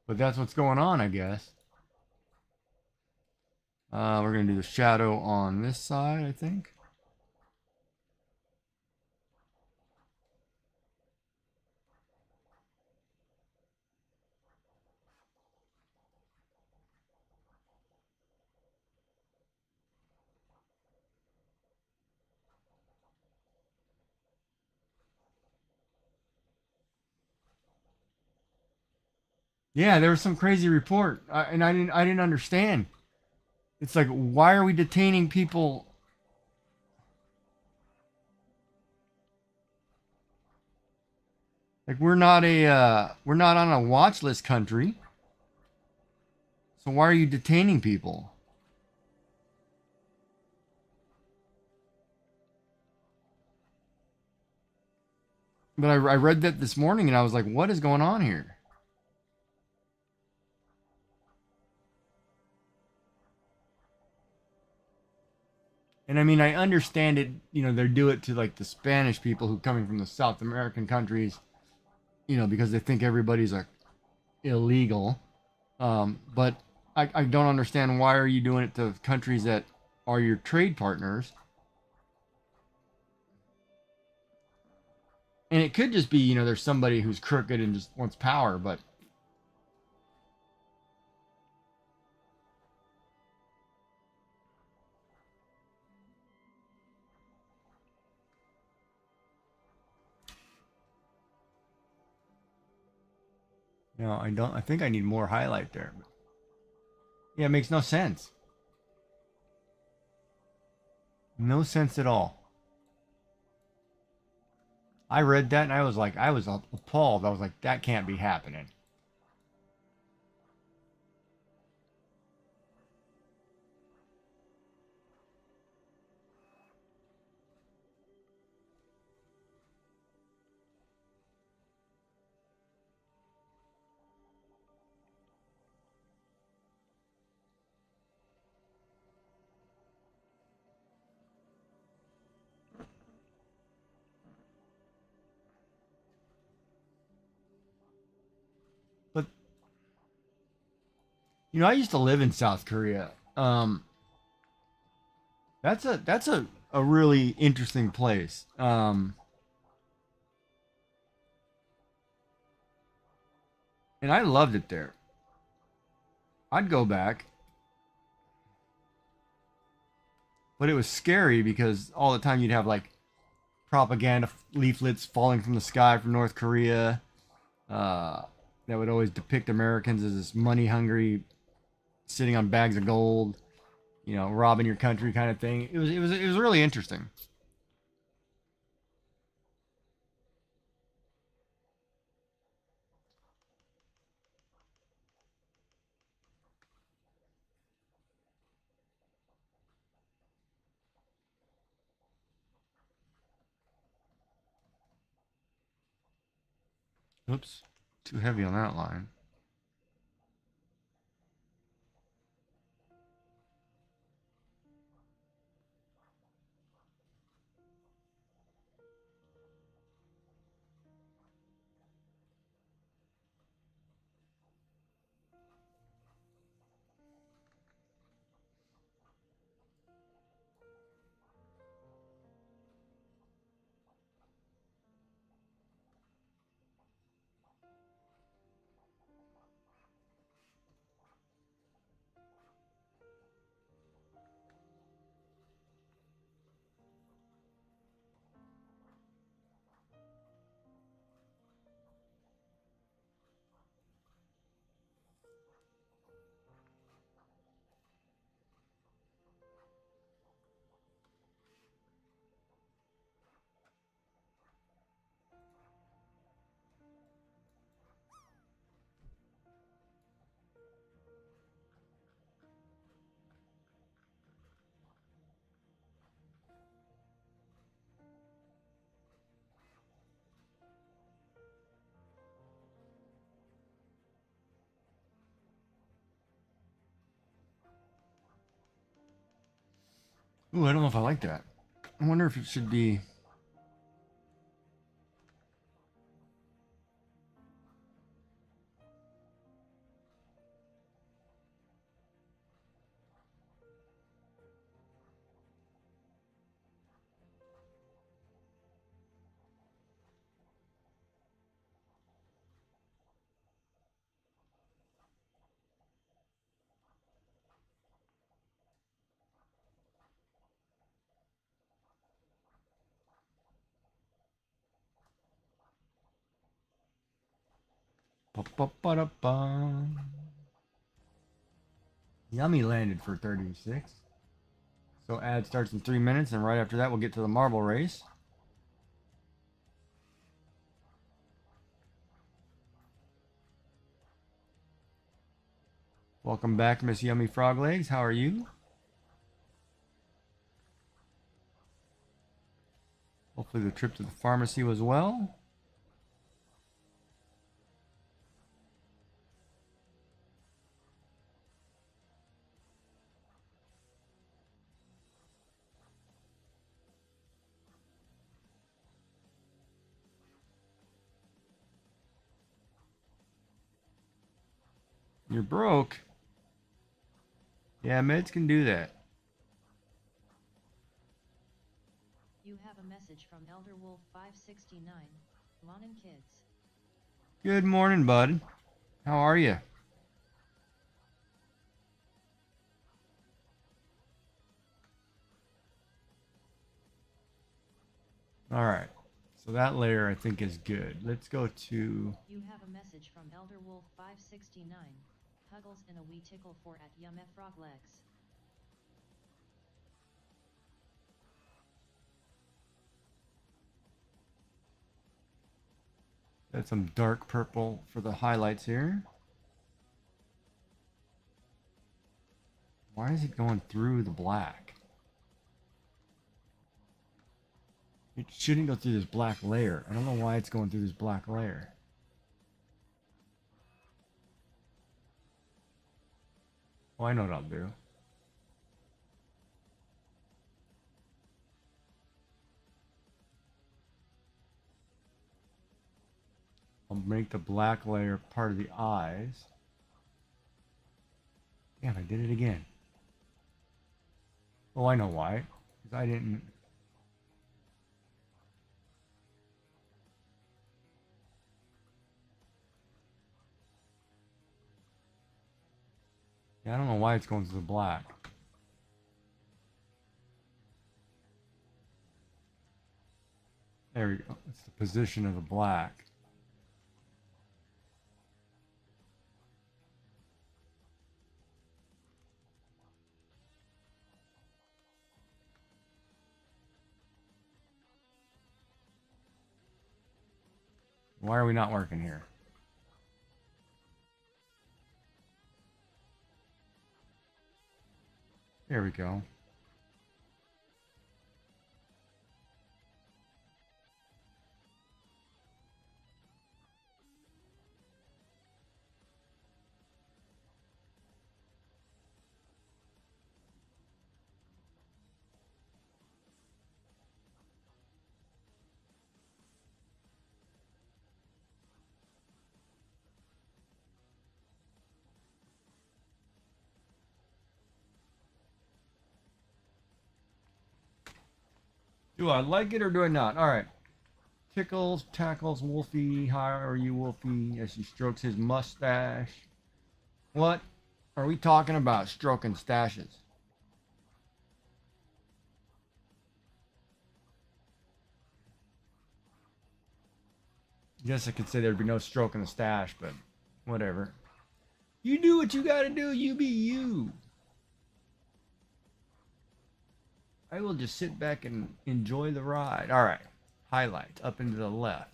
But that's what's going on, I guess. We're going to do the shadow on this side, I think. Yeah, there was some crazy report, and I didn't understand. It's like, why are we detaining people? Like we're not on a watch list country. So why are you detaining people? But I read that this morning and I was like, what is going on here? And I mean, I understand it, you know, they do it to like the Spanish people who coming from the South American countries, you know, because they think everybody's like illegal. But I don't understand why are you doing it to countries that are your trade partners? And it could just be, you know, there's somebody who's crooked and just wants power, but no, I don't. I think I need more highlight there. Yeah, it makes no sense. No sense at all. I read that and I was like, I was appalled. I was like, that can't be happening. But you know, I used to live in South Korea. That's a really interesting place. And I loved it there. I'd go back. But it was scary because all the time you'd have like propaganda leaflets falling from the sky from North Korea that would always depict Americans as this money hungry, sitting on bags of gold, you know, robbing your country, kind of thing. It was really interesting. Oops, too heavy on that line. Ooh, I don't know if I like that. I wonder if it should be... Ba-ba-ba-da-ba. Yummy landed for 36. So ad starts in 3 minutes, and right after that we'll get to the marble race. Welcome back, Miss Yummy Frog Legs. How are you? Hopefully the trip to the pharmacy was well. You're broke. Yeah, meds can do that. You have a message from Elder Wolf 569. Morning, kids. Good morning, bud. How are you? All right. So that layer I think is good. Let's go to... You have a message from Elder Wolf 569. Huggles and a wee tickle for at Yum Frog Legs. Got some dark purple for the highlights here. Why is it going through the black? It shouldn't go through this black layer. I don't know why it's going through this black layer. Oh, I know what I'll do. I'll make the black layer part of the eyes. Damn, I did it again. Oh, I know why. Because I didn't... Yeah, I don't know why it's going through the black. There we go. It's the position of the black. Why are we not working here? There we go. Do I like it or do I not? All right. Tickles, tackles, Wolfie. How are you, Wolfie? As he strokes his mustache. What are we talking about? Stroking stashes. Guess I could say there'd be no stroking the stash, but whatever. You do what you gotta do. You be you. I will just sit back and enjoy the ride. All right. Highlight up into the left.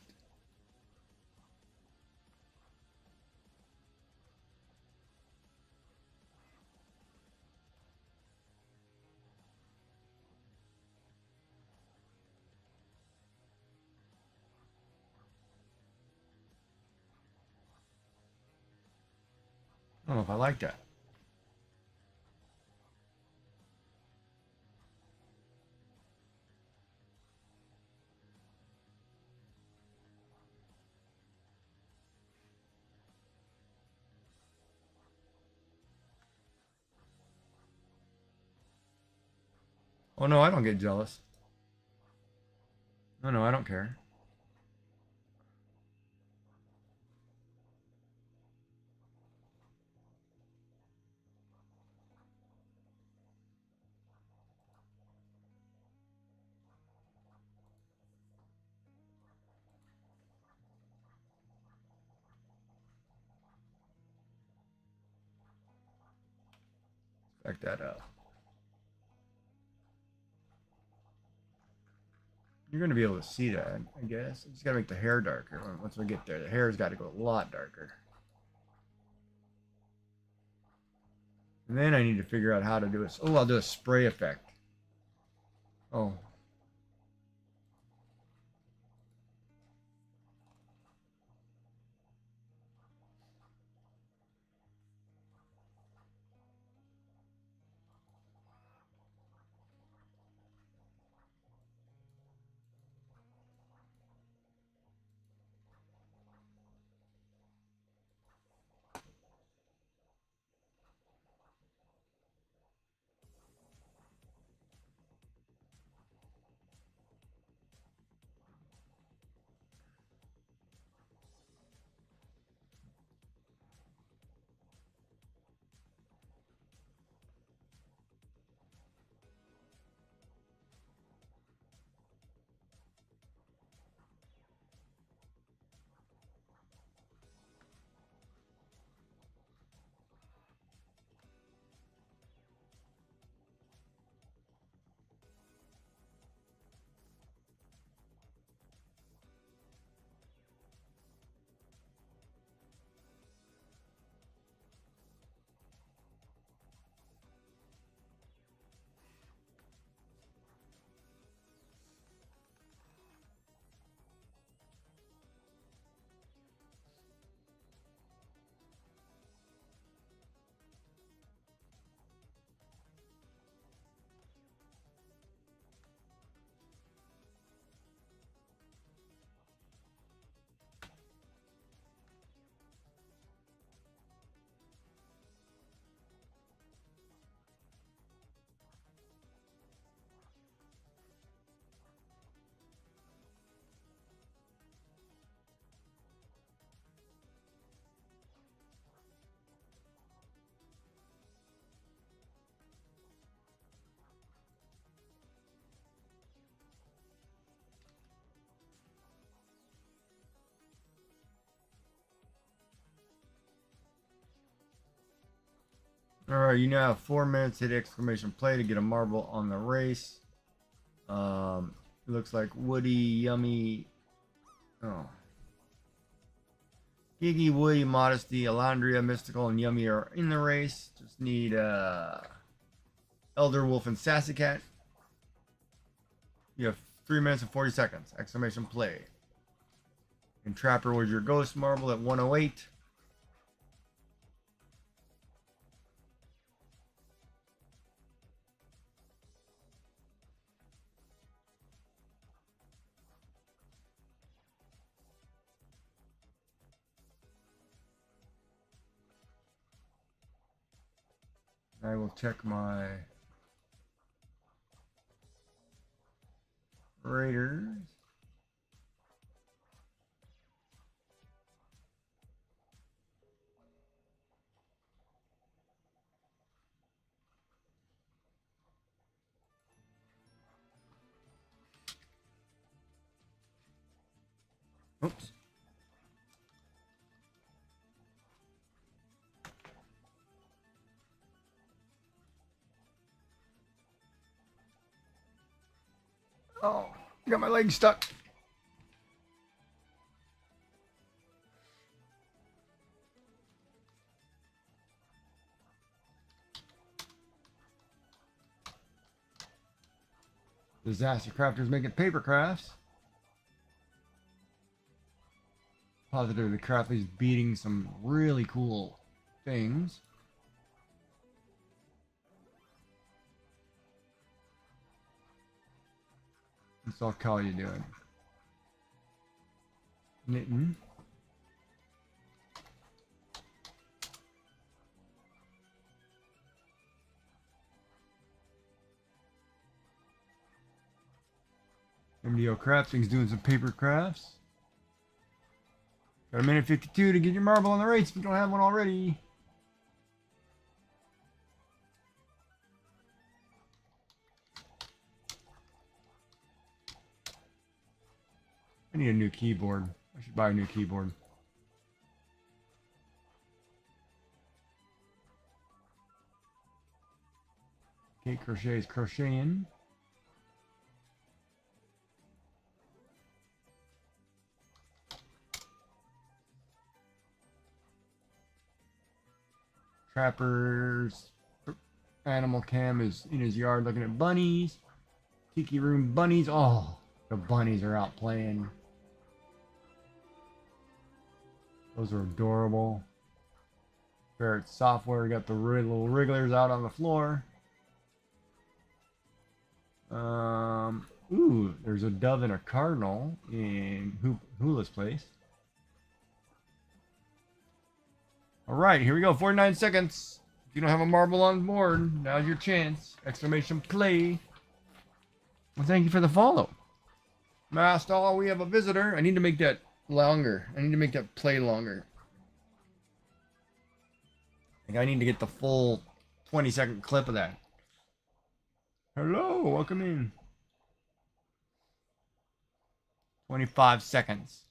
I don't know if I like that. Oh no, I don't get jealous. No, I don't care. Back that up. You're going to be able to see that, I guess. I just got to make the hair darker. Once we get there, the hair's got to go a lot darker. And then I need to figure out how to do it. Oh, I'll do a spray effect. Oh. Alright, you now have 4 minutes. Hit exclamation play to get a marble on the race. It looks like Woody, Yummy. Oh. Giggy, Woody, Modesty, Alondria, Mystical, and Yummy are in the race. Just need Elder Wolf and Sassy Cat. You have 3 minutes and 40 seconds. Exclamation play. And Trapper was your ghost marble at 108. I will check my Raiders. Oops. Oh, got my leg stuck. Disaster crafters making paper crafts. Positive the craft is beating some really cool things. What's all call you doing? Knitting. MDO Crafting's doing some paper crafts. Got a minute 52 to get your marble on the race if you don't have one already. I need a new keyboard. I should buy a new keyboard. Kate Crochet is crocheting. Trapper's Animal Cam is in his yard looking at bunnies. Tiki Room bunnies. Oh, the bunnies are out playing. Those are adorable. Ferret Software got the little wrigglers out on the floor. Ooh, there's a dove and a cardinal in Hula's place. Alright, here we go. 49 seconds. If you don't have a marble on board, now's your chance. Exclamation play. Well, thank you for the follow. Mastal, we have a visitor. I need to make that longer. I need to make that play longer. I need to get the full 20-second clip of that. Hello, welcome in. 25 seconds.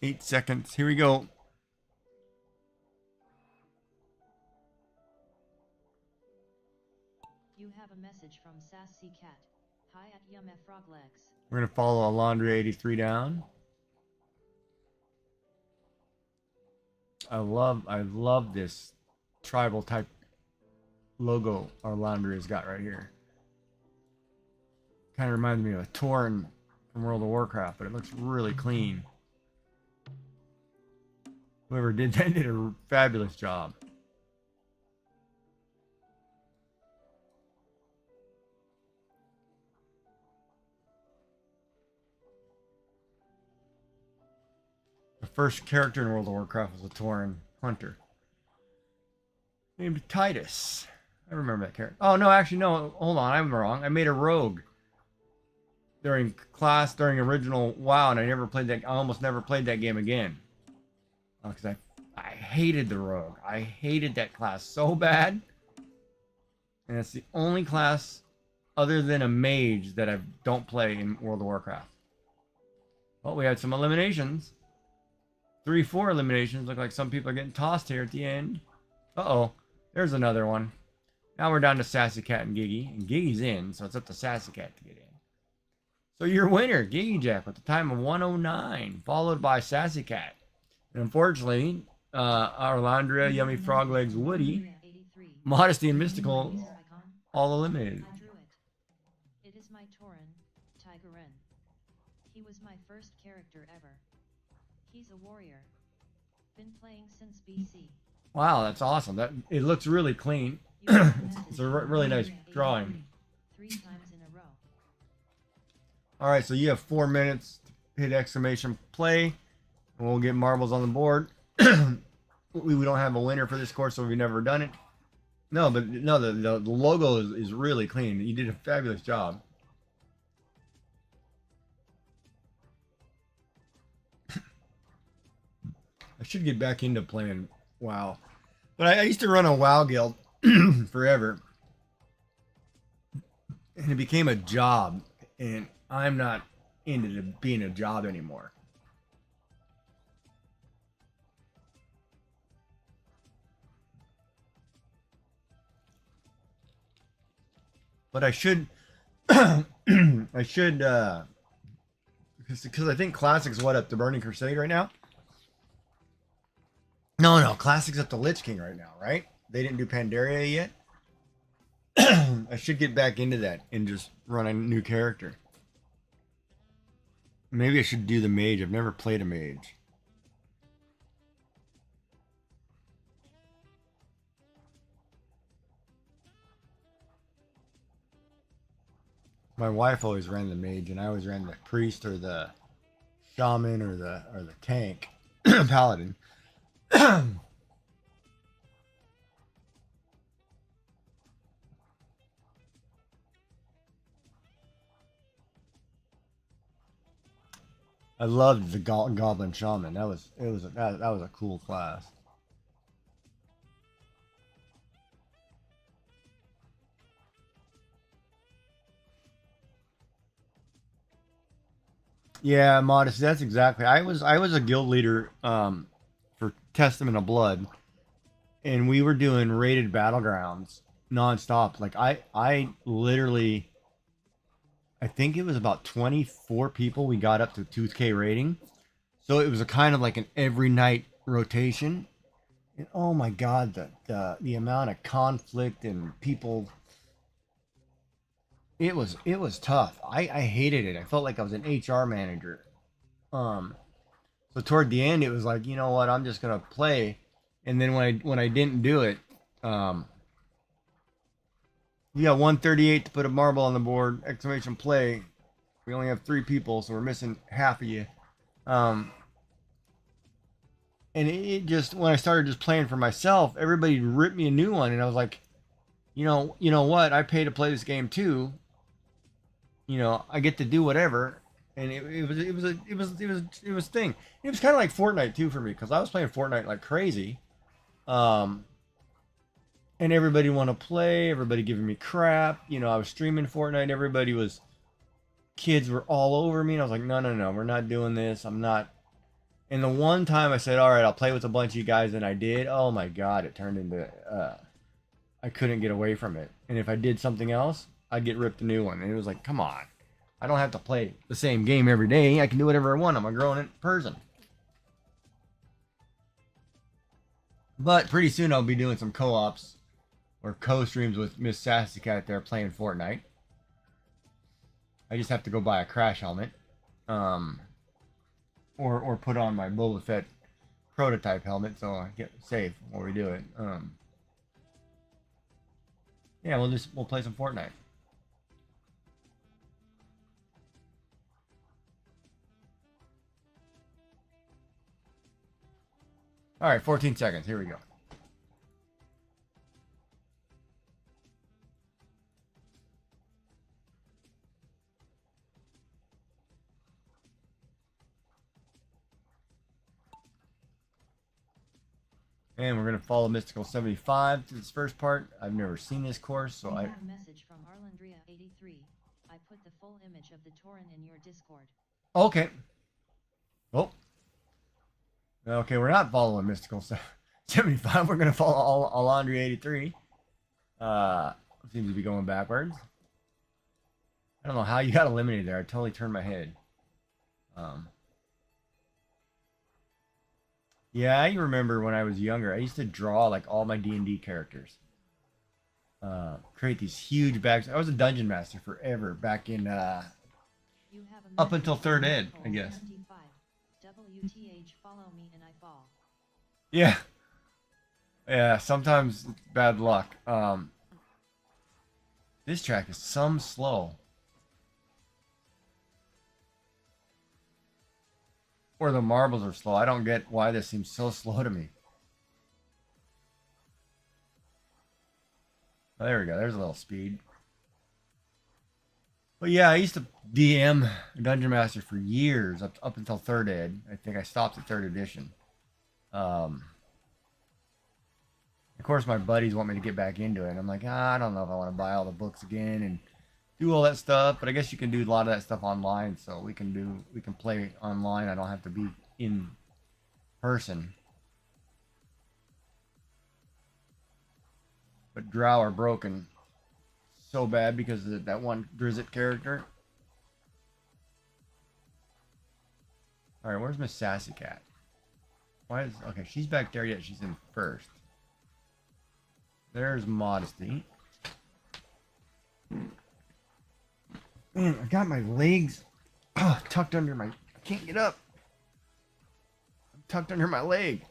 Eight seconds. Here we go. You have a message from Sassy Cat. Hi at Yum Frog Legs. We're gonna follow Alondra 83 down. I love this tribal type logo Alondra has got right here. Kind of reminds me of a Torn from World of Warcraft, but it looks really clean. Whoever did that did a fabulous job. The first character in World of Warcraft was a Tauren hunter named Titus. I remember that character. Oh no, actually no. Hold on, I'm wrong. I made a rogue during class during original WoW, and I never played that. I almost never played that game again because I hated the rogue. I hated that class so bad, and it's the only class other than a mage that I don't play in World of Warcraft. Well, we had some eliminations. 3-4 eliminations. Look like some people are getting tossed here at the end. Uh-oh. There's another one. Now we're down to Sassy Cat and Giggy. And Giggy's in, so it's up to Sassy Cat to get in. So your winner, Giggy Jack, with the time of 109, followed by Sassy Cat. And unfortunately, Arlandria, Yummy Frog Legs, Woody, Modesty, and Mystical all eliminated. I drew it. It is my Tauren, Tigerin. He was my first character ever. He's a warrior. Been playing since BC. Wow, that's awesome. It looks really clean. It's a really nice drawing. 3 times in a row. All right, so you have 4 minutes to hit exclamation play, and we'll get marbles on the board. We don't have a winner for this course, so we've never done it. No, but no, the logo is really clean. You did a fabulous job. I should get back into playing WoW. But I used to run a WoW guild forever. And it became a job. And I'm not into being a job anymore. But I should I should because I think Classic's what up the Burning Crusade right now. No, Classic's at the Lich King right now, right? They didn't do Pandaria yet. I should get back into that and just run a new character. Maybe I should do the mage. I've never played a mage. My wife always ran the mage, and I always ran the priest or the shaman or the tank paladin. I loved the goblin shaman. That was a cool class. Yeah, modest. That's exactly. I was a guild leader for Testament of Blood, and we were doing rated battlegrounds nonstop. Like I literally, I think it was about 24 people we got up to 2K rating. So it was a kind of like an every night rotation. And oh my god, the amount of conflict and people, it was tough. I hated it. I felt like I was an HR manager. Um so toward the end it was like, you know what, I'm just gonna play. And then when I didn't do it, you got 138 to put a marble on the board, exclamation play. We only have 3 people, so we're missing half of you. Um and it just, when I started just playing for myself, everybody ripped me a new one, and I was like, you know what? I pay to play this game too. I get to do whatever, and it was thing. It was kind of like Fortnite too for me, because I was playing Fortnite like crazy, um, and everybody want to play, everybody giving me crap. I was streaming Fortnite, kids were all over me, and I was like, no, we're not doing this. I'm not. And the one time I said, all right, I'll play with a bunch of you guys, and I did. Oh my god, it turned into I couldn't get away from it. And if I did something else, I'd get ripped a new one. And it was like, come on. I don't have to play the same game every day. I can do whatever I want. I'm a grown person. But pretty soon I'll be doing some co-ops or co-streams with Miss Sassy Cat there playing Fortnite. I just have to go buy a crash helmet. Or put on my Boba Fett prototype helmet so I get safe while we do it. Yeah, we'll play some Fortnite. All right, 14 seconds. Here we go. And we're going to follow Mystical 75 to this first part. I've never seen this course, so I have a message from Arlandria83. I put the full image of the Tauren in your Discord. Okay. Oh. Okay, we're not following Mystical 75. We're going to follow Arlandria83. Seems to be going backwards. I don't know how you got eliminated there. I totally turned my head. Yeah, I remember when I was younger, I used to draw like all my D&D characters. Create these huge bags. I was a dungeon master forever back in up until third ed, I guess. WTH, follow me and I fall. Yeah. Yeah, sometimes it's bad luck. This track is some slow. or the marbles are slow. I don't get why this seems so slow to me. Oh, there we go. There's a little speed. But yeah, I used to DM Dungeon Master for years, up until 3rd ed. I think I stopped at 3rd edition. Of course, my buddies want me to get back into it. And I'm like, I don't know if I want to buy all the books again and do all that stuff. But I guess you can do a lot of that stuff online, so we can play online. I don't have to be in person. But Drow are broken so bad because of that one Drizzt character. All right, where's Miss Sassy Cat? Why is okay? She's back there yet. She's in first. There's Modesty. Man, I got my legs tucked under my. I can't get up. I'm tucked under my leg.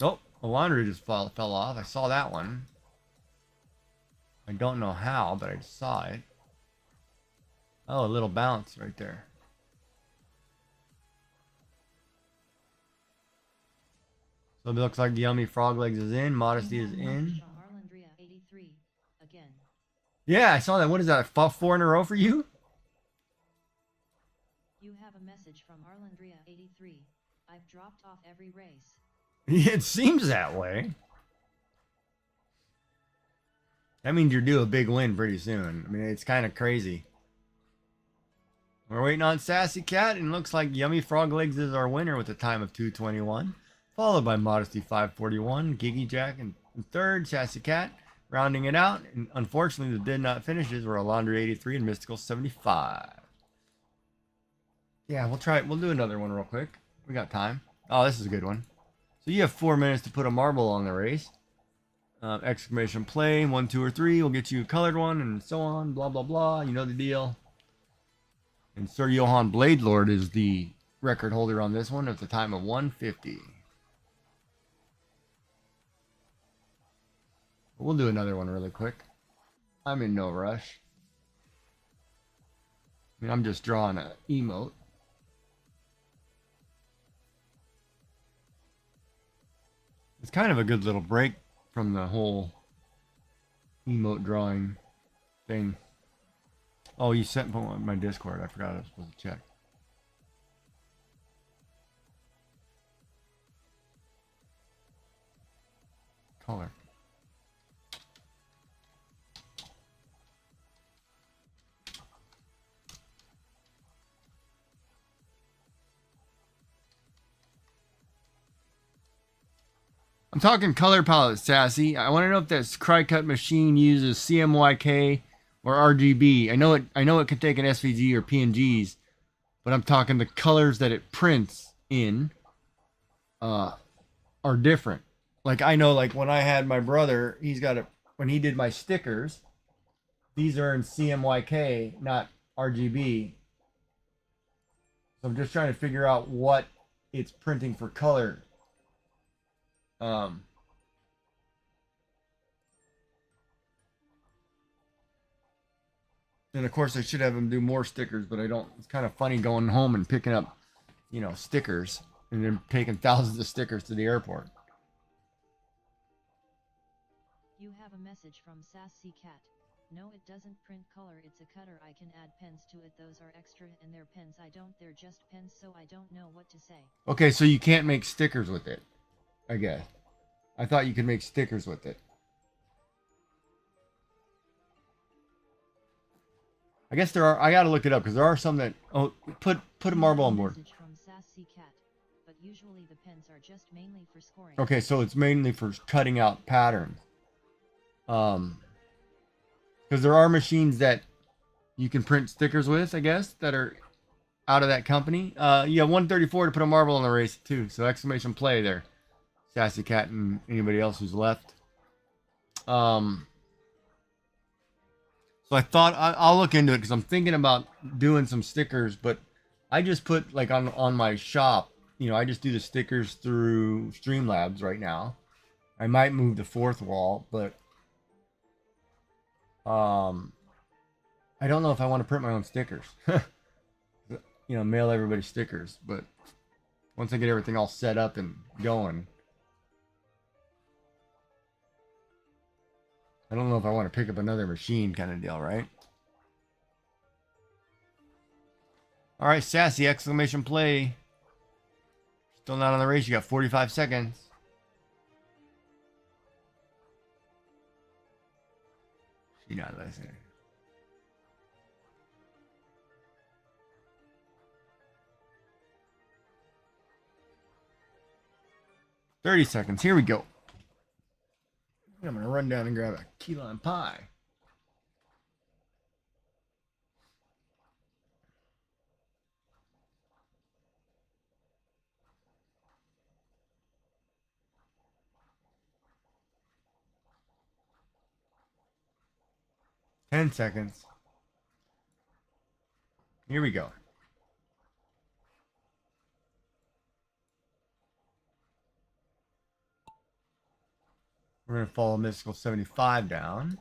Oh, the laundry just fell off. I saw that one. I don't know how, but I just saw it. Oh, a little bounce right there. So it looks like Yummy Frog Legs is in. Modesty is in. Yeah, I saw that. What is that? 4 in a row for you? You have a message from Arlandria83. I've dropped off every race. It seems that way. That means you're due a big win pretty soon. I mean, it's kind of crazy. We're waiting on Sassy Cat, and it looks like Yummy Frog Legs is our winner with a time of 2:21, followed by Modesty 5:41, Giggy Jack in 3rd, Sassy Cat rounding it out, and unfortunately the did not finishes were Alondra 83 and Mystical 75. Yeah, we'll try it. We'll do another one real quick. We got time. Oh, this is a good one. So you have 4 minutes to put a marble on the race. Exclamation play, 1, 2, or 3 will get you a colored one, and so on, blah, blah, blah. You know the deal. And Sir Johann Bladelord is the record holder on this one at the time of 1:50. We'll do another one really quick. I'm in no rush. I mean, I'm just drawing an emote. It's kind of a good little break from the whole emote drawing thing. Oh, you sent my Discord. I forgot I was supposed to check. Color. I'm talking color palette, Sassy. I want to know if this Cry-Cut machine uses CMYK or RGB. I know it can take an SVG or PNGs, but I'm talking the colors that it prints in are different. Like I know, like when I had my brother, when he did my stickers, these are in CMYK, not RGB. So I'm just trying to figure out what it's printing for color. And of course I should have him do more stickers, but I don't. It's kind of funny going home and picking up, stickers and then taking thousands of stickers to the airport. You have a message from Sassy Cat. No, it doesn't print color, it's a cutter. I can add pens to it. Those are extra and they're pens. They're just pens, so I don't know what to say. Okay, so you can't make stickers with it, I guess. I thought you could make stickers with it. I guess there are. I gotta look it up because there are some that. Oh, put a marble on board. From Sassy Cat, but usually the pens are just mainly for scoring. Okay, so it's mainly for cutting out patterns. Because there are machines that you can print stickers with, I guess, that are out of that company. You have 134 to put a marble on the race too. So exclamation play there, Sassy Cat and anybody else who's left. So I thought I'll look into it because I'm thinking about doing some stickers, but I just put like on my shop, I just do the stickers through Streamlabs right now. I might move the 4th wall, but I don't know if I want to print my own stickers. You know, mail everybody stickers, but once I get everything all set up and going, I don't know if I want to pick up another machine kind of deal, right? All right, Sassy, exclamation play. Still not on the race. You got 45 seconds. She not listening. "30 seconds. Here we go. I'm going to run down and grab a key lime pie. "10 seconds. Here we go. We're going to follow Mystical 75 down.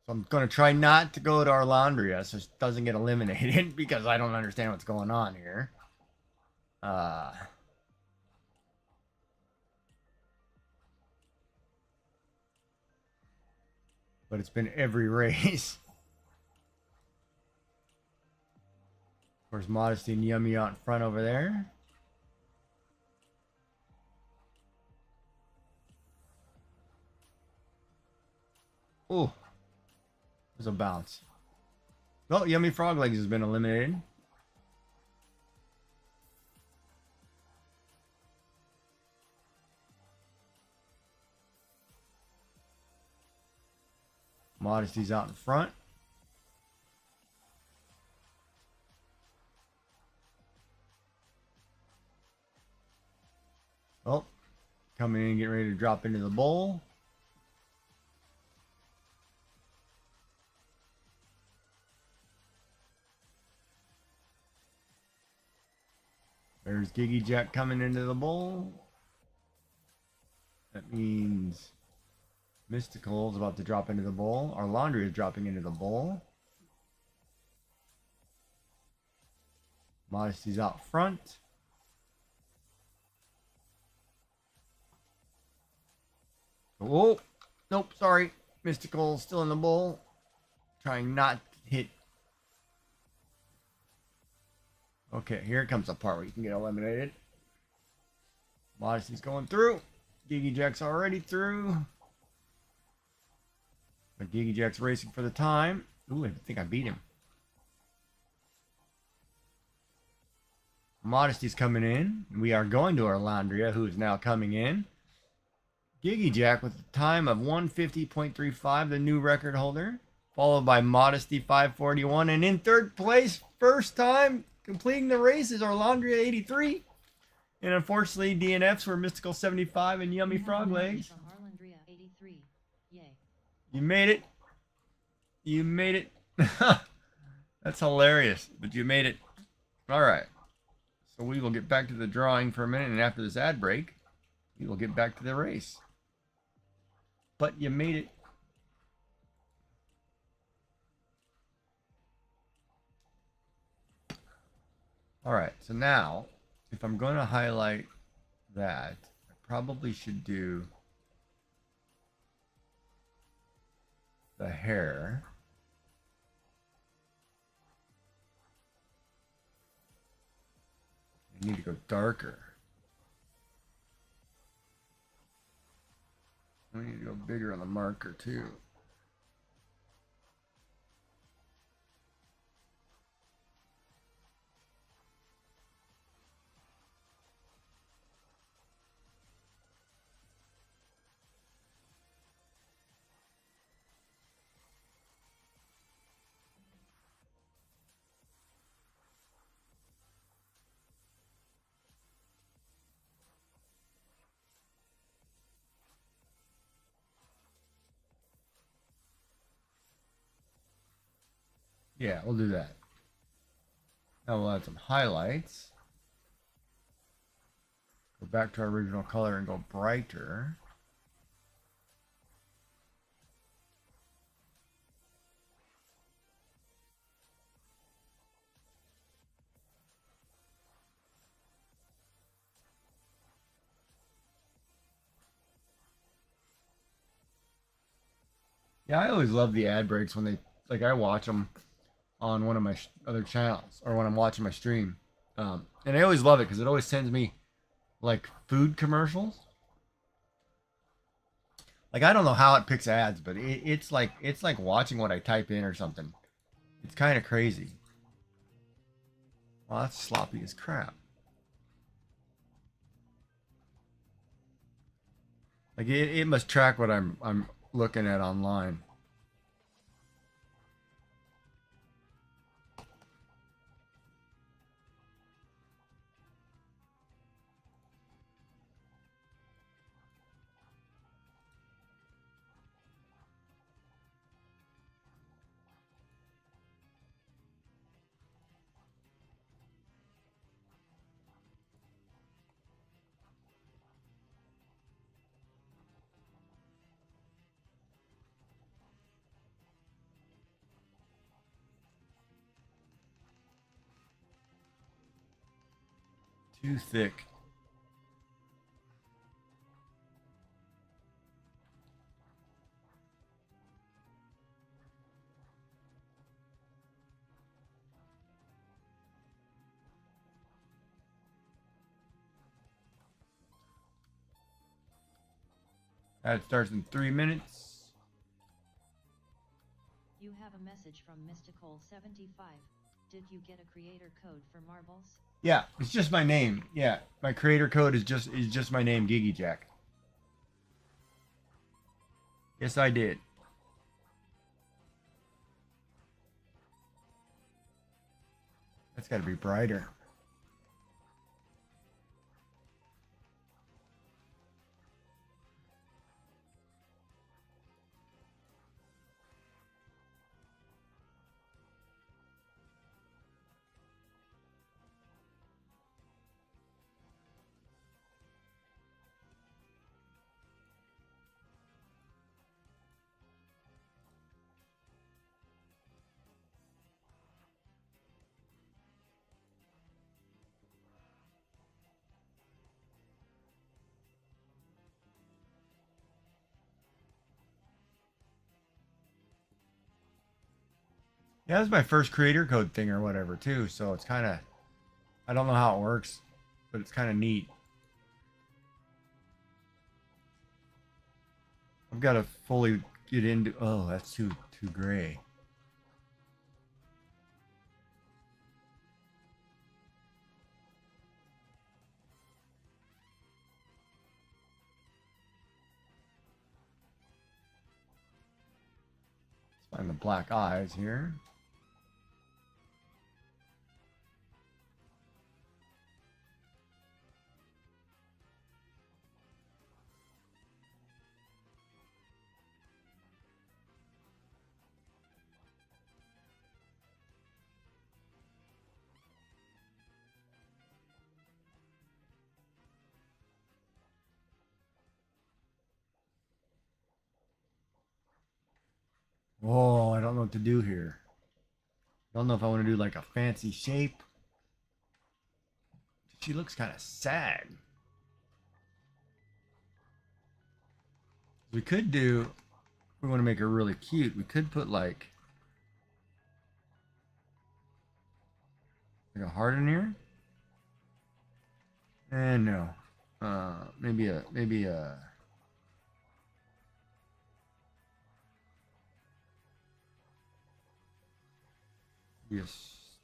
So I'm going to try not to go to our Laundria so it doesn't get eliminated because I don't understand what's going on here. But it's been every race. Of course, Modesty and Yummy out in front over there. Oh, there's a bounce. Oh, Yummy Frog Legs has been eliminated. Modesty's out in front. Oh, coming in and getting ready to drop into the bowl. There's Giggy Jack coming into the bowl. That means Mystical is about to drop into the bowl. Our Laundry is dropping into the bowl. Modesty's out front. Oh, nope, sorry. Mystical still in the bowl. Trying not to hit. Okay, here comes the part where you can get eliminated. Modesty's going through. Giggy Jack's already through. But Giggy Jack's racing for the time. Ooh, I think I beat him. Modesty's coming in. We are going to our Laundria, who is now coming in. Giggy Jack with a time of 150.35, the new record holder. Followed by Modesty 541. And in third place, first time completing the race is our Laundria 83. And unfortunately, DNFs were Mystical 75 and Yummy Frog Legs. You made it. You made it. That's hilarious, but you made it. All right. So we will get back to the drawing for a minute, and after this ad break, we will get back to the race. But you made it. All right. So now, if I'm going to highlight that, I probably should do the hair. I need to go darker. I need to go bigger on the marker too. Yeah, we'll do that. Now we'll add some highlights. Go back to our original color and go brighter. Yeah, I always love the ad breaks when they like I watch them on one of my other channels or when I'm watching my stream, and I always love it because it always sends me like food commercials. Like I don't know how it picks ads, but it's like watching what I type in or something. It's kind of crazy. Well, that's sloppy as crap. Like it must track what I'm looking at online. Too thick. Ad starts in 3 minutes. You have a message from Mystical75. Did you get a creator code for marbles? Yeah, it's just my name. Yeah, my creator code is just my name, Gigi Jack. Yes, I did. That's got to be brighter. Yeah, that's my first creator code thing or whatever too. So it's kind of I don't know how it works, but it's kind of neat. I've got to fully get into. Oh, that's too gray. Let's find the black eyes here. Oh, I don't know what to do here. I don't know if I want to do like a fancy shape. She looks kind of sad. We could do, if we want to make her really cute, we could put like a heart in here. And no. Maybe a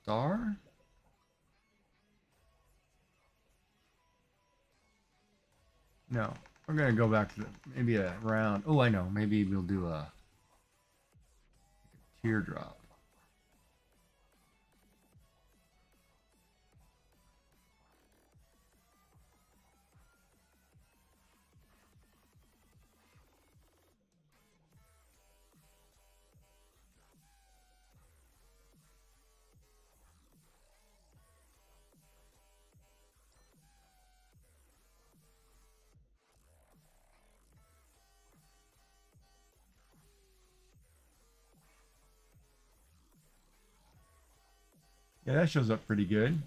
star. No, we're gonna go back to maybe a round. Oh, I know. Maybe we'll do a teardrop. Yeah, that shows up pretty good.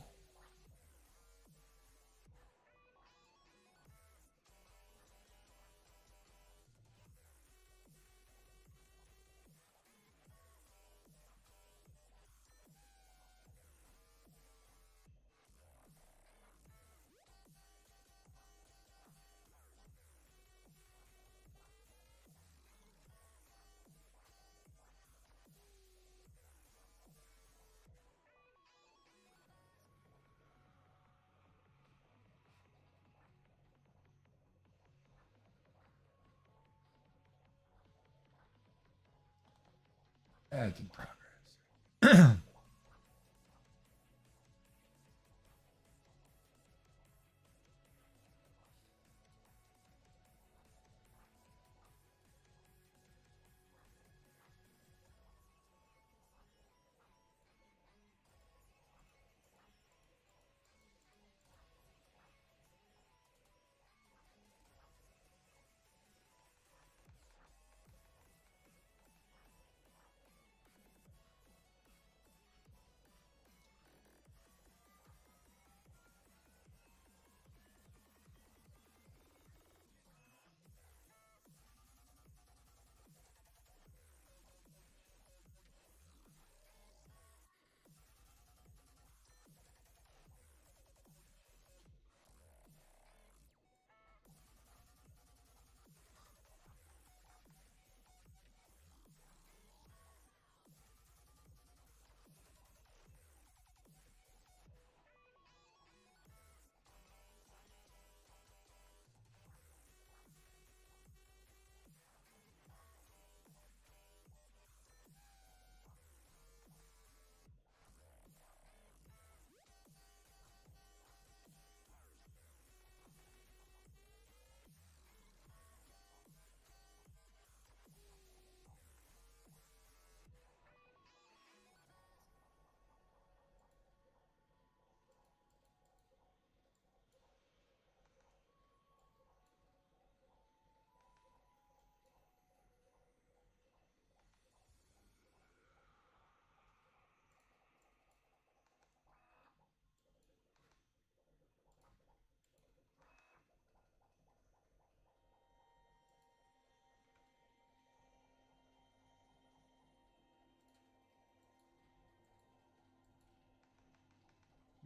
Ads in progress.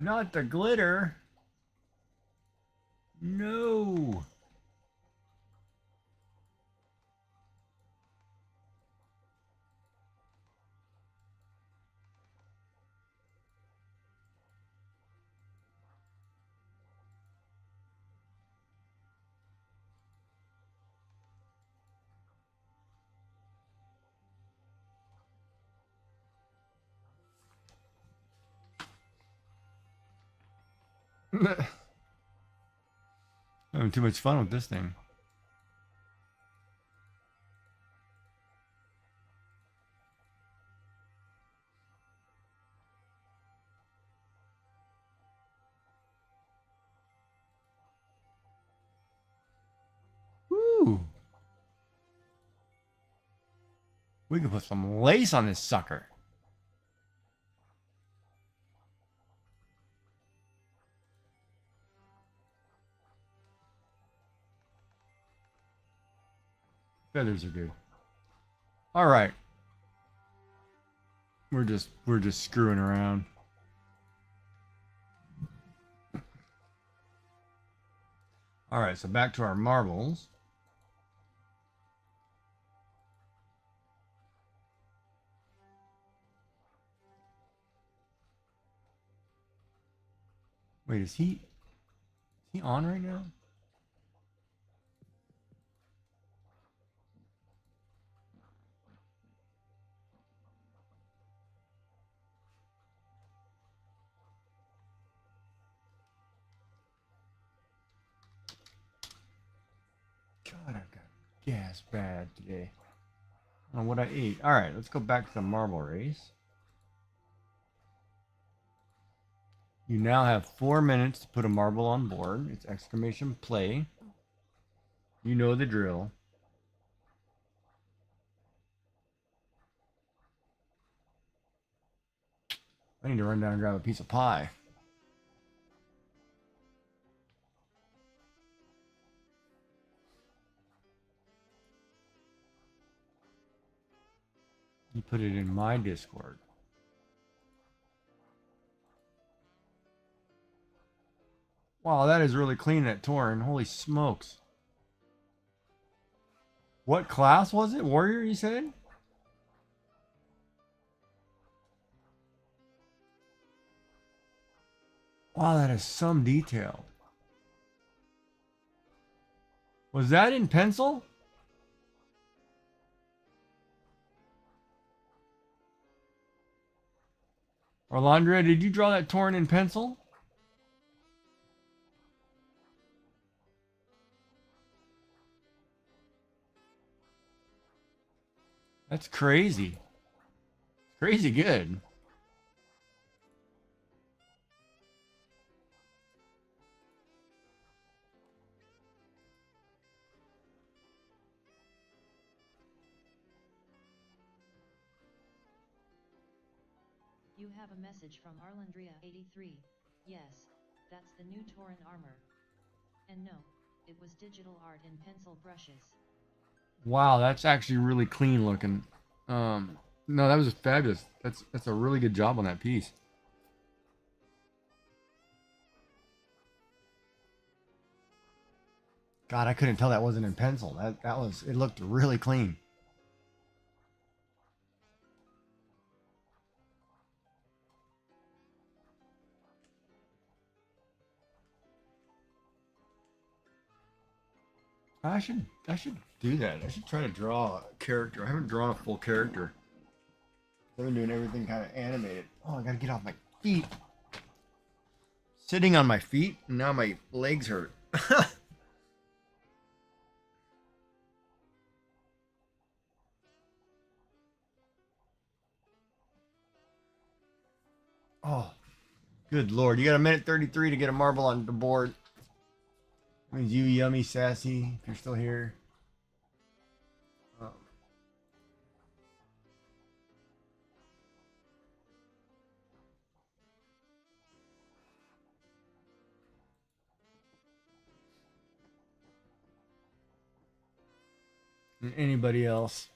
Not the glitter. No. Having too much fun with this thing. Woo! We could put some lace on this sucker. Feathers are good. All right. We're just screwing around. All right, so back to our marbles. Wait, is he on right now? God, I've got gas bad today. I don't know what I ate. All right, let's go back to the marble race. You now have 4 minutes to put a marble on board. It's exclamation play. You know the drill. I need to run down and grab a piece of pie. You put it in my Discord. Wow, that is really clean, that Torn. Holy smokes. What class was it? Warrior, you said? Wow, that is some detail. Was that in pencil? Orlandra, did you draw that torn in pencil? That's crazy. Crazy good. You have a message from Arlandria83. Yes, that's the new Tauren armor. And no, it was digital art in pencil brushes. Wow, that's actually really clean looking. No, that was fabulous. That's a really good job on that piece. God, I couldn't tell that wasn't in pencil. That was, it looked really clean. I should do that. I should try to draw a character. I haven't drawn a full character. I've been doing everything kind of animated. Oh, I gotta get off my feet. Sitting on my feet, and now my legs hurt. Oh, good lord. You got a minute 33 to get a marble on the board. That means you, Yummy Sassy, if you're still here. Um, and anybody else.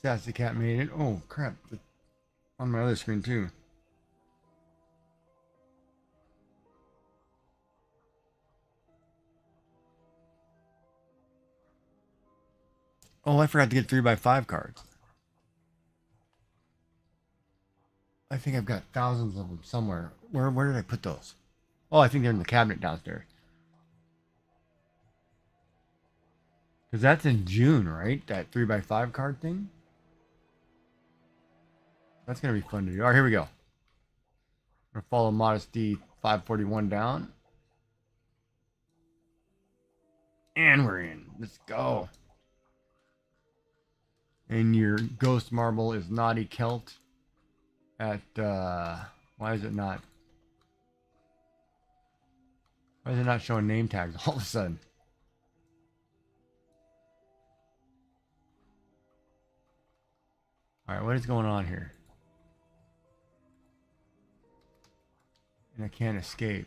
Sassy Cat made it. Oh, crap. On my other screen, too. Oh, I forgot to get 3x5 cards. I think I've got thousands of them somewhere. Where did I put those? Oh, I think they're in the cabinet downstairs. Because that's in June, right? That 3x5 card thing? That's going to be fun to do. All right, here we go. I'm going to follow Modesty 541 down. And we're in. Let's go. And your ghost marble is Naughty Celt at, why is it not showing name tags all of a sudden? All right, what is going on here? And I can't escape.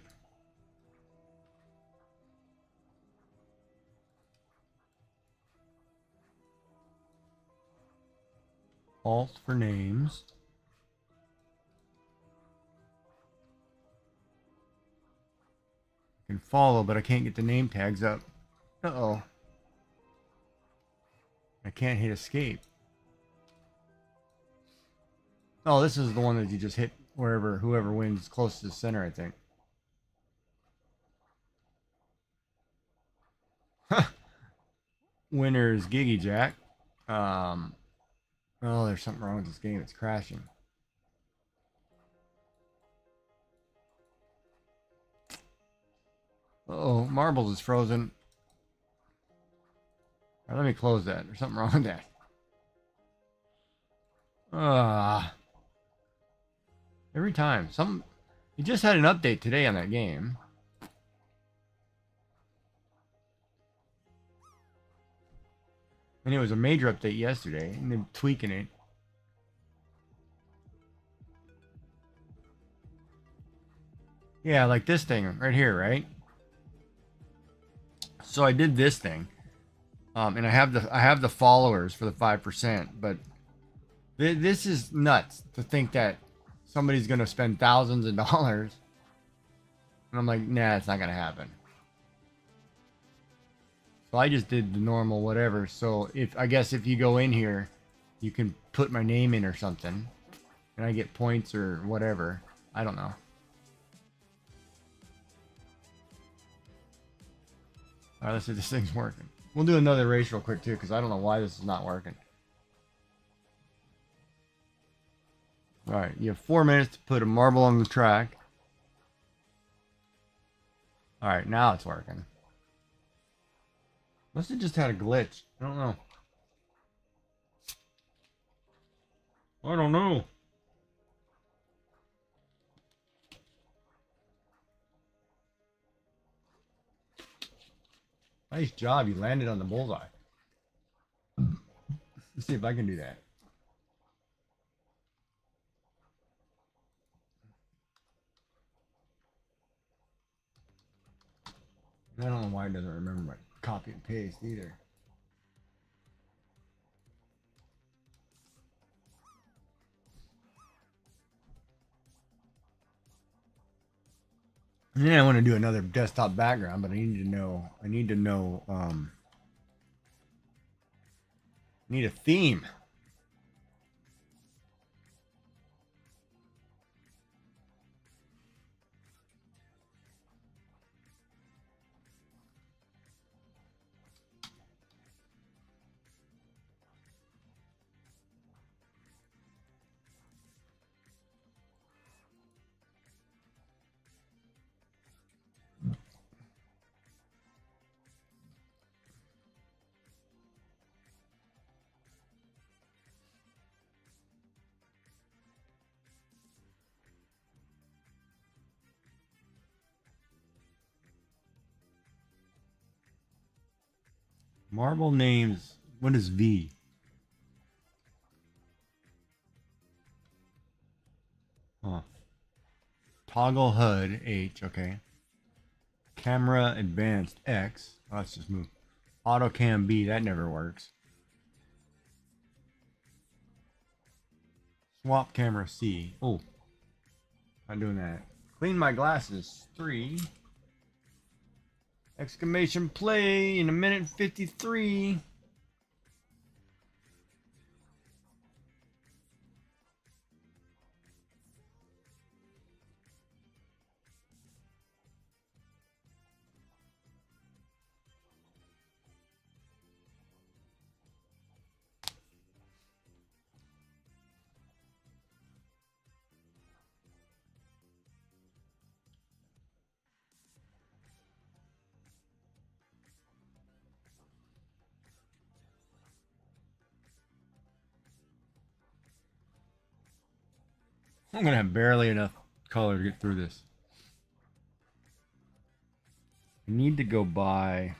Alt for names. I can follow, but I can't get the name tags up. Uh-oh. I can't hit escape. Oh, this is the one that you just hit whoever wins close to the center, I think. Winner is Giggy Jack. Oh, there's something wrong with this game. It's crashing. Uh-oh, Marbles is frozen. All right, let me close that. There's something wrong with that. Every time. You just had an update today on that game. And it was a major update yesterday, and they're tweaking it. Yeah, like this thing right here, right? So I did this thing. And I have the followers for the 5%, but this is nuts to think that somebody's gonna spend thousands of dollars, and I'm like, nah, it's not gonna happen. So I just did the normal whatever. So I guess if you go in here, you can put my name in or something, and I get points or whatever. I don't know. All right, let's see if this thing's working. We'll do another race real quick too, because I don't know why this is not working. All right, you have 4 minutes to put a marble on the track. All right, now it's working. Must have just had a glitch. I don't know. I don't know. Nice job. You landed on the bullseye. Let's see if I can do that. I don't know why it doesn't remember my copy and paste either. Yeah, I want to do another desktop background, but I need to know, need a theme. Marble names. What is V? Huh. Toggle HUD H. Okay. Camera advanced X. Oh, let's just move. Auto cam B. That never works. Swap camera C. Oh, not doing that. Clean my glasses. 3. Exclamation play in a minute 53. I'm gonna have barely enough color to get through this. I need to go buy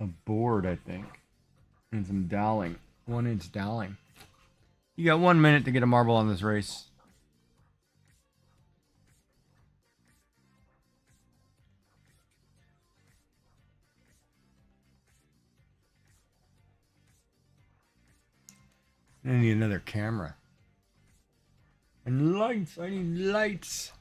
a board, I think, and some doweling. 1-inch doweling. You got 1 minute to get a marble on this race. I need another camera. And lights. I need lights.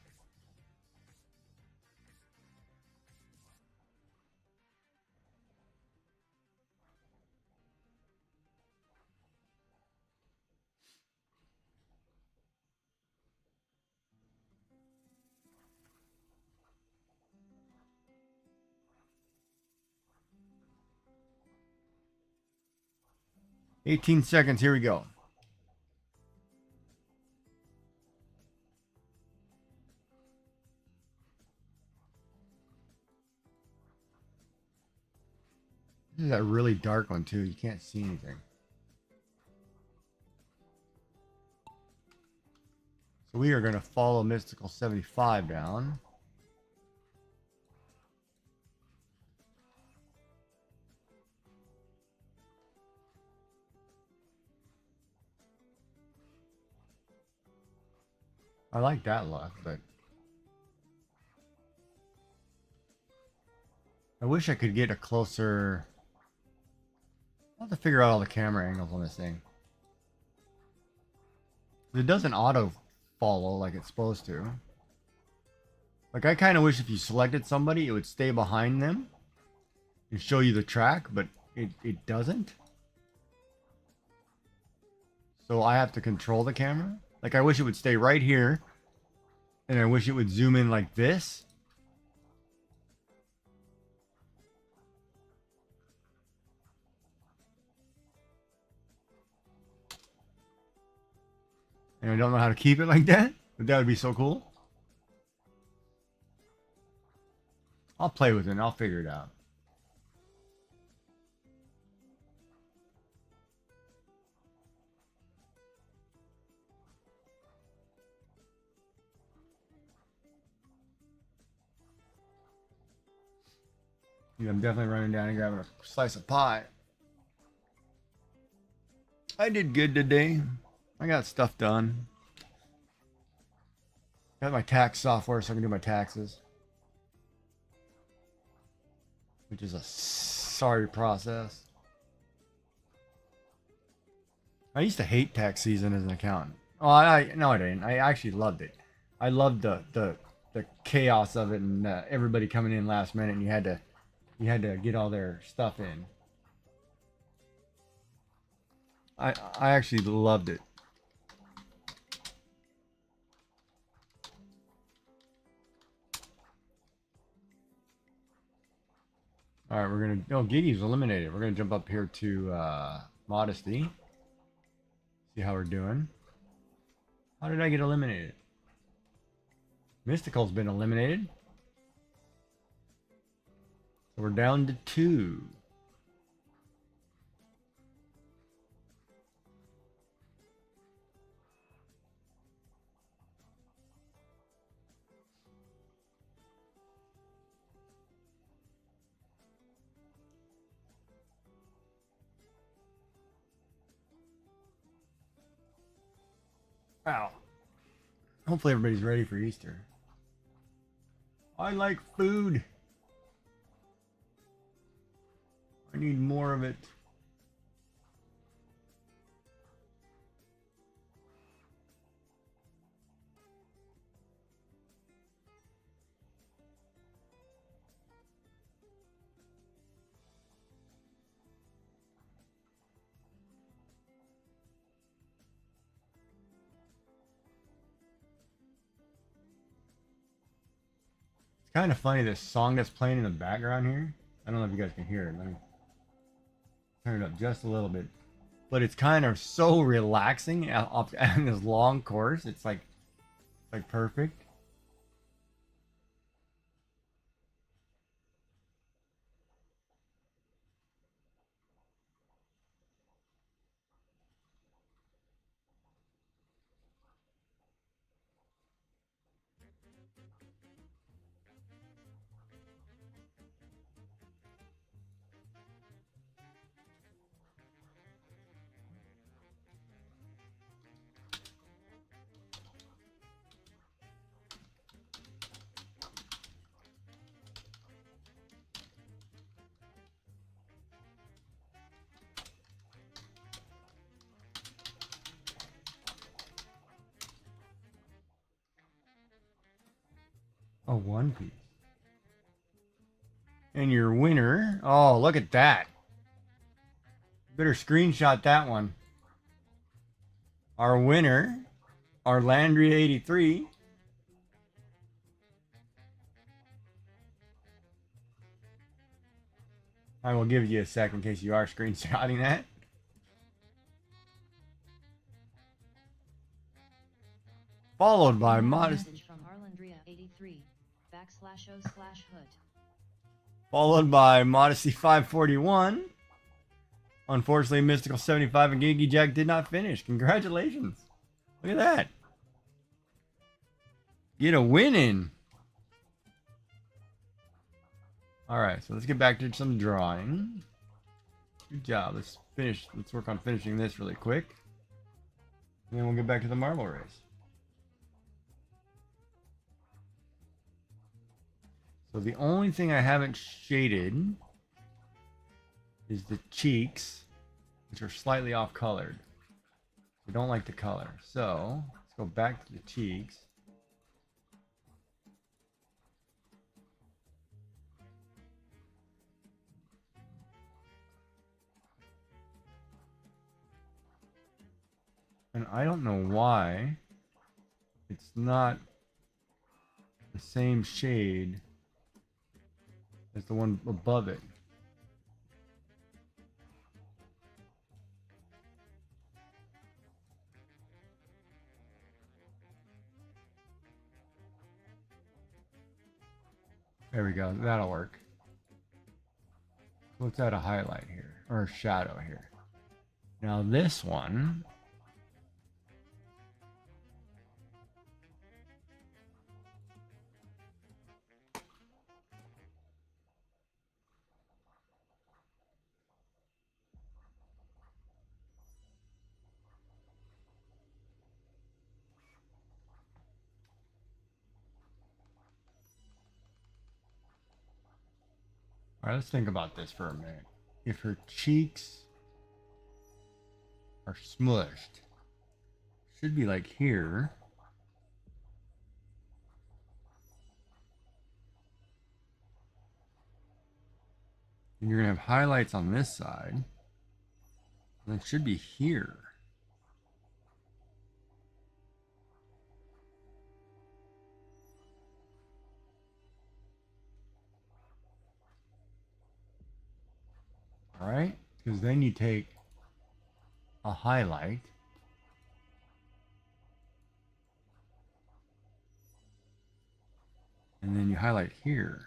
$18 seconds. Here we go. This is that really dark one too. You can't see anything. So we are going to follow Mystical 75 down. I like that look, but I wish I could get a closer... I'll have to figure out all the camera angles on this thing. It doesn't auto follow like it's supposed to. Like, I kind of wish if you selected somebody, it would stay behind them and show you the track, but it doesn't. So I have to control the camera. Like, I wish it would stay right here, and I wish it would zoom in like this. And I don't know how to keep it like that, but that would be so cool. I'll play with it and I'll figure it out. Yeah, I'm definitely running down and grabbing a slice of pie. I did good today. I got stuff done. Got my tax software so I can do my taxes. Which is a sorry process. I used to hate tax season as an accountant. Oh, no, I didn't. I actually loved it. I loved the chaos of it and everybody coming in last minute, and you had to get all their stuff in. I actually loved it. All right, we're gonna. Oh, Gigi's eliminated. We're gonna jump up here to Modesty. See how we're doing. How did I get eliminated? Mystical's been eliminated. So we're down to 2. Wow. Hopefully everybody's ready for Easter. I like food. I need more of it. It's kind of funny, this song that's playing in the background here. I don't know if you guys can hear it. Let me turn it up just a little bit. But it's kind of so relaxing off in this long course. It's like perfect. Oh, One Piece. And your winner. Oh, look at that. Better screenshot that one. Our winner, our Landry 83. I will give you a sec in case you are screenshotting that. Followed by Modest. From Arlandria83 /o/hood. Followed by Modesty 541. Unfortunately, Mystical 75 and Gigi Jack did not finish. Congratulations. Look at that. Get a win in. Alright, so let's get back to some drawing. Good job. Let's finish. Let's work on finishing this really quick. And then we'll get back to the marble race. So the only thing I haven't shaded is the cheeks, which are slightly off colored. I don't like the color. So let's go back to the cheeks. And I don't know why it's not the same shade as the one above it. There we go. That'll work. Let's add a highlight here, or a shadow here. Now this one, all right, let's think about this for a minute. If her cheeks are smushed, should be like here. And you're gonna have highlights on this side. And it should be here. All right, because then you take a highlight and then you highlight here.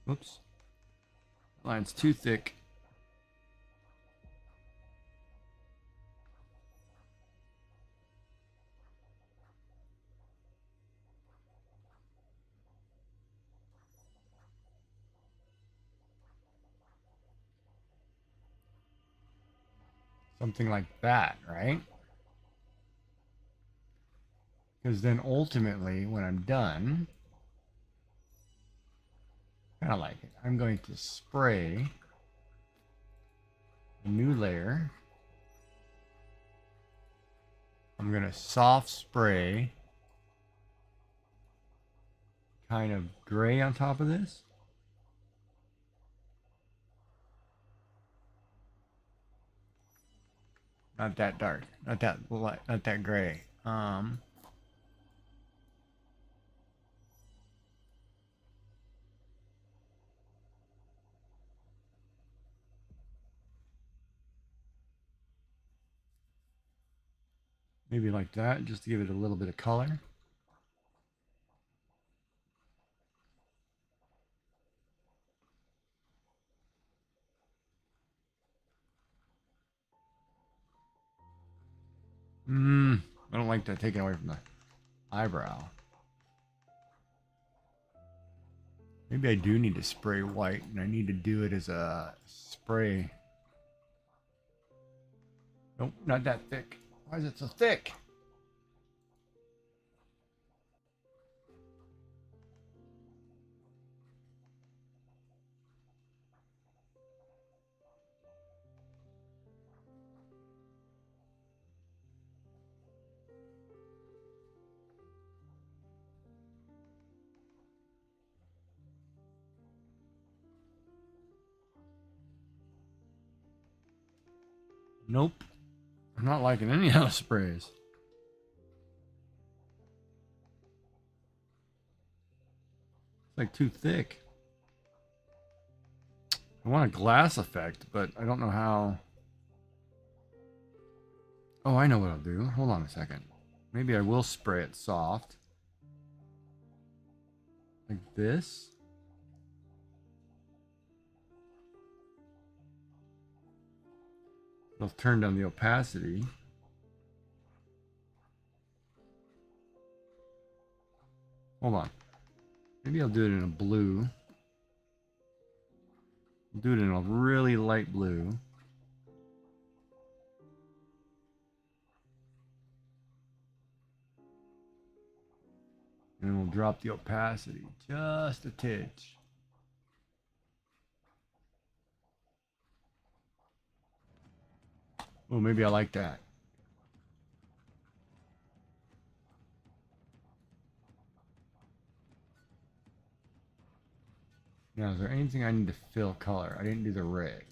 Whoops, that line's too thick. Something like that, right? Because then ultimately, when I'm done, kind of like it, I'm going to spray a new layer. I'm going to soft spray kind of gray on top of this. Not that dark, not that light, not that gray. Maybe like that, just to give it a little bit of color. I don't like that taken away from the eyebrow. Maybe I do need to spray white, and I need to do it as a spray. Nope, not that thick. Why is it so thick? Nope. I'm not liking any of those sprays. It's like too thick. I want a glass effect, but I don't know how. Oh, I know what I'll do. Hold on a second. Maybe I will spray it soft. Like this. I'll turn down the opacity. Hold on. Maybe I'll do it in a blue. I'll do it in a really light blue. And we'll drop the opacity just a titch. Oh, maybe I like that. Now, is there anything I need to fill color? I didn't do the red.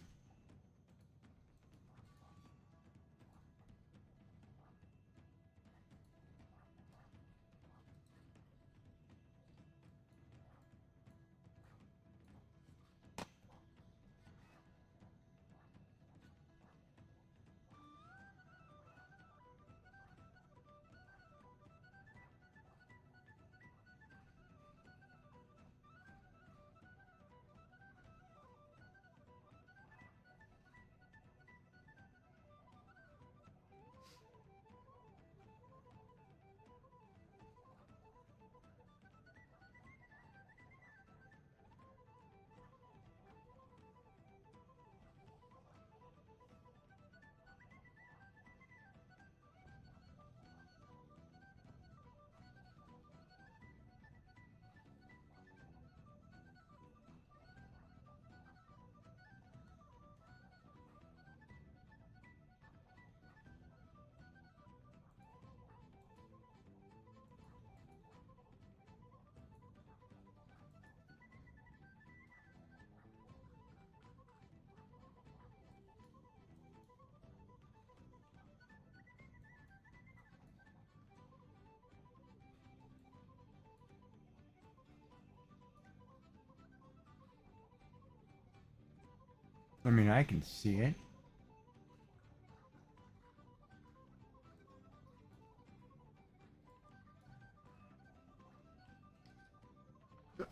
I mean, I can see it.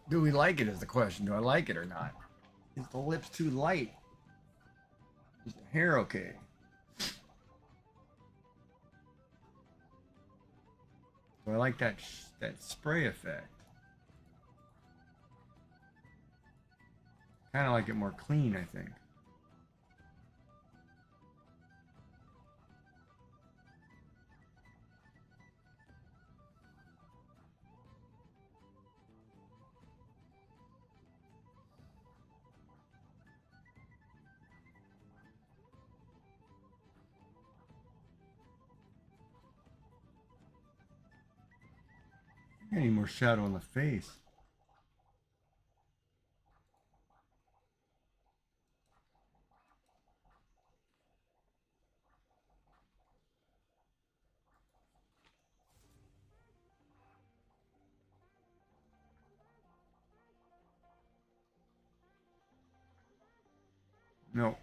Do we like it is the question. Do I like it or not? Is the lips too light? Is the hair okay? Do I like that that spray effect? Kind of like it more clean, I think. I need more shadow on the face. No.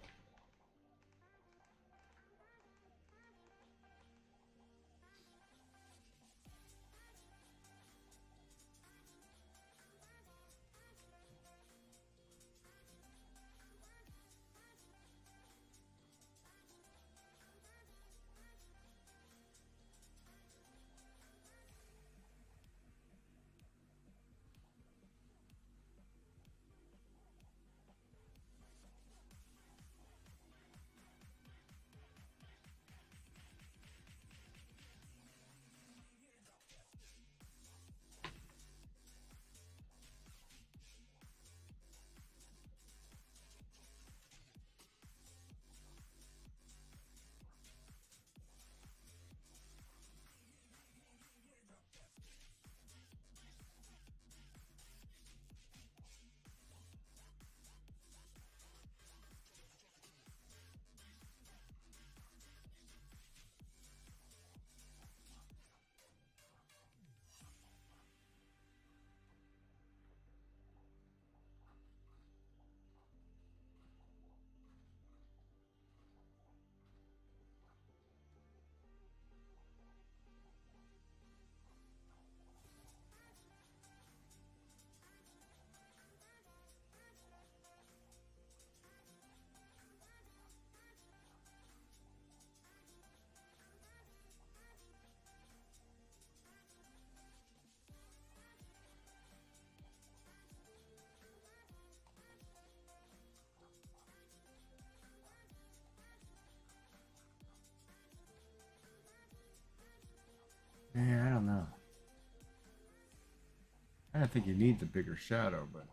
I don't think you need the bigger shadow, but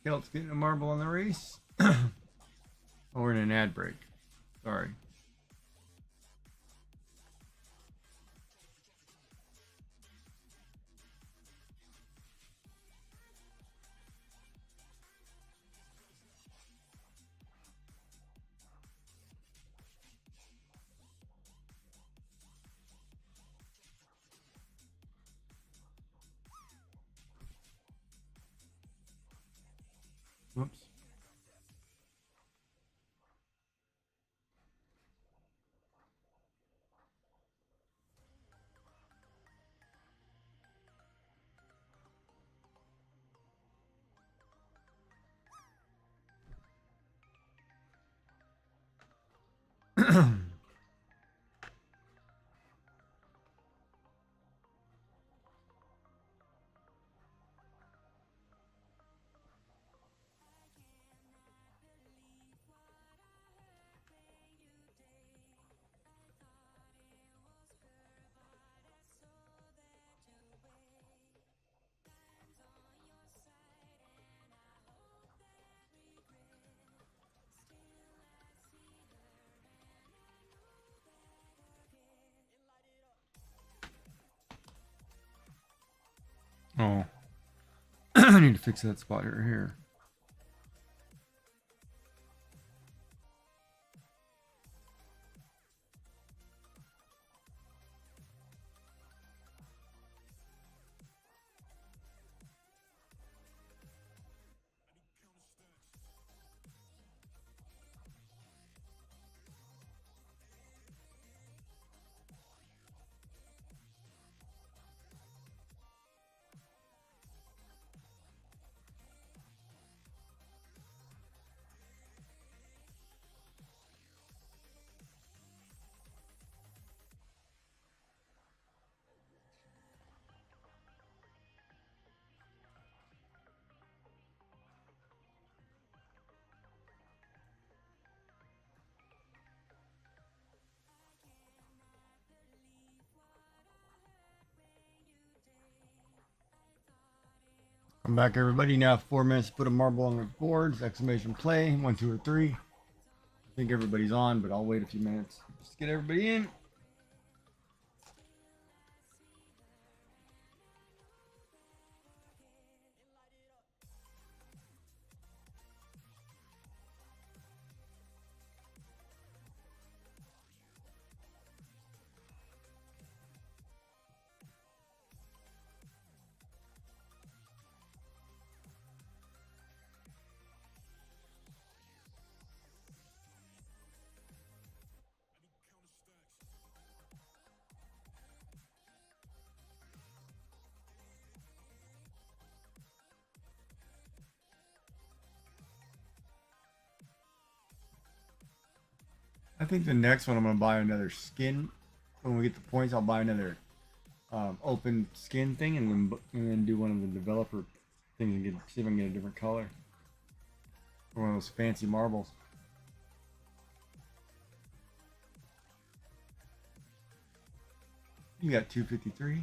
Kelt's getting a marble on the race. Oh, we're in an ad break. Sorry. Whoops. Oh. I need to fix that spot right here. Come back, everybody. Now 4 minutes to put a marble on the boards. Exclamation play. 1, 2, or 3. I think everybody's on, but I'll wait a few minutes just to get everybody in. I think the next one I'm going to buy another skin. When we get the points, I'll buy another open skin thing and then do one of the developer things and see if I can get a different color. Or one of those fancy marbles. You got 253.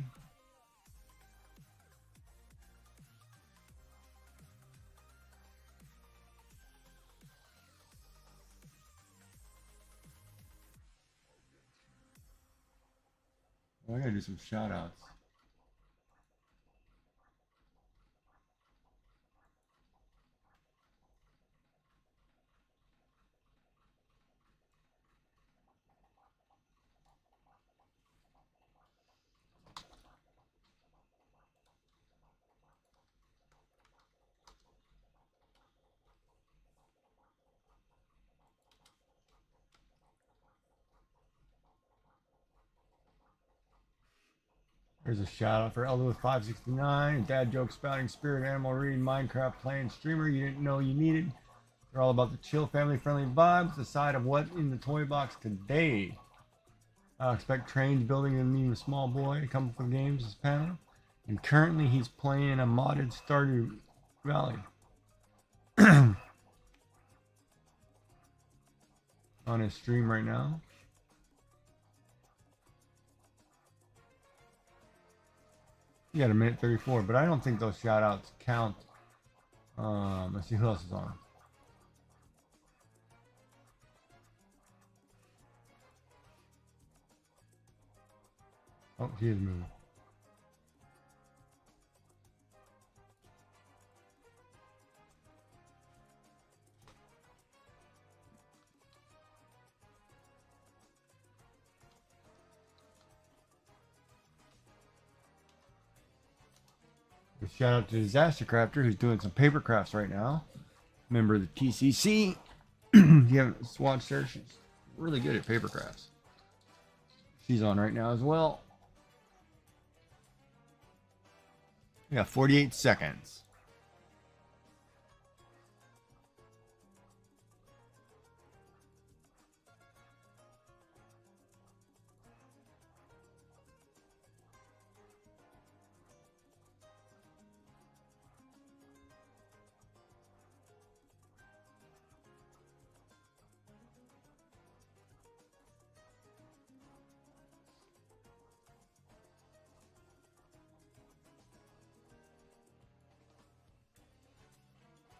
I gotta do some shout outs. There's a shout out for Elder569. Dad joke spouting, spirit animal reading, Minecraft playing, streamer you didn't know you needed. They're all about the chill, family-friendly vibes. The side of what in the toy box today. I expect trains building and meeting a small boy coming from games this panel. And currently he's playing a modded Stardew Valley. On his stream right now. You got a minute 34, but I don't think those shout outs count. Let's see who else is on. Oh, he is moving. Shout out to Disaster Crafter, who's doing some paper crafts right now. Member of the TCC. If you haven't watched her, she's really good at paper crafts. She's on right now as well. We got 48 seconds.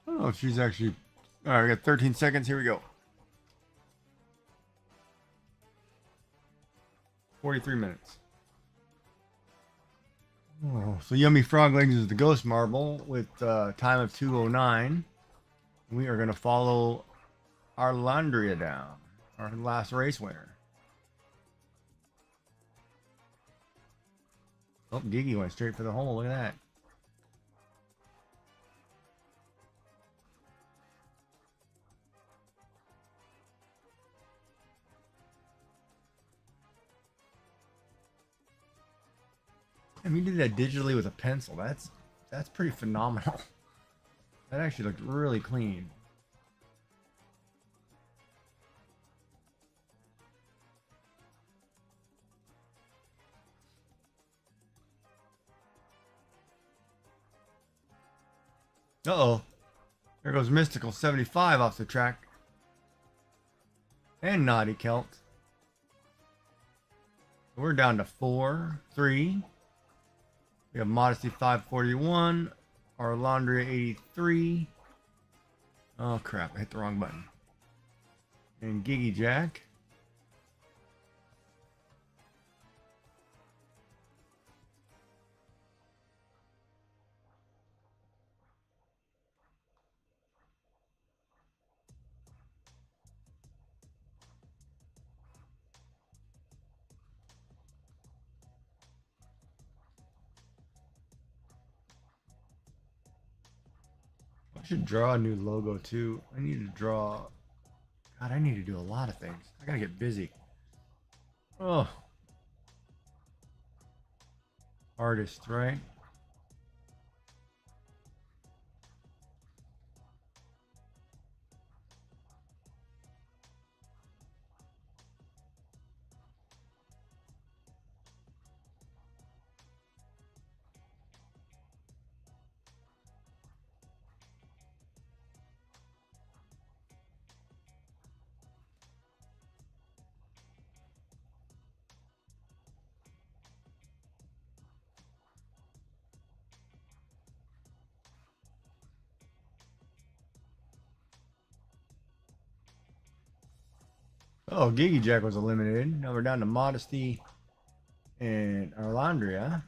I don't know if she's actually... All right, we got 13 seconds. Here we go. 43 minutes. Oh, so Yummy Frog Legs is the ghost marble with time of 2:09. We are going to follow our Landria down, our last race winner. Oh, Gigi went straight for the hole. Look at that. I mean, he did that digitally with a pencil. That's pretty phenomenal. That actually looked really clean. Uh-oh. There goes Mystical 75 off the track. And Naughty Celt. We're down to 4, 3. We have Modesty 541. Arlandria 83. Oh crap, I hit the wrong button. And Gigi Jack. I should draw a new logo too. I need to draw. God, I need to do a lot of things. I gotta get busy. Oh. Artist, right? Oh, Gigi Jack was eliminated. Now we're down to Modesty and Arlandria.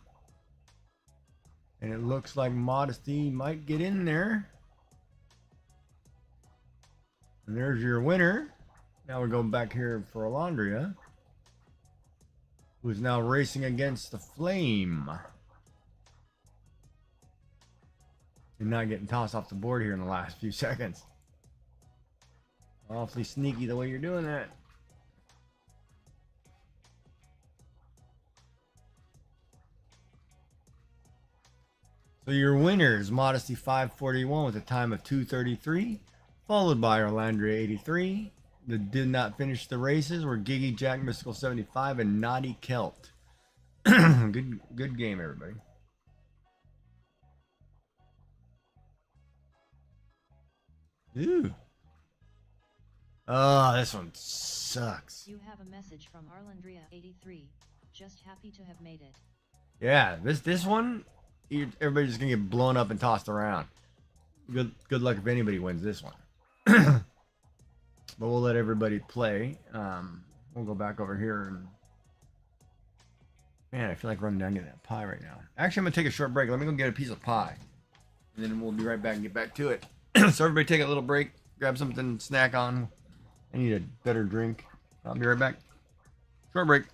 And it looks like Modesty might get in there. And there's your winner. Now we're going back here for Arlandria, who's now racing against the Flame. And not getting tossed off the board here in the last few seconds. Awfully sneaky the way you're doing that. So your winners, Modesty 541 with a time of 2:33, Followed by Orlandria 83. The did not finish the races were Giggy Jack Mystical 75 and Naughty Celt. Good game, everybody. Ooh. Oh, this one sucks. You have a message from Arlandria83. Just happy to have made it. Yeah, this one, everybody's just gonna get blown up and tossed around. Good luck if anybody wins this one. But we'll let everybody play. We'll go back over here and man, I feel like running down to get that pie right now. Actually, I'm gonna take a short break. Let me go get a piece of pie, and then we'll be right back and get back to it. So everybody, take a little break, grab something to snack on. I need a better drink. I'll be right back. Short break.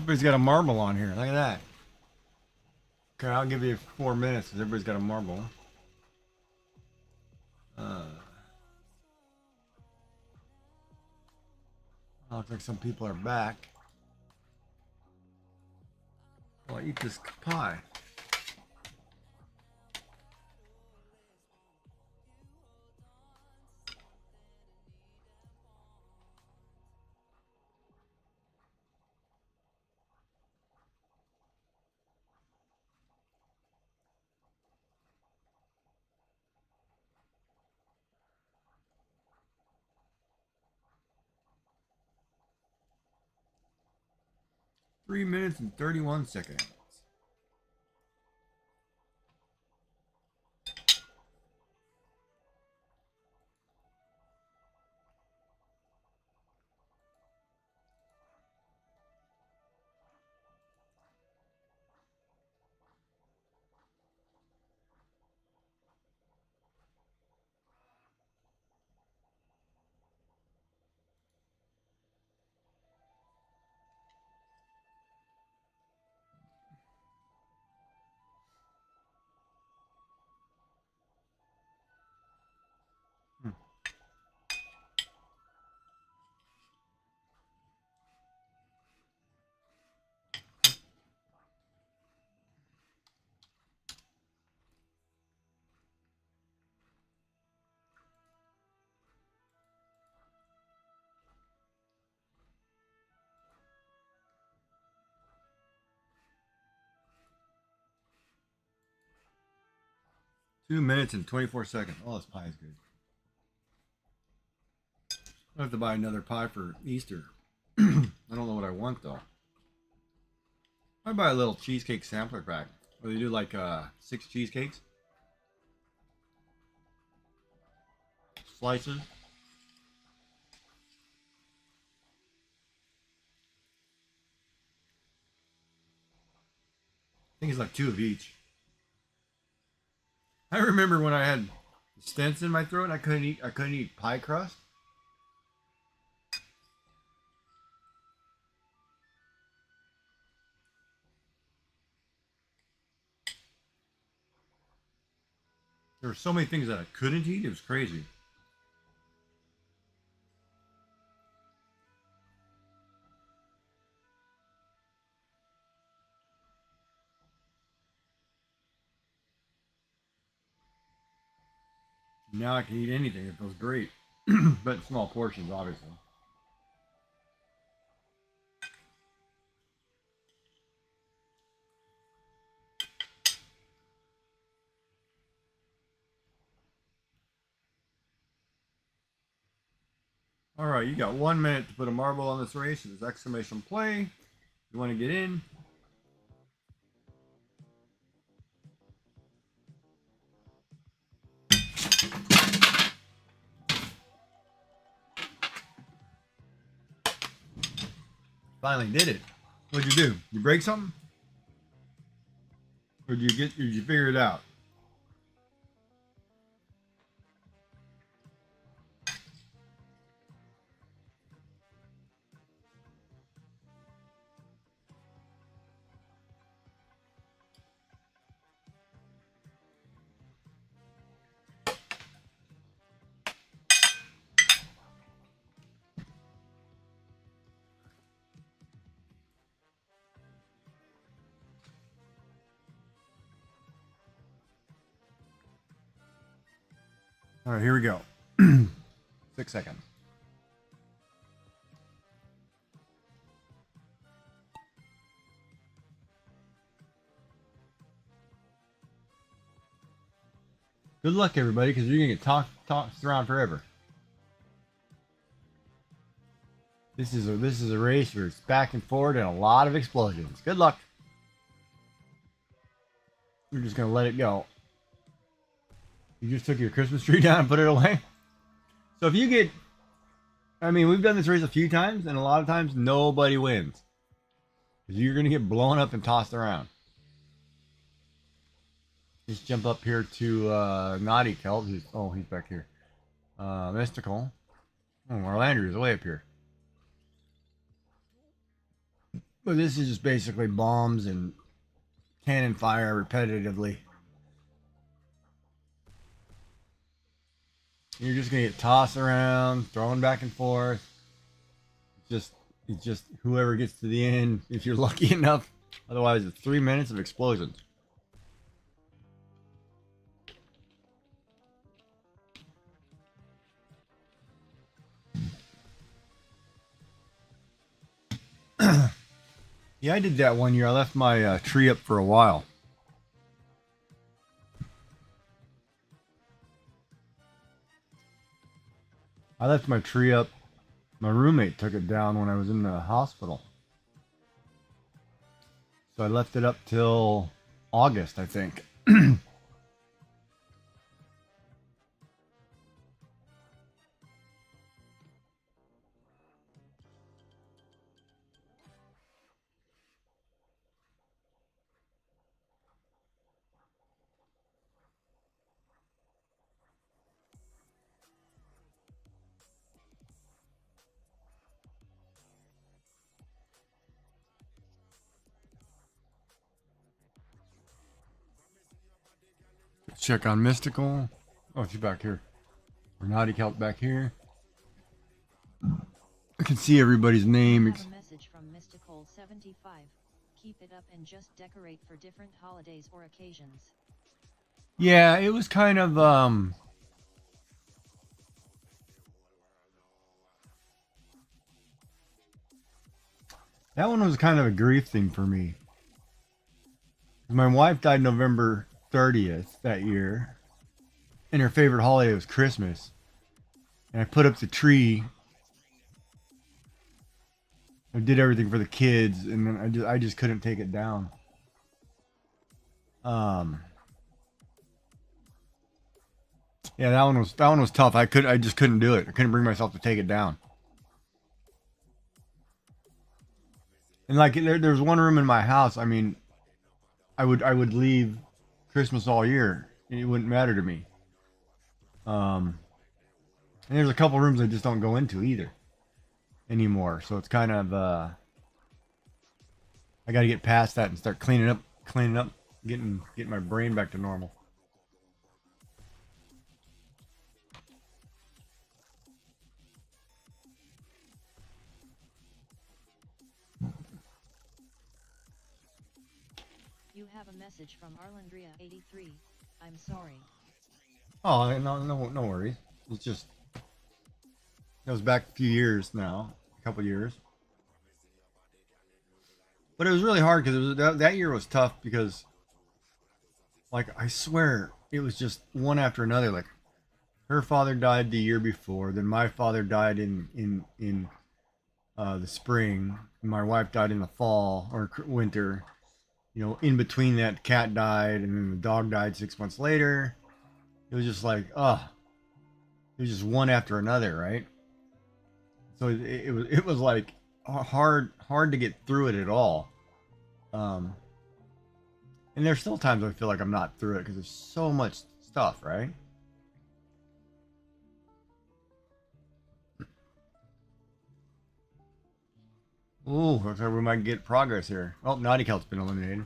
Everybody's got a marble on here. Look at that. Okay, I'll give you 4 minutes because everybody's got a marble. Looks like some people are back. I'll eat this pie. Three minutes and 31 seconds. Hmm. 2 minutes and 24 seconds. Oh, this pie is good. I have to buy another pie for Easter. I don't know what I want though. I buy a little cheesecake sampler pack. Where they do like 6 cheesecakes. Slices. I think it's like 2 of each. I remember when I had stents in my throat and I couldn't eat pie crust. There were so many things that I couldn't eat. It was crazy. Now I can eat anything. It feels great. But in small portions, obviously. All right, you got 1 minute to put a marble on this race. There's exclamation play. You want to get in? Finally did it. What'd you do? You break something? Or did you figure it out? All right, here we go. 6 seconds. Good luck, everybody, because you're gonna get tossed around forever. This is a race where it's back and forward and a lot of explosions. Good luck. We're just gonna let it go. You just took your Christmas tree down and put it away. So if you get, I mean, we've done this race a few times, and a lot of times nobody wins because you're gonna get blown up and tossed around. Just jump up here to Naughty Kelt. He's back here. Mystical. Oh, Orlandri's way up here. But this is just basically bombs and cannon fire repetitively. You're just gonna get tossed around, thrown back and forth. It's just whoever gets to the end, if you're lucky enough. Otherwise, it's 3 minutes of explosions. Yeah, I did that one year. I left my tree up for a while. I left my tree up. My roommate took it down when I was in the hospital. So I left it up till August, I think. Check on Mystical. Oh, she's back here. Naughty Kelp back here. I can see everybody's name. Have a message from Mystical75. Keep it up and just decorate for different holidays or occasions. Yeah, it was kind of that one was kind of a grief thing for me. My wife died November 30th that year, and her favorite holiday was Christmas. And I put up the tree. I did everything for the kids, and then I just couldn't take it down. Yeah, that one was tough. I just couldn't do it. I couldn't bring myself to take it down. And like there's one room in my house. I mean, I would leave Christmas all year, and it wouldn't matter to me. And there's a couple rooms I just don't go into either anymore. So it's kind of I got to get past that and start cleaning up, getting my brain back to normal. You have a message from Arlandria83. I'm sorry. Oh, no worries. It's just it was back a few years now, a couple years. But it was really hard because it was that year was tough because, like, I swear it was just one after another. Like, her father died the year before, then my father died in the spring, and my wife died in the fall or winter. You know, in between that, cat died, and then the dog died 6 months later. It was just like, it was just one after another, right? So it was like hard to get through it at all. And there's still times I feel like I'm not through it because there's so much stuff, right? Ooh, looks like we might get progress here. Oh, Naughty Kelp's been eliminated.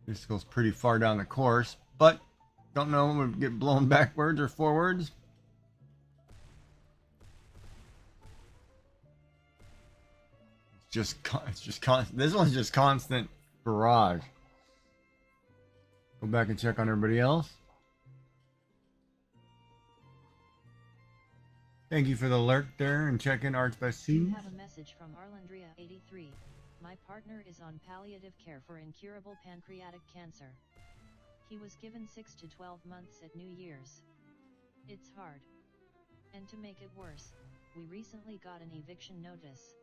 This goes pretty far down the course, but don't know when we get blown backwards or forwards. It's just constant. This one's just constant barrage. Go back and check on everybody else. Thank you for the lurk there and check in Arts by You Sue. have a message from Arlandria83. My partner is on palliative care for incurable pancreatic cancer. He was given 6 to 12 months at New Year's. It's hard. And to make it worse, we recently got an eviction notice.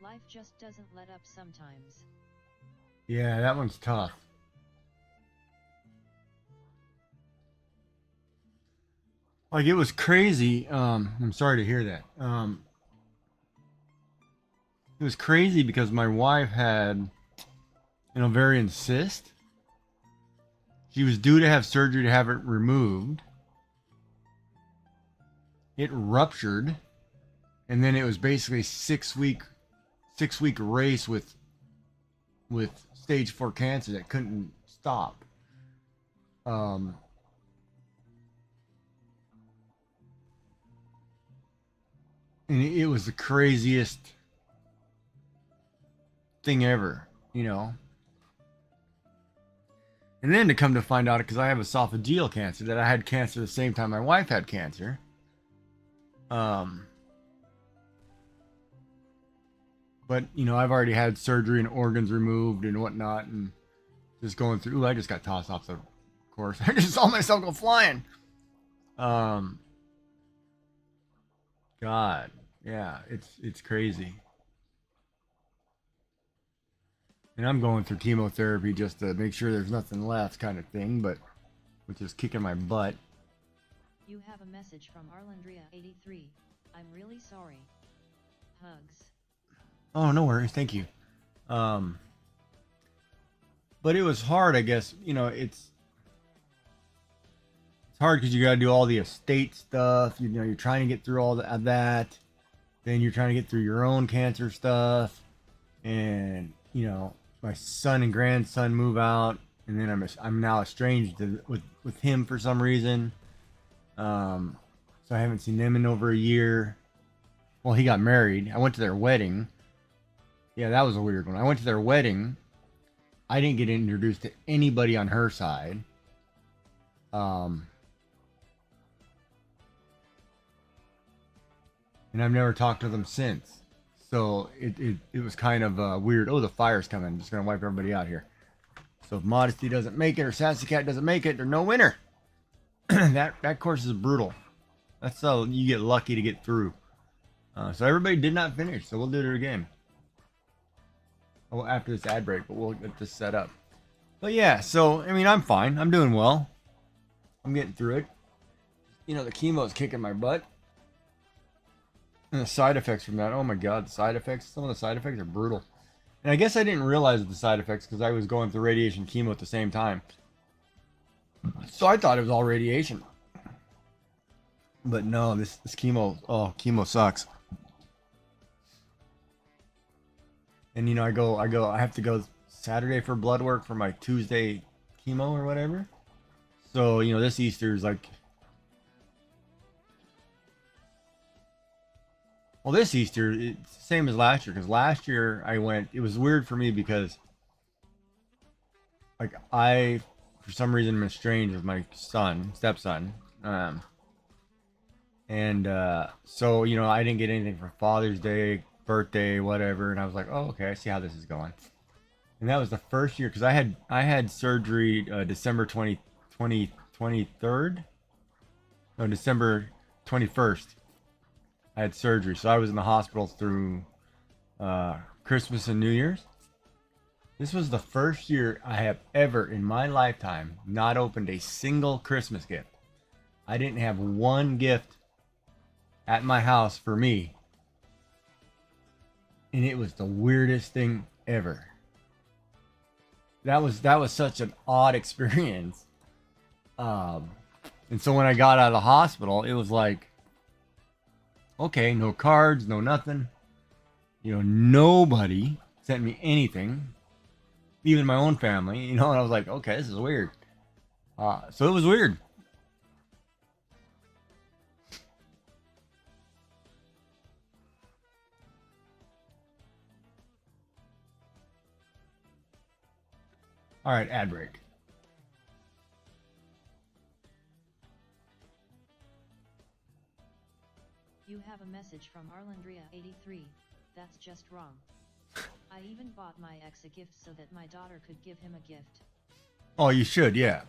Life just doesn't let up sometimes. Yeah, that one's tough. Like, it was crazy. I'm sorry to hear that. It was crazy because my wife had an ovarian cyst. She was due to have surgery to have it removed. It ruptured. and then it was basically 6 week race with stage 4 cancer that couldn't stop. And it was the craziest thing ever, you know. And then to come to find out, because I have esophageal cancer, that I had cancer the same time my wife had cancer. But, you know, I've already had surgery and organs removed and whatnot, and just going through. Ooh, I just got tossed off the course. I just saw myself go flying. God, yeah, it's crazy. And I'm going through chemotherapy just to make sure there's nothing left, kind of thing, but which is kicking my butt. You have a message from Arlandria83. I'm really sorry. Hugs. Oh, no worries, thank you. But it was hard, I guess. You know, it's hard because you got to do all the estate stuff. You know, you're trying to get through all that. Then you're trying to get through your own cancer stuff, and you know, my son and grandson move out, and then I'm now estranged with him for some reason. So I haven't seen them in over a year. Well, he got married. I went to their wedding. Yeah, that was a weird one. I went to their wedding. I didn't get introduced to anybody on her side. And I've never talked to them since. So it was kind of weird. Oh, the fire's coming. I'm just going to wipe everybody out here. So if Modesty doesn't make it or Sassy Cat doesn't make it, there's no winner. that course is brutal. That's how you get lucky to get through. So everybody did not finish. So we'll do it again. Well, after this ad break, but we'll get this set up. But yeah, so, I mean, I'm fine. I'm doing well. I'm getting through it. You know, the chemo's kicking my butt. And the side effects from that, oh my god, the side effects, some of the side effects are brutal. And I guess I didn't realize the side effects because I was going through radiation chemo at the same time. So I thought it was all radiation. But no, this chemo sucks. And you know, I have to go Saturday for blood work for my Tuesday chemo or whatever. So, you know, this Easter is like, well, this Easter, it's the same as last year, because last year I went, it was weird for me because, like, I, for some reason, am estranged with my stepson. So, you know, I didn't get anything for Father's Day, birthday, whatever, and I was like, oh, okay, I see how this is going. And that was the first year, because I had surgery December 23rd? No, December 21st. I had surgery, so I was in the hospital through Christmas and New Year's. This was the first year I have ever in my lifetime not opened a single Christmas gift. I didn't have one gift at my house for me, and it was the weirdest thing ever. That was such an odd experience. And so when I got out of the hospital, it was like, okay, no cards, no nothing. You know, nobody sent me anything, even my own family. You know, and I was like, okay, this is weird. So it was weird. All right, ad break. You have a message from Arlandria83. That's just wrong. I even bought my ex a gift so that my daughter could give him a gift. Oh, you should, yeah.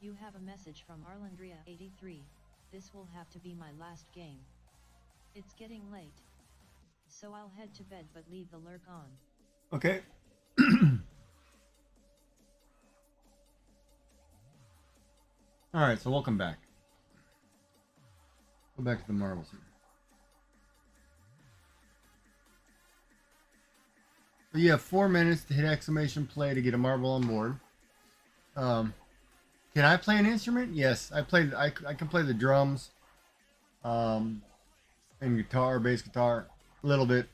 You have a message from Arlandria83. This will have to be my last game. It's getting late. So I'll head to bed but leave the lurk on. Okay. Alright, so welcome back. Go back to the marbles here. So you have 4 minutes to hit exclamation play to get a marble on board. Can I play an instrument? Yes, I can play the drums, and guitar, bass guitar, a little bit.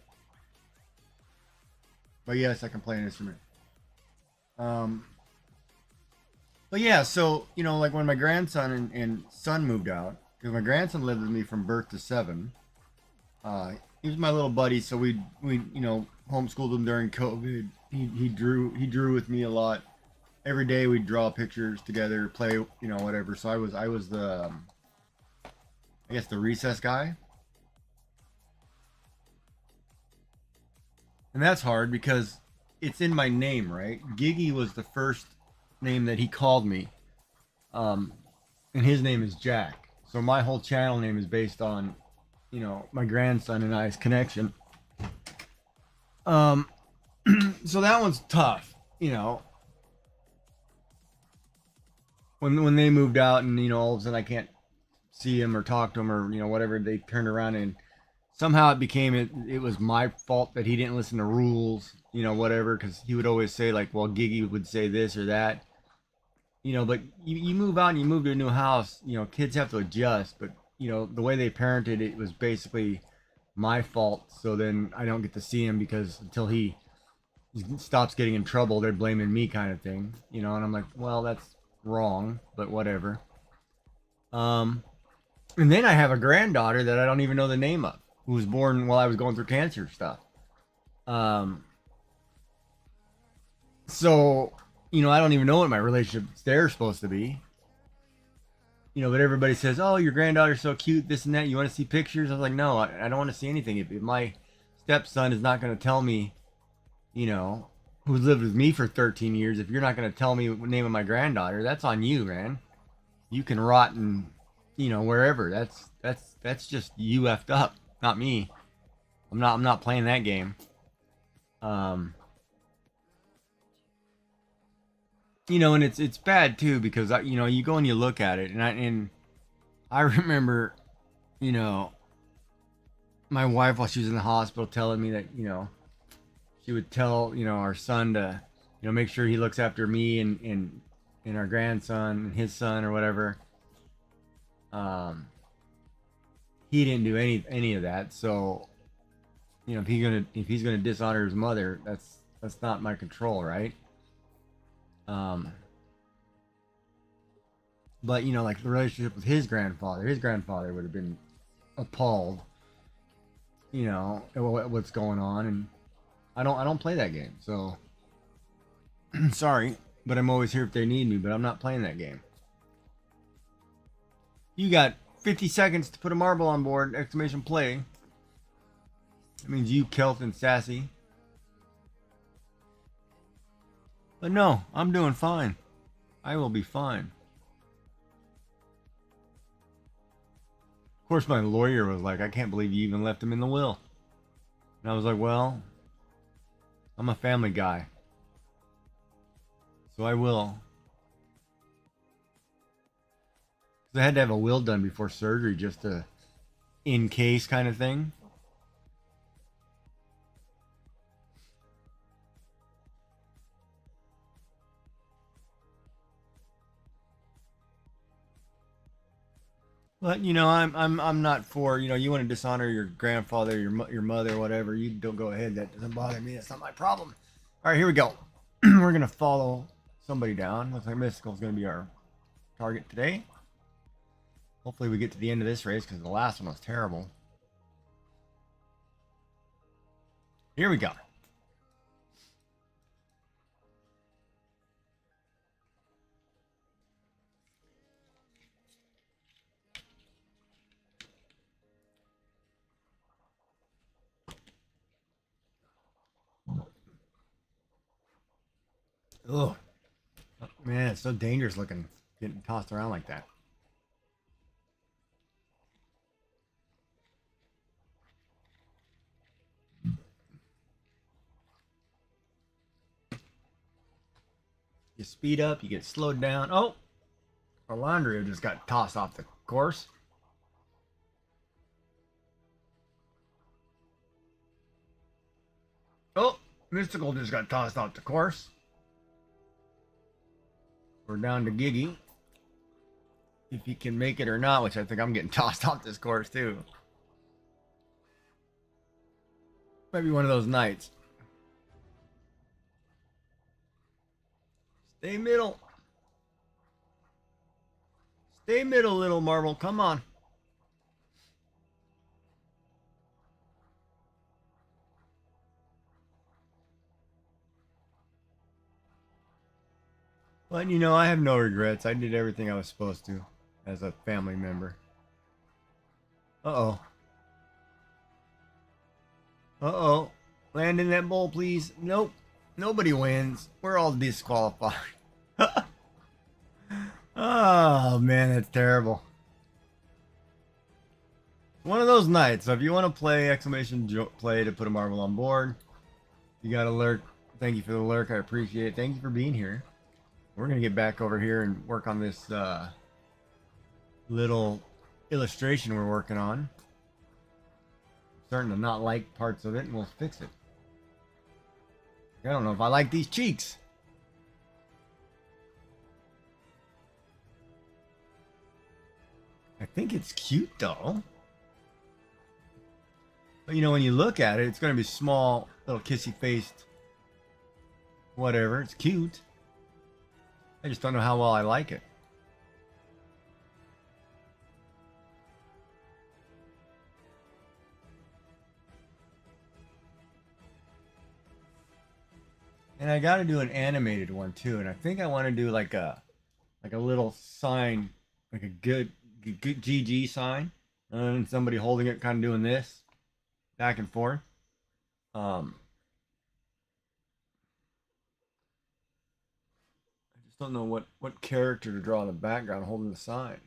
But yes, I can play an instrument. But yeah, so you know, like when my grandson and son moved out, because my grandson lived with me from birth to 7. He was my little buddy, so we you know homeschooled him during COVID. He drew with me a lot. Every day we'd draw pictures together, play, you know, whatever. So I was the I guess the recess guy. And that's hard because it's in my name, right? Giggy was the first name that he called me. And his name is Jack. So my whole channel name is based on, you know, my grandson and I's connection. So that one's tough, you know. When they moved out and, you know, all of a sudden I can't see him or talk to him or, you know, whatever, they turned around and somehow it was my fault that he didn't listen to rules, you know, whatever, because he would always say, like, well, Giggy would say this or that, you know, but you move out and you move to a new house, you know, kids have to adjust, but, you know, the way they parented it was basically my fault, so then I don't get to see him because until he stops getting in trouble, they're blaming me kind of thing, you know, and I'm like, well, that's wrong, but whatever. And then I have a granddaughter that I don't even know the name of, who was born while I was going through cancer stuff. So, you know, I don't even know what my relationship there is supposed to be. You know, but everybody says, oh, your granddaughter's so cute, this and that. You want to see pictures? I was like, no, I don't want to see anything. If my stepson is not going to tell me, you know, who's lived with me for 13 years, if you're not going to tell me the name of my granddaughter, that's on you, man. You can rot in, you know, wherever. That's just you effed up, not me. I'm not playing that game. You know, and it's bad too because you know, you go and you look at it, and I remember, you know, my wife while she was in the hospital telling me that, you know, she would tell, you know, our son to, you know, make sure he looks after me and our grandson and his son or whatever. He didn't do any of that, so, you know, if he's gonna dishonor his mother, that's not my control, right? But you know, like the relationship with his grandfather would have been appalled, you know, at what's going on, and I don't play that game, so sorry, but I'm always here if they need me, but I'm not playing that game. You got 50 seconds to put a marble on board, exclamation play. That means you, Kelt, and Sassy. But no, I'm doing fine. I will be fine. Of course, my lawyer was like, I can't believe you even left him in the will. And I was like, well, I'm a family guy, so I will. Because I had to have a will done before surgery just to, in case kind of thing. But you know, I'm not for, you know, you want to dishonor your grandfather, your mother, whatever. You don't go ahead. That doesn't bother me. That's not my problem. All right, here we go. We're gonna follow somebody down. Looks like Mystical is gonna be our target today. Hopefully, we get to the end of this race because the last one was terrible. Here we go. Oh man, it's so dangerous looking. getting tossed around like that. You speed up, you get slowed down. Oh, our laundry just got tossed off the course. Oh, Mystical just got tossed off the course. We're down to Giggy. If he can make it or not, which I think I'm getting tossed off this course too. Might be one of those nights. Stay middle. Stay middle, little marble. Come on. But you know, I have no regrets. I did everything I was supposed to as a family member. Uh-oh. Uh-oh. Land in that bowl, please. Nope. Nobody wins. We're all disqualified. Oh, man, that's terrible. One of those nights. So if you want to play exclamation play to put a marble on board, you got to lurk. Thank you for the lurk. I appreciate it. Thank you for being here. We're going to get back over here and work on this little illustration we're working on. Starting to not like parts of it, and we'll fix it. I don't know if I like these cheeks. I think it's cute though. But you know, when you look at it, it's going to be small, little kissy faced, whatever. It's cute. I just don't know how well I like it. And I got to do an animated one too, and I think I want to do like a little sign, like a good GG sign, and somebody holding it, kind of doing this back and forth. I just don't know what character to draw in the background holding the sign.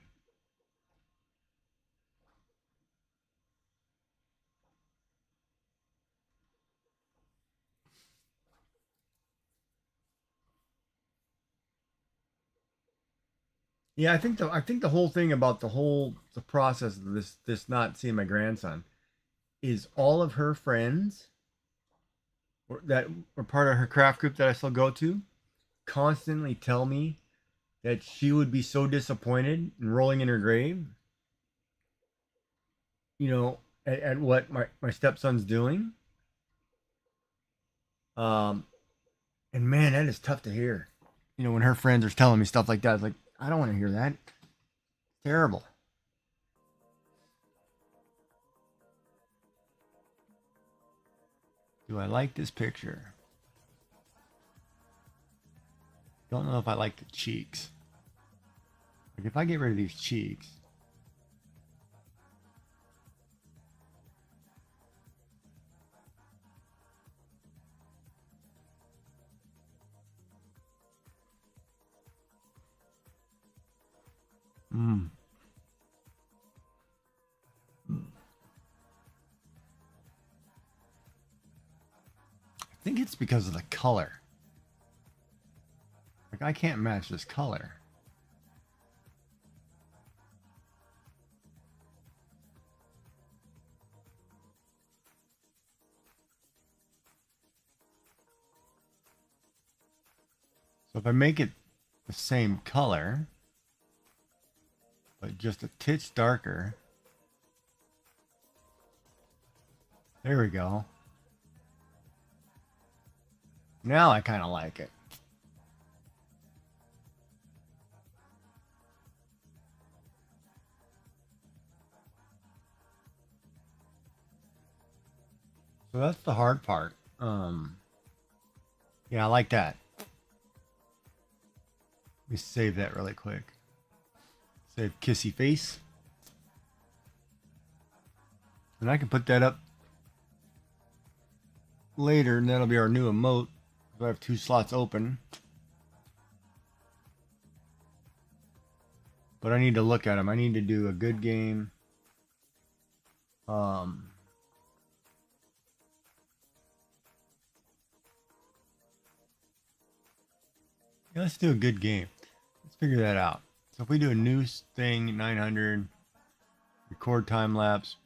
Yeah, I think the whole thing about the process of this not seeing my grandson is all of her friends that were part of her craft group that I still go to constantly tell me that she would be so disappointed and rolling in her grave, you know, at what my stepson's doing. And man, that is tough to hear. You know, when her friends are telling me stuff like that, it's like, I don't want to hear that. It's terrible. Do I like this picture? Don't know if I like the cheeks. Like if I get rid of these cheeks. I think it's because of the color. Like I can't match this color. So if I make it the same color, but just a titch darker. There we go. Now I kind of like it. So that's the hard part. Yeah, I like that. Let me save that really quick. Save kissy face. And I can put that up later, and that'll be our new emote. I have 2 slots open. but I need to look at them. I need to do a good game. Yeah, let's do a good game. Let's figure that out. So if we do a new thing, 900, record time lapse.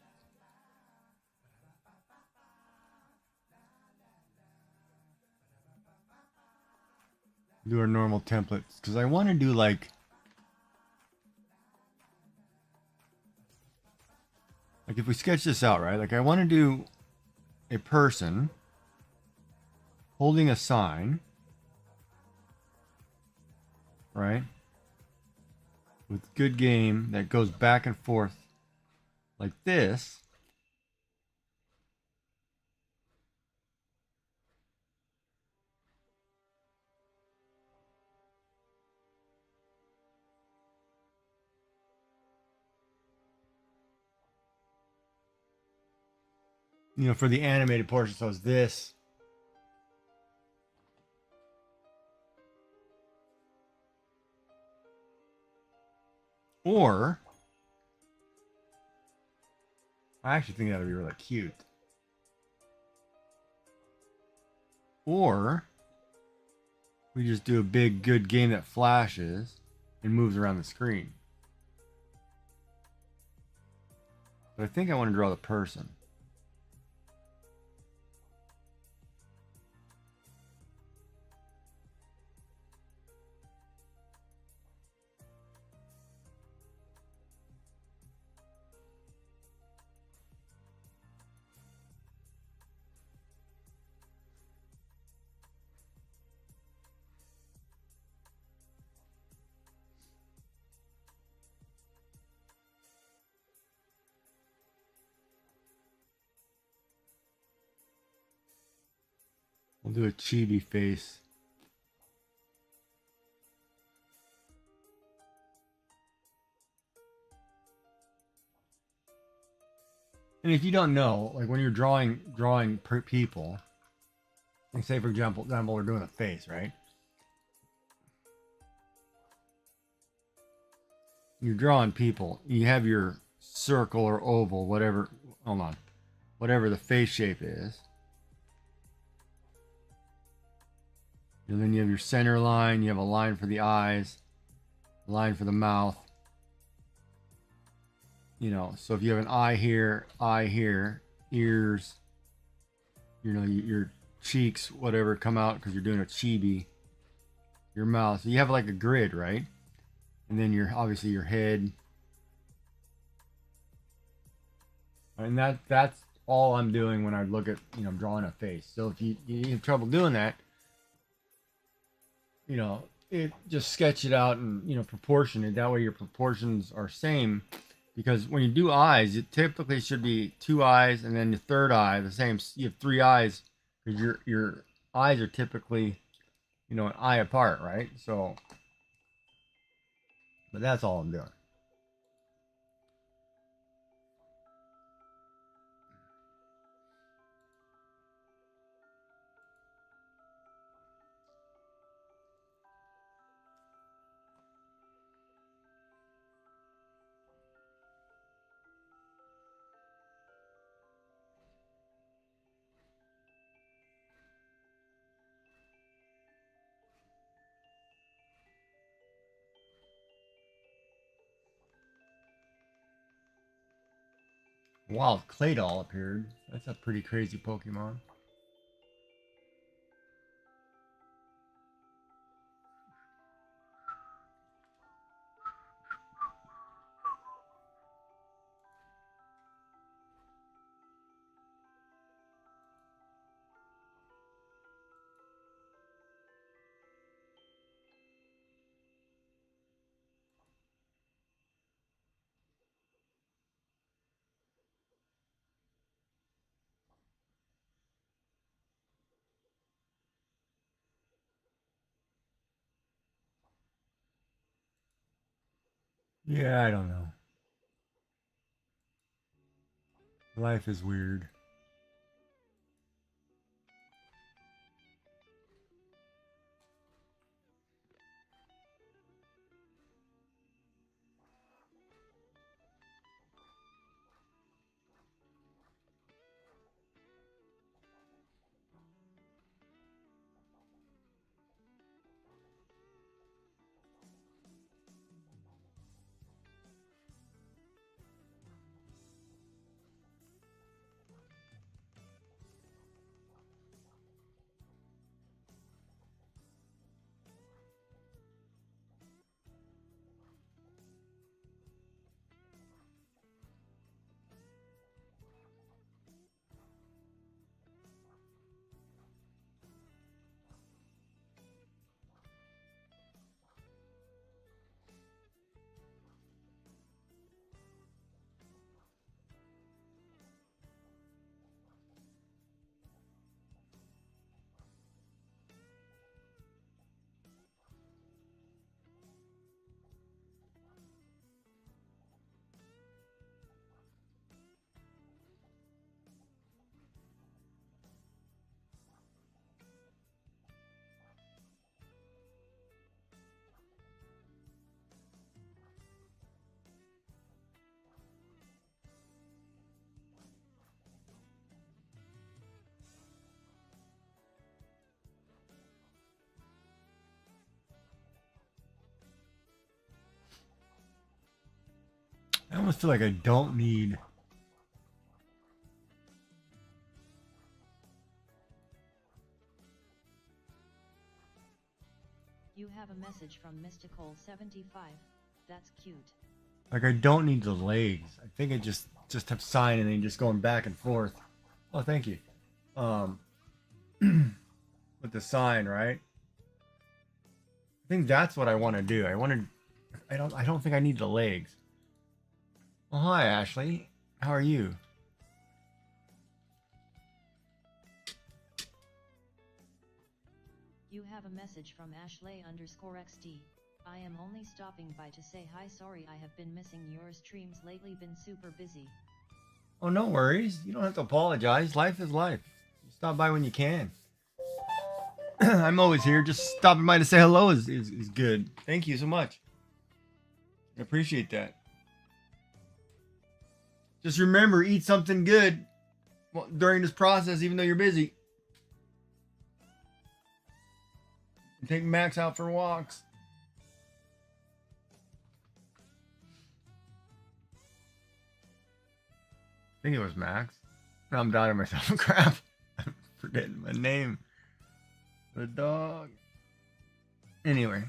Do our normal templates because I want to do like if we sketch this out, right? Like I want to do a person holding a sign, right? With good game that goes back and forth like this. You know, for the animated portion, so it's this. Or, I actually think that would be really cute. Or, we just do a big, good game that flashes and moves around the screen. But I think I want to draw the person. We'll do a chibi face. And if you don't know, like when you're drawing people, like say for example, we're doing a face, right? You're drawing people. You have your circle or oval, whatever. Hold on, whatever the face shape is. And then you have your center line. You have a line for the eyes, a line for the mouth. You know, so if you have an eye here, ears, you know, your cheeks, whatever, come out because you're doing a chibi. Your mouth. So you have like a grid, right? And then your obviously your head. And that's all I'm doing when I look at, you know, drawing a face. So if you have trouble doing that, you know, it just sketch it out and, you know, proportion it. That way your proportions are same. Because when you do eyes, it typically should be 2 eyes and then the third eye the same. You have 3 eyes because your eyes are typically, you know, an eye apart, right? So, but that's all I'm doing. Wow, Claydol appeared. That's a pretty crazy Pokemon. Yeah, I don't know. Life is weird. I almost feel like I don't need. You have a message from Mystical75. That's cute. Like I don't need the legs. I think I just have sign and then just going back and forth. Oh, thank you. With the sign, right? I think that's what I want to do. I don't think I need the legs. Well, hi Ashley. How are you? You have a message from Ashley_XD. I am only stopping by to say hi. Sorry I have been missing your streams lately, been super busy. Oh, no worries. You don't have to apologize. Life is life. You stop by when you can. I'm always here. Just stopping by to say hello is good. Thank you so much. I appreciate that. Just remember, eat something good during this process, even though you're busy. And take Max out for walks. I think it was Max. Now I'm doubting myself. Crap. I'm forgetting my name. The dog. Anyway.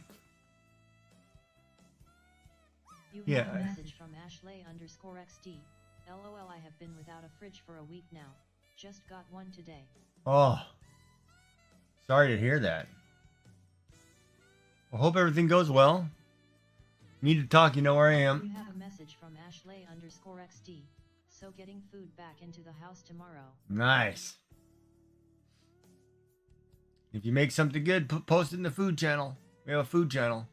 You Yeah. have a message from Ashley_XD. LOL, I have been without a fridge for a week now. Just got one today. Oh. Sorry to hear that. I hope everything goes well. Need to talk, you know where I am. You have a message from Ashley_XD. So getting food back into the house tomorrow. Nice. If you make something good, post it in the food channel. We have a food channel.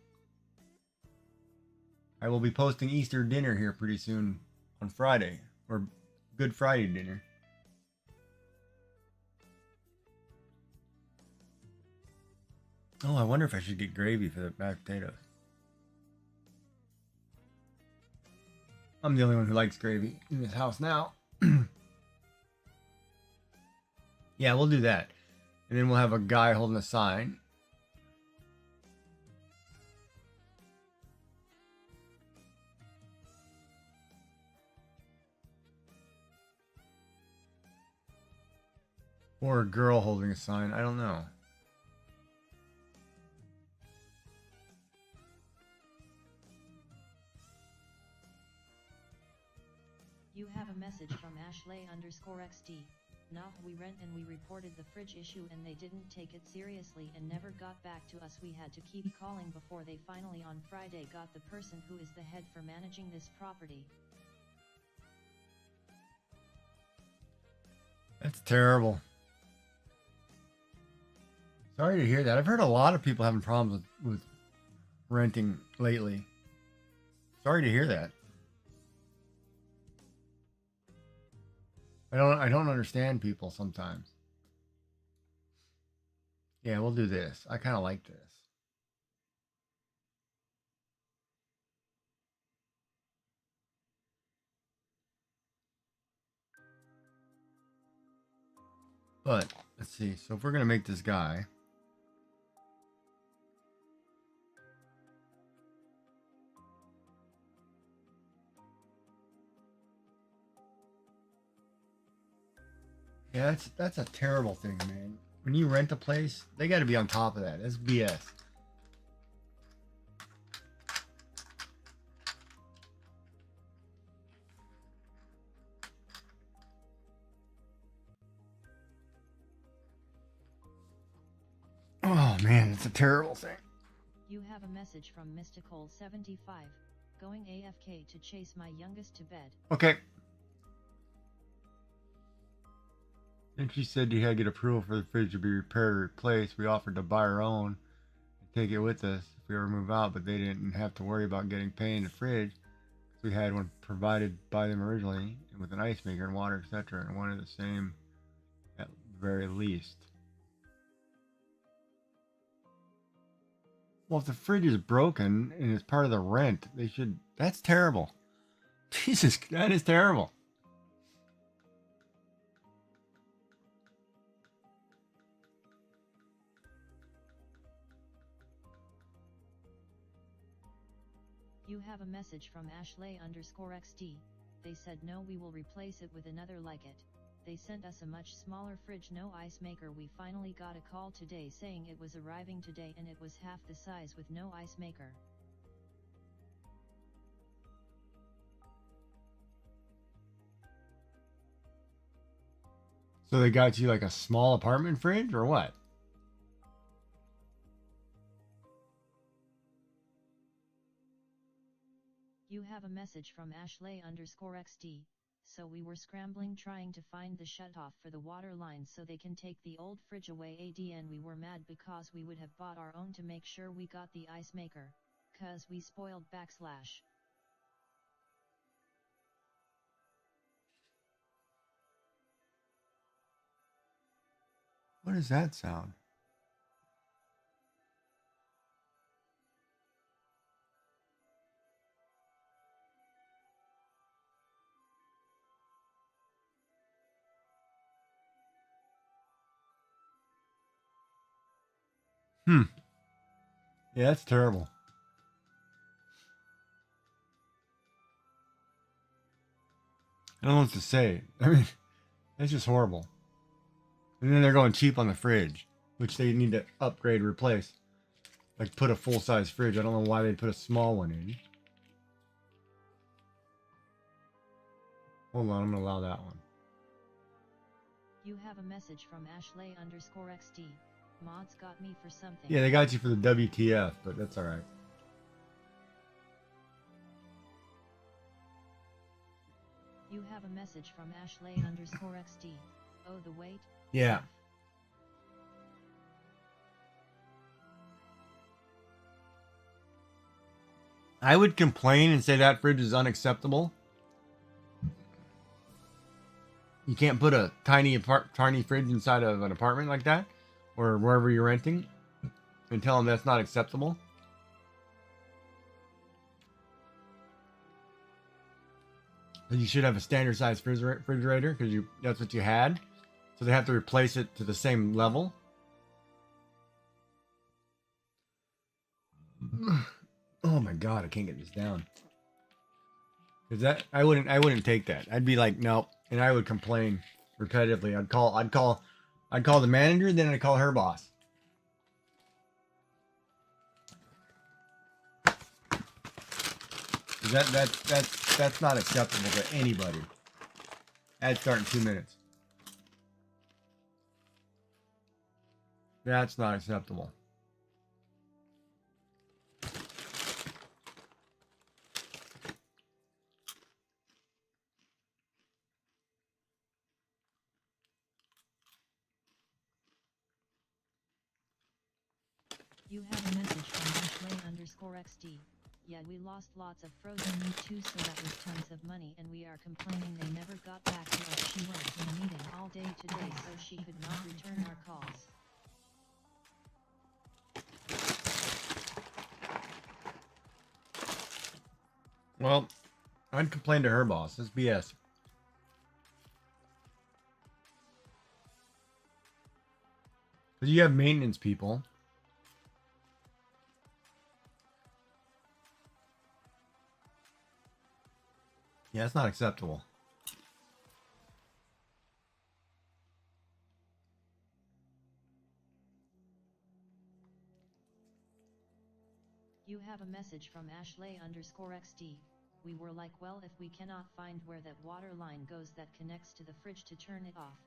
I will be posting Easter dinner here pretty soon on Friday. Or Good Friday dinner. Oh, I wonder if I should get gravy for the mashed potatoes. I'm the only one who likes gravy in this house now. Yeah, we'll do that. And then we'll have a guy holding a sign. Or a girl holding a sign. I don't know. You have a message from Ashley_XD. Nah, we rent and we reported the fridge issue and they didn't take it seriously and never got back to us. We had to keep calling before they finally on Friday got the person who is the head for managing this property. That's terrible. Sorry to hear that. I've heard a lot of people having problems with renting lately. Sorry to hear that. I don't understand people sometimes. Yeah, we'll do this. I kind of like this. But let's see. So if we're gonna make this guy, yeah, that's a terrible thing, man. When you rent a place, they got to be on top of that. That's BS. Oh man, it's a terrible thing. You have a message from Mystical75. Going AFK to chase my youngest to bed. Okay. And she said you had to get approval for the fridge to be repaired or replaced. We offered to buy our own and take it with us if we ever move out, but they didn't have to worry about getting paid in the fridge. We had one provided by them originally with an ice maker and water, etc., and wanted the same at the very least. Well, if the fridge is broken and it's part of the rent, they should. That's terrible. Jesus, that is terrible. You have a message from Ashley_XD. They said no, we will replace it with another like it. They sent us a much smaller fridge, no ice maker. We finally got a call today saying it was arriving today and it was half the size with no ice maker. So they got you like a small apartment fridge or what? You have a message from Ashley_XD. So we were scrambling trying to find the shutoff for the water line so they can take the old fridge away and we were mad because we would have bought our own to make sure we got the ice maker, cause we spoiled /. What does that sound? Yeah, that's terrible. I don't know what to say. I mean, that's just horrible. And then they're going cheap on the fridge, which they need to upgrade, replace. Like put a full-size fridge. I don't know why they put a small one in. Hold on, I'm gonna allow that one. You have a message from Ashley_XD. Mods got me for something. Yeah, they got you for the WTF, but that's alright. You have a message from Ashley_XD. Oh, the wait? Yeah. I would complain and say that fridge is unacceptable. You can't put a tiny fridge inside of an apartment like that, or wherever you're renting, and tell them that's not acceptable. You should have a standard size refrigerator because that's what you had, so they have to replace it to the same level. Oh my god, I can't get this down. Cause that I wouldn't take that. I'd be like, nope, and I would complain repetitively. I'd call the manager, then I'd call her boss. That's not acceptable to anybody. Ad start in 2 minutes. That's not acceptable. You have a message from Ashley_XD. Yeah, we lost lots of frozen meat too, so that was tons of money, and we are complaining they never got back to us. She went in a meeting all day today, so she could not return our calls. Well, I'd complain to her boss. That's BS. Because you have maintenance people. Yeah, that's not acceptable. You have a message from Ashley_XD. We were like, well, if we cannot find where that water line goes that connects to the fridge to turn it off,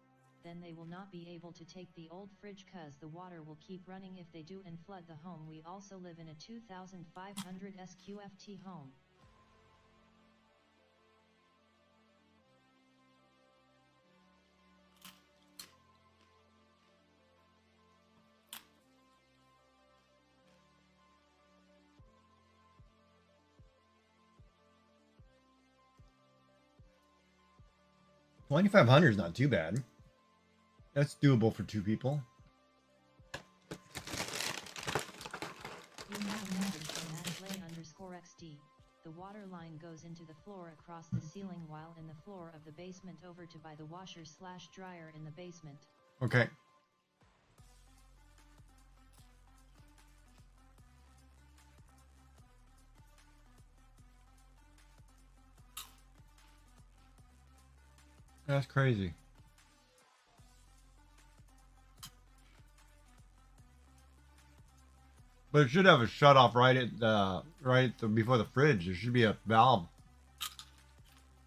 then they will not be able to take the old fridge cause the water will keep running if they do and flood the home. We also live in a 2,500 SQFT home. $2,500 is not too bad. That's doable for 2 people. You have a message from Ashley_XD. The water line goes into the floor across the ceiling while in the floor of the basement over to by the washer/dryer in the basement. Okay. That's crazy. But it should have a shut off right before the fridge. There should be a valve,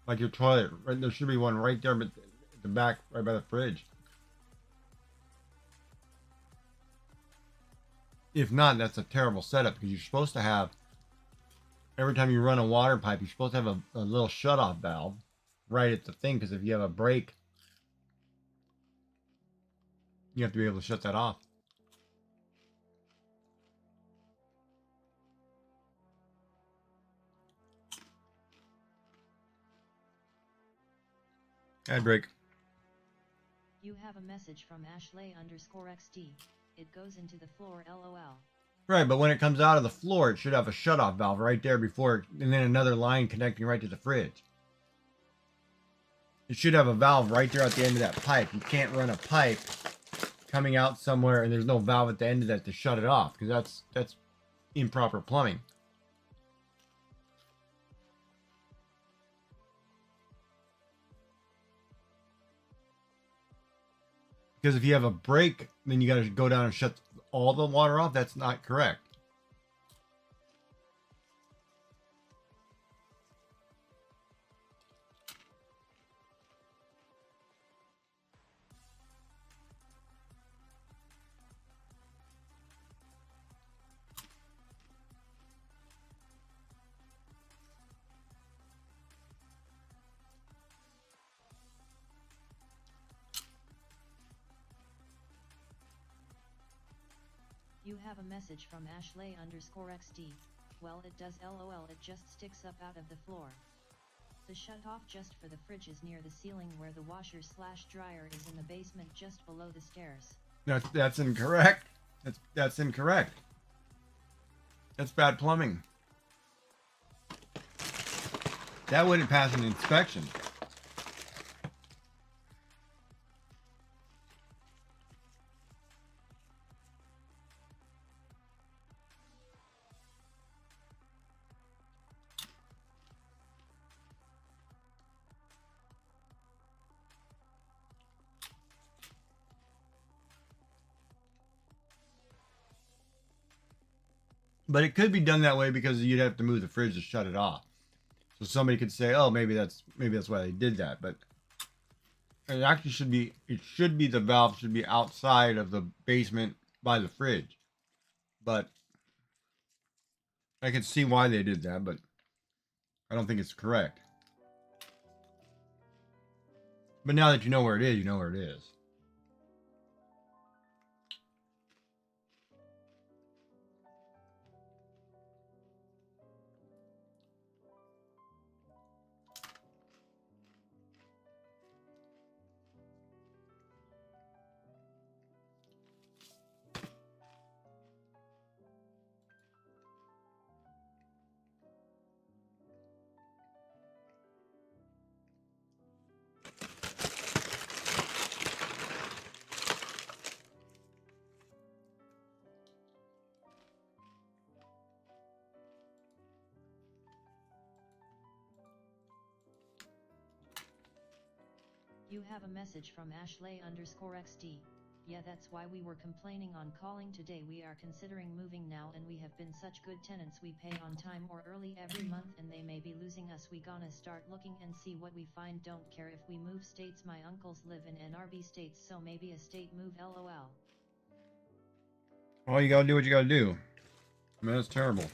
like your toilet. Right, there should be one right there, but at the back, right by the fridge. If not, that's a terrible setup because you're supposed to have, every time you run a water pipe, you're supposed to have a little shut off valve right at the thing. Because if you have a break, you have to be able to shut that off. Ad break. You have a message from Ashley_XD. It goes into the floor, lol. Right, but when it comes out of the floor, it should have a shut-off valve right there before, and then another line connecting right to the fridge. It should have a valve right there at the end of that pipe. You can't run a pipe coming out somewhere and there's no valve at the end of that to shut it off, because that's improper plumbing. Because if you have a break, then you got to go down and shut all the water off. That's not correct. You have a message from Ashley_XD. Well, it does, lol. It just sticks up out of the floor. The shut-off just for the fridge is near the ceiling, where the washer/dryer is in the basement just below the stairs. That's incorrect. That's incorrect. That's bad plumbing. That wouldn't pass an inspection. But it could be done that way because you'd have to move the fridge to shut it off. So somebody could say, "Oh, maybe that's why they did that." But it actually should be the valve should be outside of the basement by the fridge. But I can see why they did that, but I don't think it's correct. But now that you know where it is, you know where it is. You have a message from Ashley_XD. Yeah, that's why we were complaining on calling today. We are considering moving now, and we have been such good tenants. We pay on time or early every month, and they may be losing us. We gonna start looking and see what we find. Don't care if we move states. My uncles live in NRB states, so maybe a state move, lol. Well, you gotta do what you gotta do. I mean, that's terrible.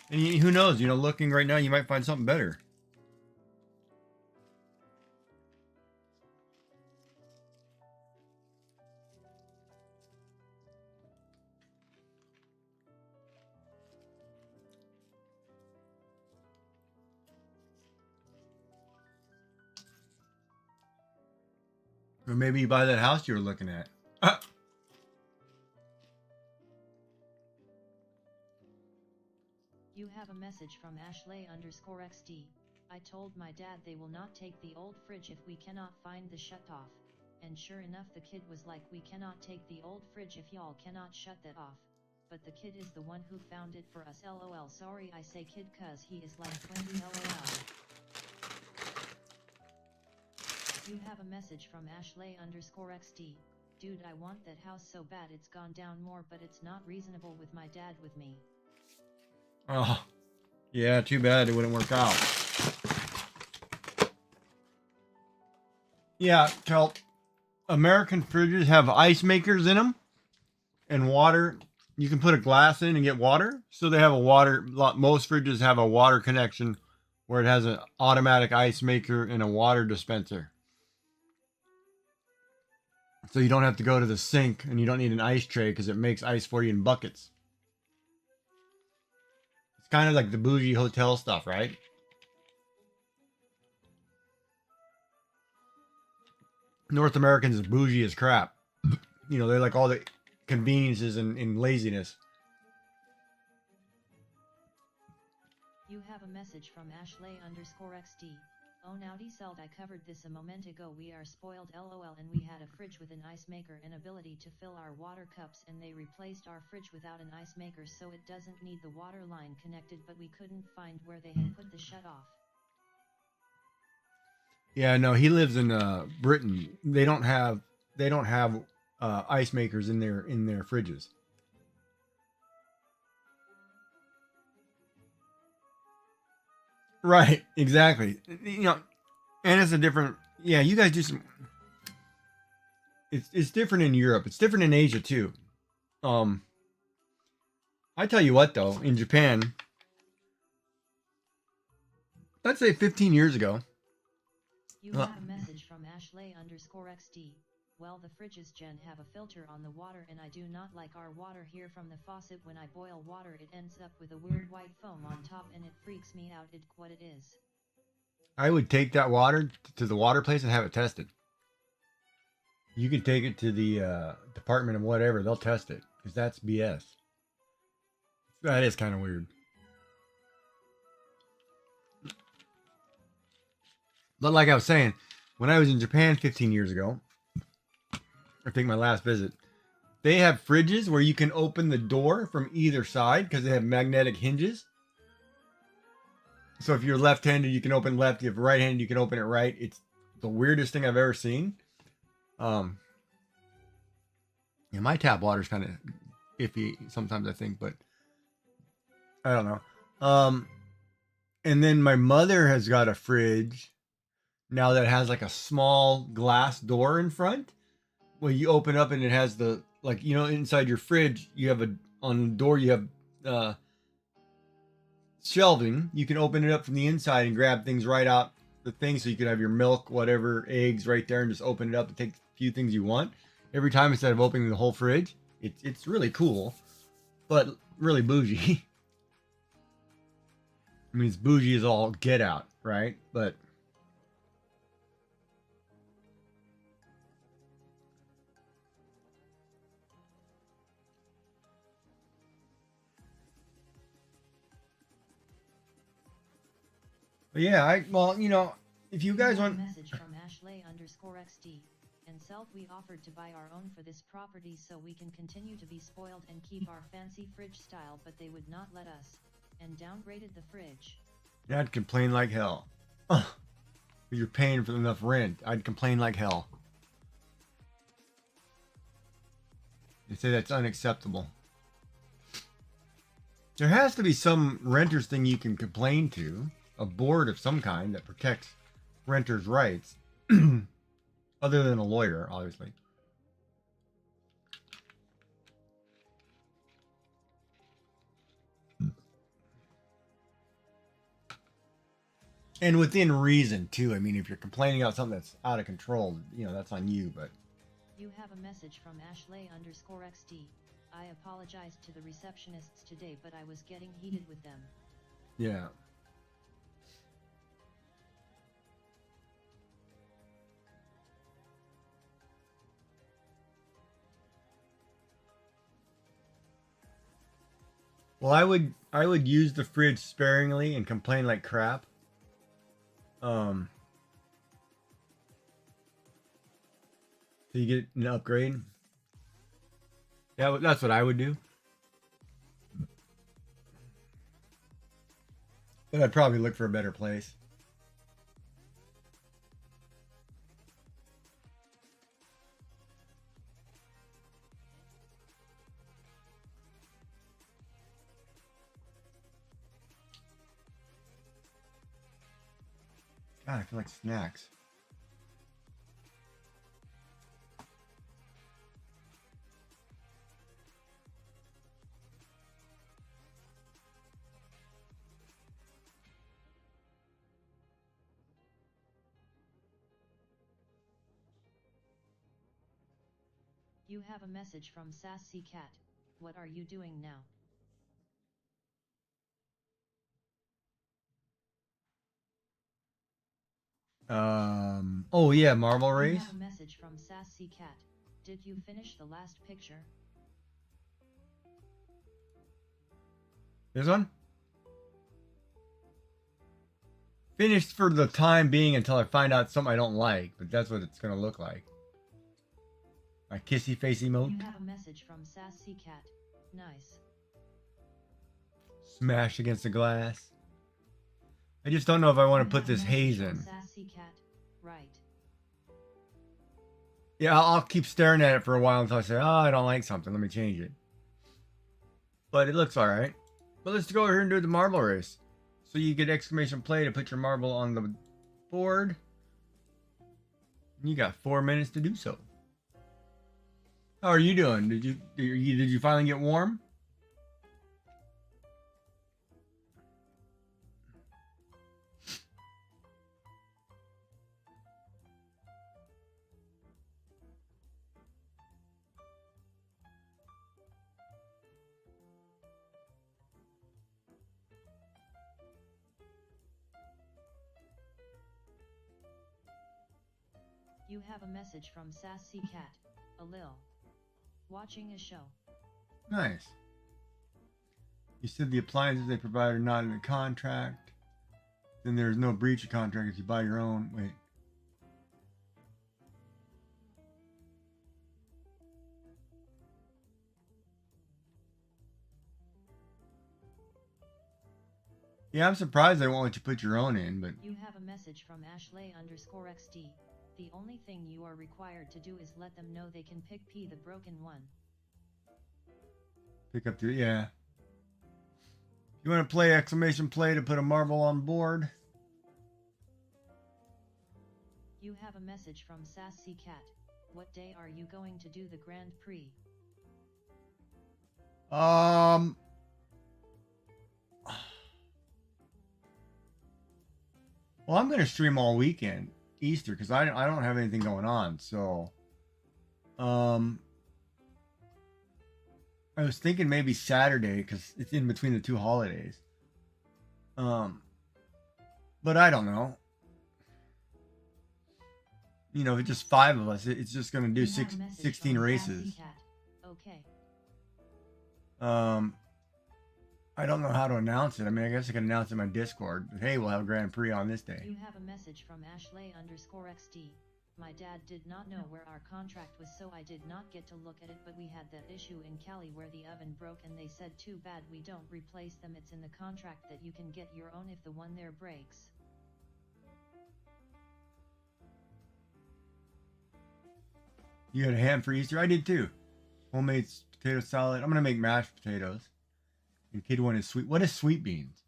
And who knows? You know, looking right now, you might find something better. Or maybe you buy that house you were looking at. You have a message from Ashley_XD. I told my dad they will not take the old fridge if we cannot find the shut-off. And sure enough, the kid was like, "We cannot take the old fridge if y'all cannot shut that off." but the kid is the one who found it for us. LOL. Sorry I say kid cuz he is like 20. LOL. You have a message from Ashley_XD. Dude, I want that house so bad. It's gone down more, but it's not reasonable with my dad with me. Oh, yeah, too bad it wouldn't work out. Yeah, Kelp. American fridges have ice makers in them and water. You can put a glass in and get water. So they have a water. Most fridges have a water connection where it has an automatic ice maker and a water dispenser. So you don't have to go to the sink and you don't need an ice tray because it makes ice for you in buckets. It's kind of like the bougie hotel stuff, right? North Americans is bougie as crap. You know, they like all the conveniences and laziness. You have a message from Ashley_XD. Oh naughty Seld, I covered this a moment ago. We are spoiled LOL, and we had a fridge with an ice maker and ability to fill our water cups, and they replaced our fridge without an ice maker so it doesn't need the water line connected, but we couldn't find where they had put the shut off. Yeah, no, he lives in Britain. They don't have ice makers in their fridges. Right, exactly. You know, and it's a different. Yeah, you guys do some. It's different in Europe. It's different in Asia too. I tell you what though, in Japan, let's say 15 years ago. You have a message from Ashley_XD. Well, the fridges gen have a filter on the water, and I do not like our water here from the faucet. When I boil water, it ends up with a weird white foam on top, and it freaks me out. What it is. I would take that water to the water place and have it tested. You can take it to the department of whatever; they'll test it because that's BS. That is kind of weird. But like I was saying, when I was in Japan 15 years ago, I think my last visit, they have fridges where you can open the door from either side because they have magnetic hinges. So if you're left-handed, you can open left. If you're right-handed, you can open it right. It's the weirdest thing I've ever seen. Yeah, my tap water's kind of iffy sometimes, I think, but I don't know. And then my mother has got a fridge now that has like a small glass door in front. Well, you open up and it has the, like, you know, inside your fridge, you have on the door, you have shelving. You can open it up from the inside and grab things right out the thing. So you can have your milk, whatever, eggs right there and just open it up and take a few things you want. Every time instead of opening the whole fridge. It's really cool, but really bougie. I mean, it's bougie as all get out, right? But yeah, well, you know, if you guys want. Message from Ashley_XD. And Self, we offered to buy our own for this property so we can continue to be spoiled and keep our fancy fridge style, but they would not let us, and downgraded the fridge. I'd complain like hell. Ugh. You're paying for enough rent. I'd complain like hell. They say that's unacceptable. There has to be some renters thing you can complain to. A board of some kind that protects renters' rights. Other than a lawyer, obviously. And within reason, too. I mean, if you're complaining about something that's out of control, you know, that's on you, but... You have a message from Ashley_XD. I apologized to the receptionists today, but I was getting heated with them. Yeah. Well, I would use the fridge sparingly and complain like crap. So you get an upgrade. Yeah, that's what I would do. But I'd probably look for a better place. God, I feel like snacks. You have a message from Sassy Cat. What are you doing now? Oh yeah, Marble You Race. have a message from Sassy Cat. Did you finish the last picture? This one? Finished for the time being until I find out something I don't like, but that's what it's gonna look like. My kissy face emote. You have a message from Sassy Cat. Nice. Smash against the glass. I just don't know if I want You to put have a this message haze from in. Sassy Cat. Right. Yeah, I'll keep staring at it for a while until I say, oh, I don't like something. Let me change it. But it looks alright. But let's go over here and do the marble race. So you get exclamation play to put your marble on the board. And you got 4 minutes to do so. How are you doing? Did you finally get warm? You have a message from Sassy Cat. A lil. Watching a show. Nice. You said the appliances they provide are not in the contract. Then there's no breach of contract if you buy your own. Wait. Yeah, I'm surprised they won't let you put your own in, but You have a message from Ashley_XD. The only thing you are required to do is let them know they can pick P the broken one. pick up the, yeah. You want to play exclamation play to put a marble on board? You have a message from Sassy Cat. What day are you going to do the Grand Prix? Well, I'm going to stream all weekend, Easter, because I don't have anything going on. So, I was thinking maybe Saturday because it's in between the two holidays. But I don't know. You know, if it's just 5 of us, it's just going to do You have a message 16 from races. Sassy Cat. Okay. I don't know how to announce it. I mean, I guess I can announce it in my Discord. But, hey, we'll have a Grand Prix on this day. You have a message from Ashley_XD. My dad did not know where our contract was, so I did not get to look at it, but we had that issue in Cali where the oven broke and they said too bad we don't replace them. It's in the contract that you can get your own if the one there breaks. You had a ham for Easter? I did too. Homemade potato salad. I'm going to make mashed potatoes. And kid one is sweet. What is sweet beans?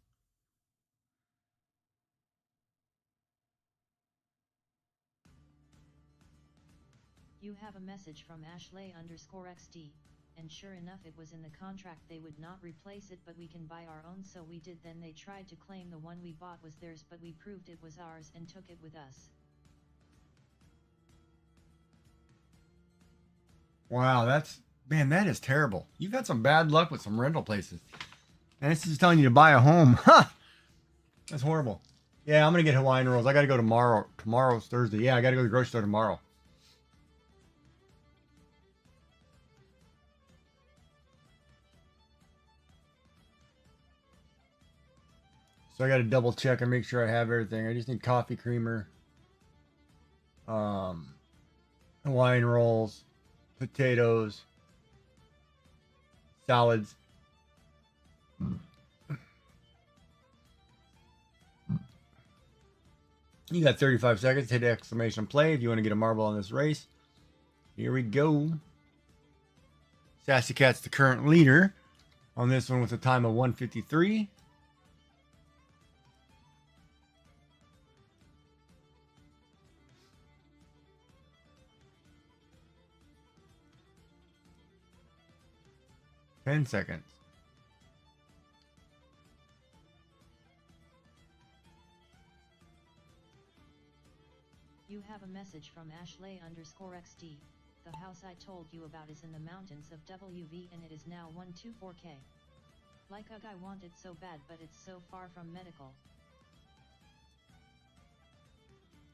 You have a message from Ashley_XD. And sure enough, it was in the contract they would not replace it, but we can buy our own, so we did. Then they tried to claim the one we bought was theirs, but we proved it was ours and took it with us. Wow, man, that is terrible. You've had some bad luck with some rental places. And this is telling you to buy a home. Ha! That's horrible. Yeah, I'm going to get Hawaiian rolls. I got to go tomorrow. Tomorrow's Thursday. Yeah, I got to go to the grocery store tomorrow. So I got to double check and make sure I have everything. I just need coffee creamer, Hawaiian rolls, potatoes, salads. You got 35 seconds. Hit exclamation play if you want to get a marble on this race. Here we go. Sassy Cat's the current leader on this one with a time of 1:53. Ten seconds. You have a message from Ashley_XD. The house I told you about is in the mountains of WV and it is now 124K. Like a guy wanted so bad but it's so far from medical.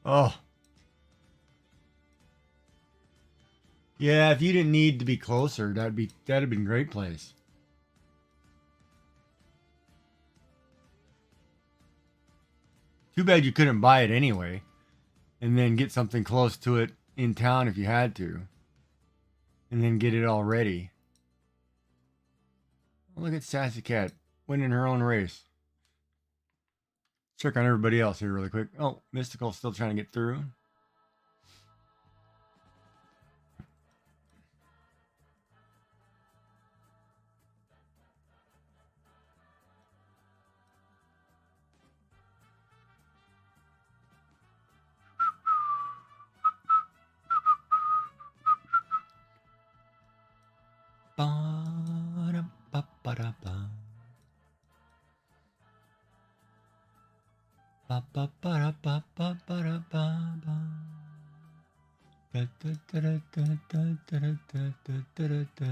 Oh. Yeah, if you didn't need to be closer, that'd have been a great place. Too bad you couldn't buy it anyway, and then get something close to it in town if you had to, and then get it all ready. Look at Sassy Cat winning her own race. Check on everybody else here really quick. Oh, Mystical's still trying to get through. Ba-da-ba-ba-da-ba. Ba-ba-ba-da-ba-ba-ba-da-ba-ba. Da-da-da-da-da-da-da-da-da-da.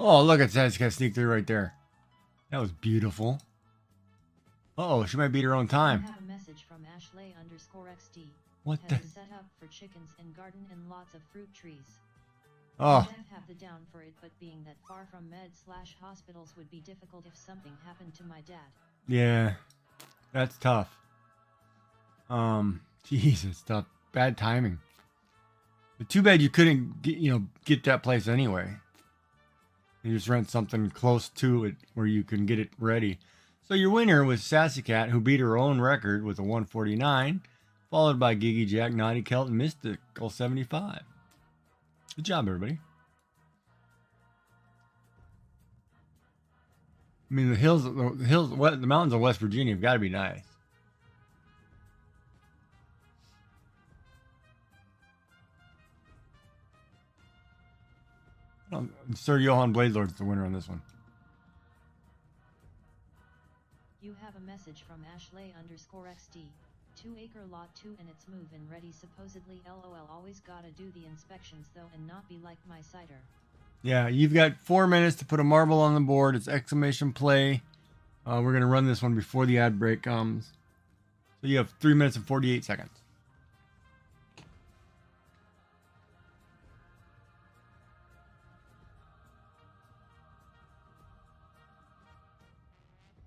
Oh, look at that. She got sneak through right there. That was beautiful. Uh-oh, she might beat her own You time. have a message from Ashley_XD. What Has the? a setup for chickens and garden and lots of fruit trees. Oh, I'd have the down for it, but being that far from med/hospitals would be difficult if something happened to my dad. yeah. That's tough. Jesus, tough. Bad timing. But too bad you couldn't get that place anyway. You just rent something close to it where you can get it ready. So your winner was Sassy Cat, who beat her own record with a 149, followed by Gigi Jack, Naughty Celt, and Mystical 75. Good job, everybody. I mean, the mountains of West Virginia have got to be nice. Sir Johan Bladelord's the winner on this one. You have a message from Ashley_XD. 2-acre lot 2 and it's move-in ready supposedly. LOL, always gotta do the inspections though and not be like my cider. Yeah, you've got 4 minutes to put a marble on the board. It's exclamation play. We're going to run this one before the ad break comes. So you have 3 minutes and 48 seconds.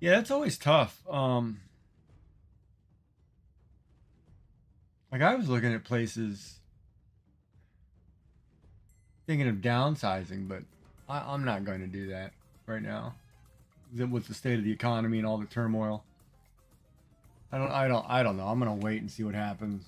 Yeah, that's always tough. Like I was looking at places thinking of downsizing, but I'm not going to do that right now. With the state of the economy and all the turmoil. I don't know. I'm going to wait and see what happens.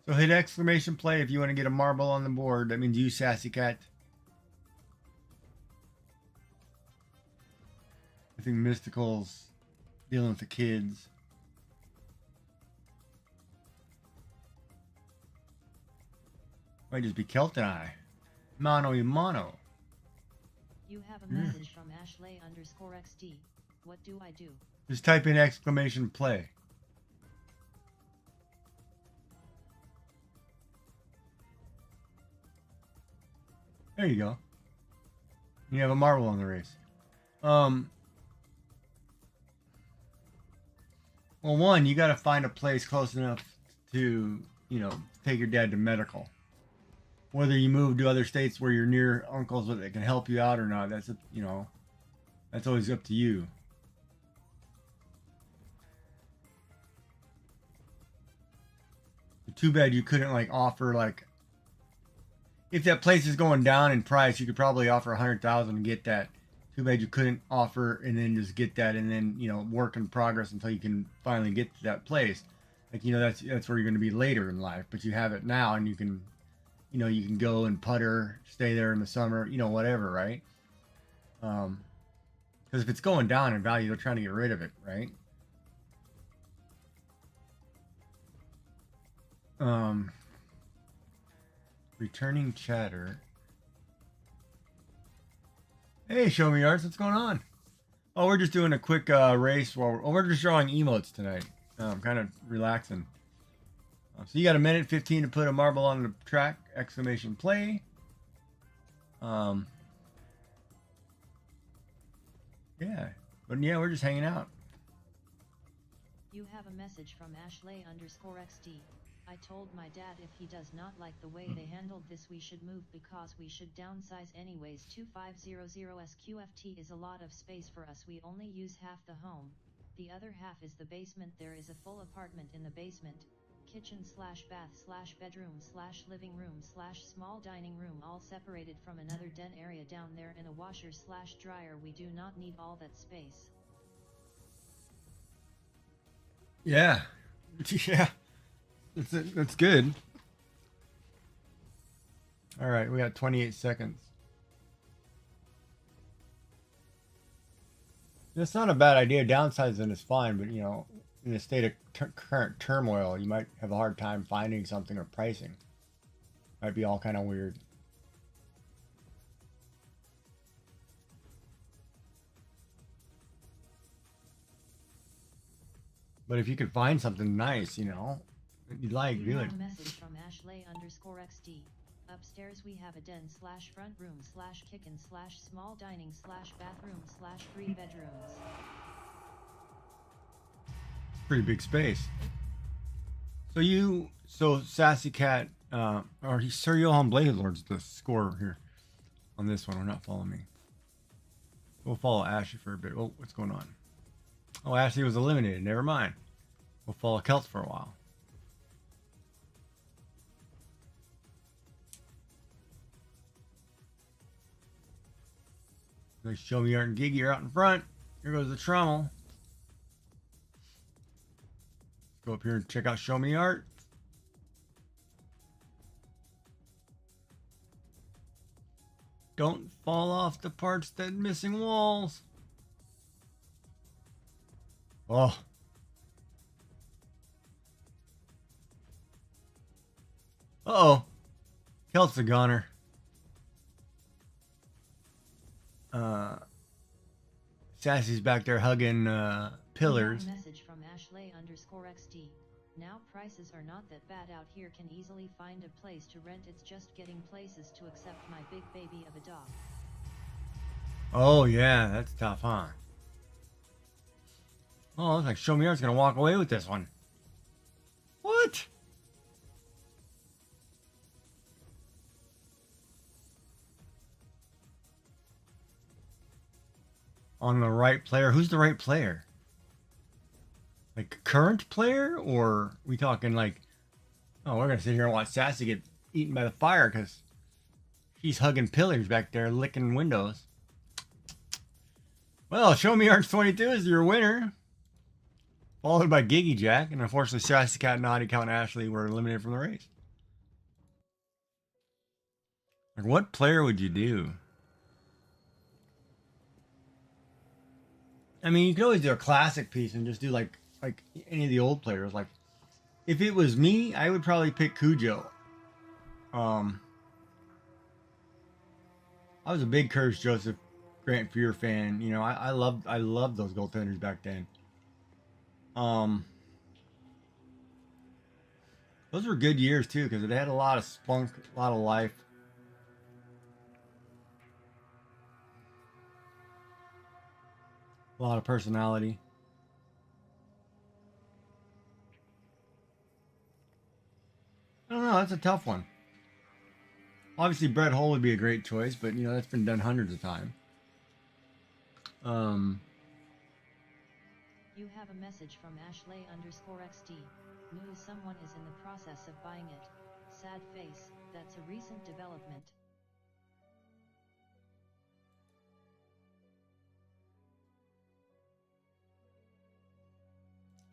So hit exclamation play if you want to get a marble on the board. That means you, Sassy Cat. I think Mystical's dealing with the kids. Might just be Kelt and I. Mano y mano. You have a message from Ashley_XD. What do I do? Just type in exclamation play. There you go. You have a marble on the race. Well, one, you got to find a place close enough to, take your dad to medical. Whether you move to other states where you're near uncles that can help you out or not, that's always up to you. Too bad you couldn't offer if that place is going down in price, you could probably offer 100,000 and get that. Too bad you couldn't offer and then just get that and then work in progress until you can finally get to that place. That's where you're going to be later in life, but you have it now and you can go and putter, stay there in the summer, whatever, right? Because if it's going down in value, they're trying to get rid of it, right? Returning chatter. Hey, Show Me Arts, what's going on? Oh, we're just doing a quick race while we're just drawing emotes tonight. Kind of relaxing. So you got a minute 15 to put a marble on the track! Exclamation play. Yeah, but yeah, we're just hanging out. You have a message from Ashley_XD. I told my dad if he does not like the way they handled this we should move because we should downsize anyways. 2500 SQFT is a lot of space for us. We only use half the home. The other half is the basement. There is a full apartment in the basement. Kitchen / bath / bedroom / living room / small dining room all separated from another den area down there and a washer / dryer. We do not need all that space. Yeah. Yeah. That's good. All right, we got 28 seconds. It's not a bad idea. Downsizing is fine, but in a state of current turmoil, you might have a hard time finding something or pricing. Might be all kind of weird. But if you could find something nice, that you'd like, do it. A message from Ashley_XD. Upstairs we have a den / front room / kitchen / small dining / bathroom / 3 bedrooms. Pretty big space. So Sassy Cat, or Sir Johan Blazelord's the scorer here on this one. We're not following me. We'll follow Ashley for a bit. Oh, what's going on? Oh, Ashley was eliminated. Never mind. We'll follow Celts for a while. Nice Show Me Art and Gigi are out in front. Here goes the trommel. Let's go up here and check out Show Me Art. Don't fall off the parts that missing walls. Oh. Uh-oh. Celt's a goner. Sassy's back there hugging pillars. Message from Ashley_XD. Now prices are not that bad out here. Can easily find a place to rent. It's just getting places to accept my big baby of a dog. Oh yeah, that's tough, huh? Oh, looks like Show Me Art's gonna walk away with this one. What? On the right player? Who's the right player? Like current player, or we talking like, oh, we're gonna sit here and watch Sassy get eaten by the fire because she's hugging pillars back there, licking windows. Well, Show Me Arts 22 is your winner, followed by Gigi Jack, and unfortunately Sassy Cat, Naughty Cat, and Ashley were eliminated from the race. Like, what player would you do? I mean, you could always do a classic piece and just do like any of the old players. Like, if it was me, I would probably pick Cujo. I was a big Curtis Joseph Grant Fuhr fan. I loved those goaltenders back then. Those were good years too because it had a lot of spunk, a lot of life. A lot of personality. that's a tough one. Obviously, Brett Hull would be a great choice, but you know that's been done hundreds of times. You have a message from Ashley_XD. News someone is in the process of buying it. Sad face, that's a recent development.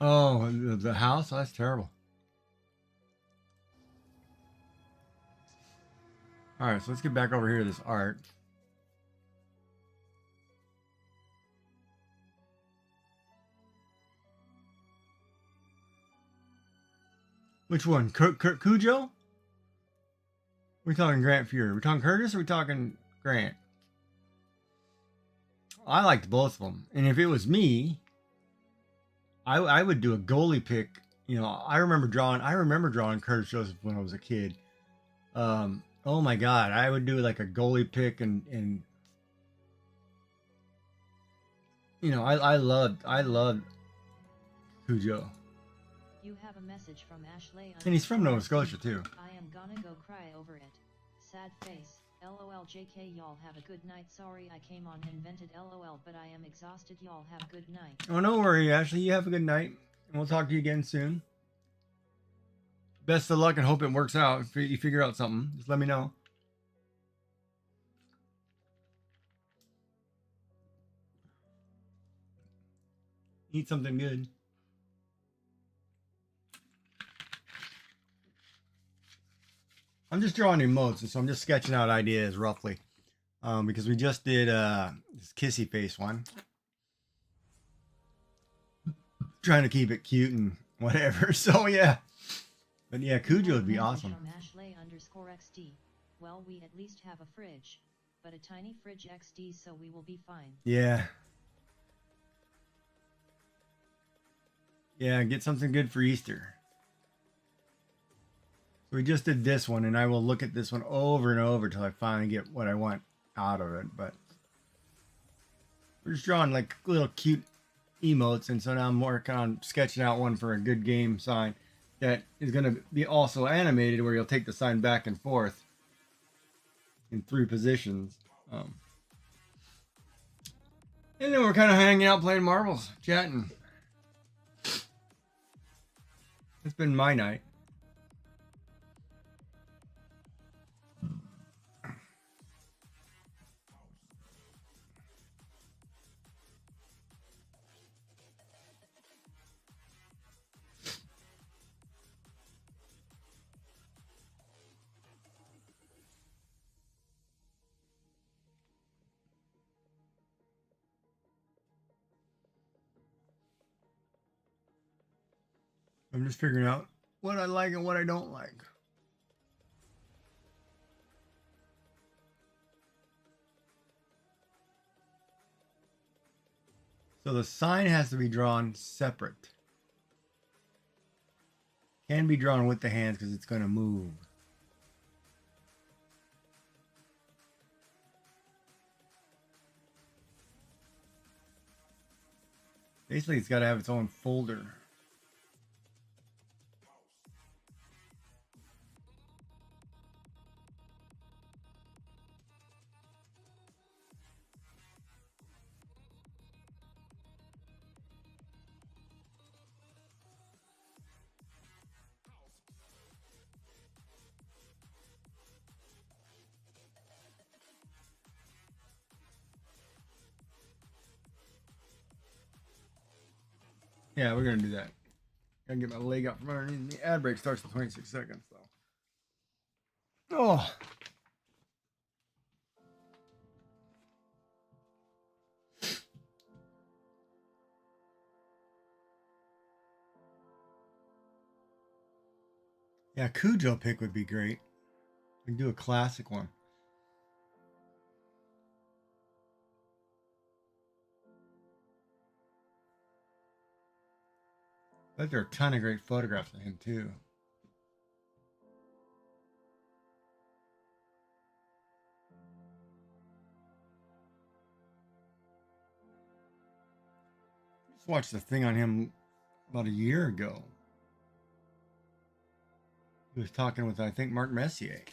Oh, the house? Oh, that's terrible. All right, so let's get back over here to this art. Which one? Cujo? Are we talking Grant Fury? Are we talking Curtis or are we talking Grant? I liked both of them. And if it was me, I would do a goalie pick. You know, I remember drawing Curtis Joseph when I was a kid. Oh my God, I would do like a goalie pick and you know, I loved Cujo. You have a message from Ashley. And he's from Nova Scotia too. I am gonna go cry over it. Sad face. LOL JK, y'all have a good night. Sorry I came on invented LOL, but I am exhausted. Y'all have a good night. Oh, no worry, Ashley. You have a good night. And we'll talk to you again soon. Best of luck and hope it works out. If you figure out something, just let me know. Eat something good. I'm just drawing emotes, so I'm just sketching out ideas roughly. Because we just did this kissy face one. Trying to keep it cute and whatever. So yeah. But yeah, Cujo would be awesome. From Ashley_XD. Well, we at least have a fridge, but a tiny fridge XD, so we will be fine. Yeah. Yeah, get something good for Easter. So we just did this one, and I will look at this one over and over till I finally get what I want out of it. But we're just drawing like little cute emotes, and so now I'm working on sketching out one for a good game sign that is going to be also animated, where you'll take the sign back and forth in 3 positions. And then we're kind of hanging out, playing marbles, chatting. It's been my night. I'm just figuring out what I like and what I don't like. So the sign has to be drawn separate. Can be drawn with the hands because it's going to move. Basically, it's got to have its own folder. Yeah, we're going to do that. Gotta get my leg out from underneath me. The ad break starts in 26 seconds, though. Oh. Yeah, Cujo pick would be great. We can do a classic one. But there are a ton of great photographs of him, too. Just watched the thing on him about a year ago. He was talking with, I think, Mark Messier.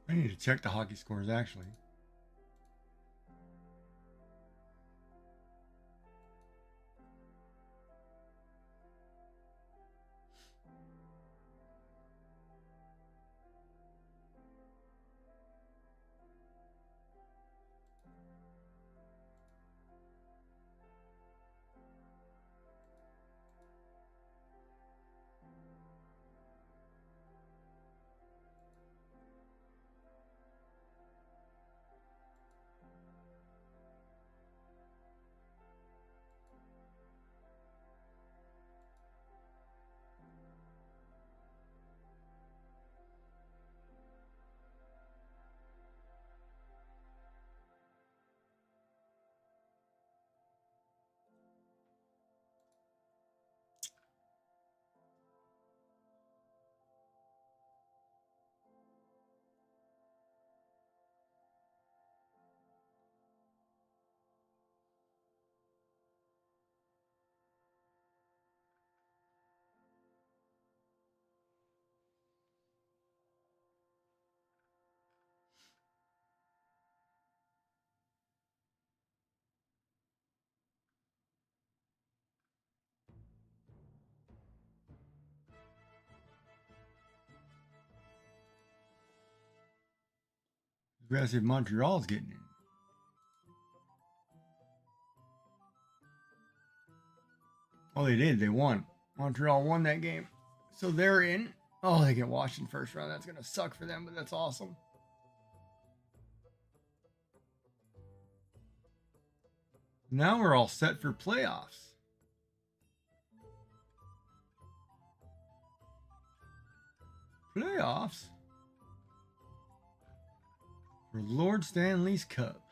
I need to check the hockey scores, actually. We gotta see if Montreal's getting in. Oh, they did. They won. Montreal won that game. So they're in. Oh, they get washed in first round. That's going to suck for them, but that's awesome. Now we're all set for playoffs. Playoffs? For Lord Stanley's Cup.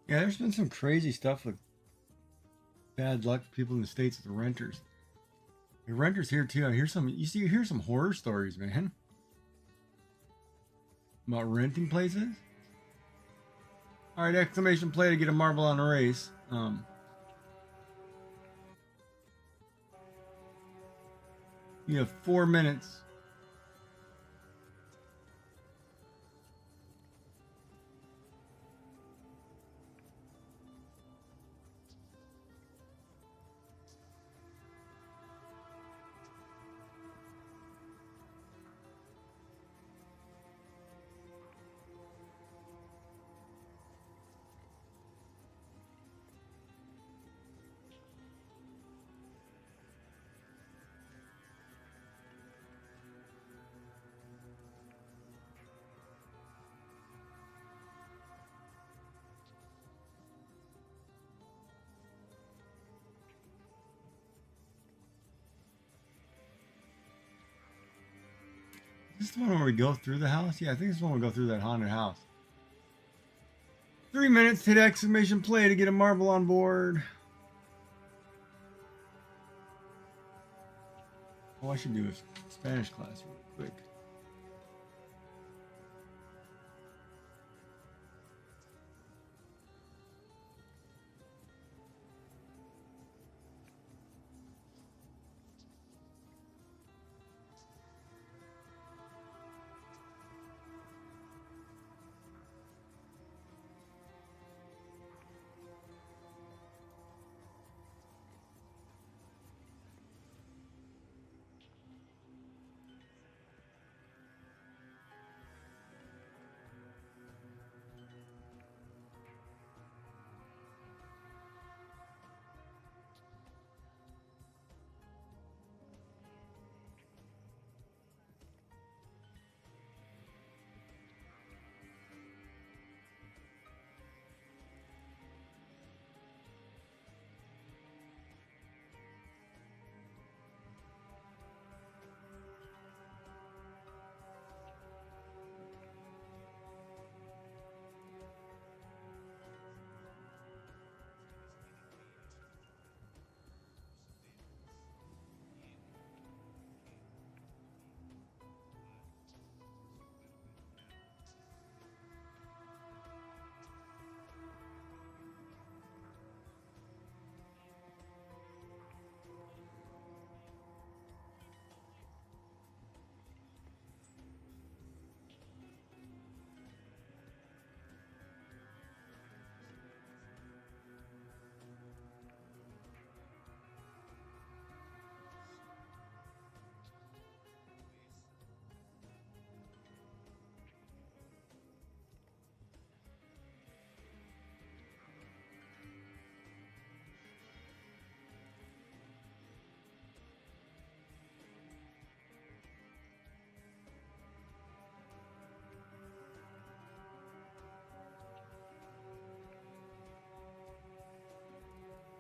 Yeah, there's been some crazy stuff with bad luck for people in the States with the renters. The renters here too. I hear some you hear some horror stories, man. About renting places. Alright, exclamation play to get a marble on a race. You have 4 minutes. Is this the one where we go through the house? Yeah, I think this one will go through that haunted house. 3 minutes, hit exclamation play to get a marble on board. Oh, I should do a Spanish class real quick.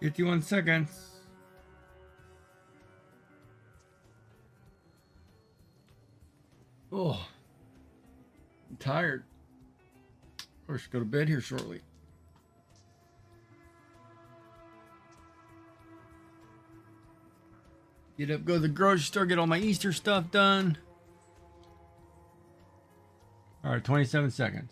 51 seconds. Oh, I'm tired. I should go to bed here shortly. Get up, go to the grocery store, get all my Easter stuff done. All right, 27 seconds.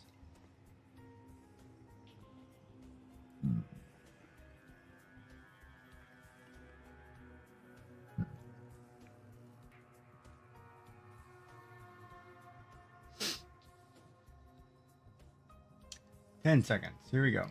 Ten seconds. Here we go.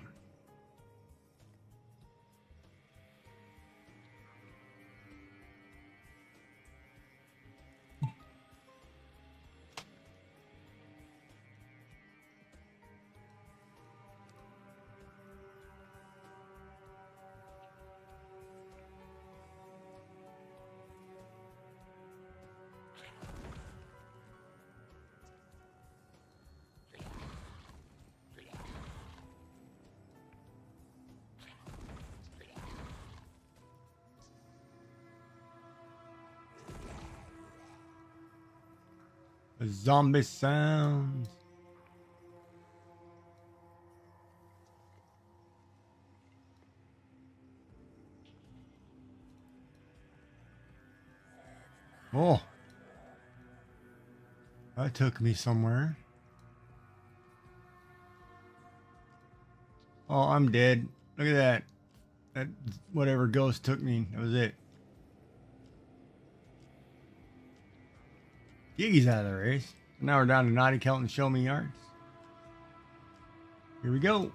The zombie sounds. Oh, that took me somewhere. Oh, I'm dead. Look at that. That whatever ghost took me. That was it. Giggy's out of the race. Now we're down to Naughty Kelton Show Me Yards. Here we go.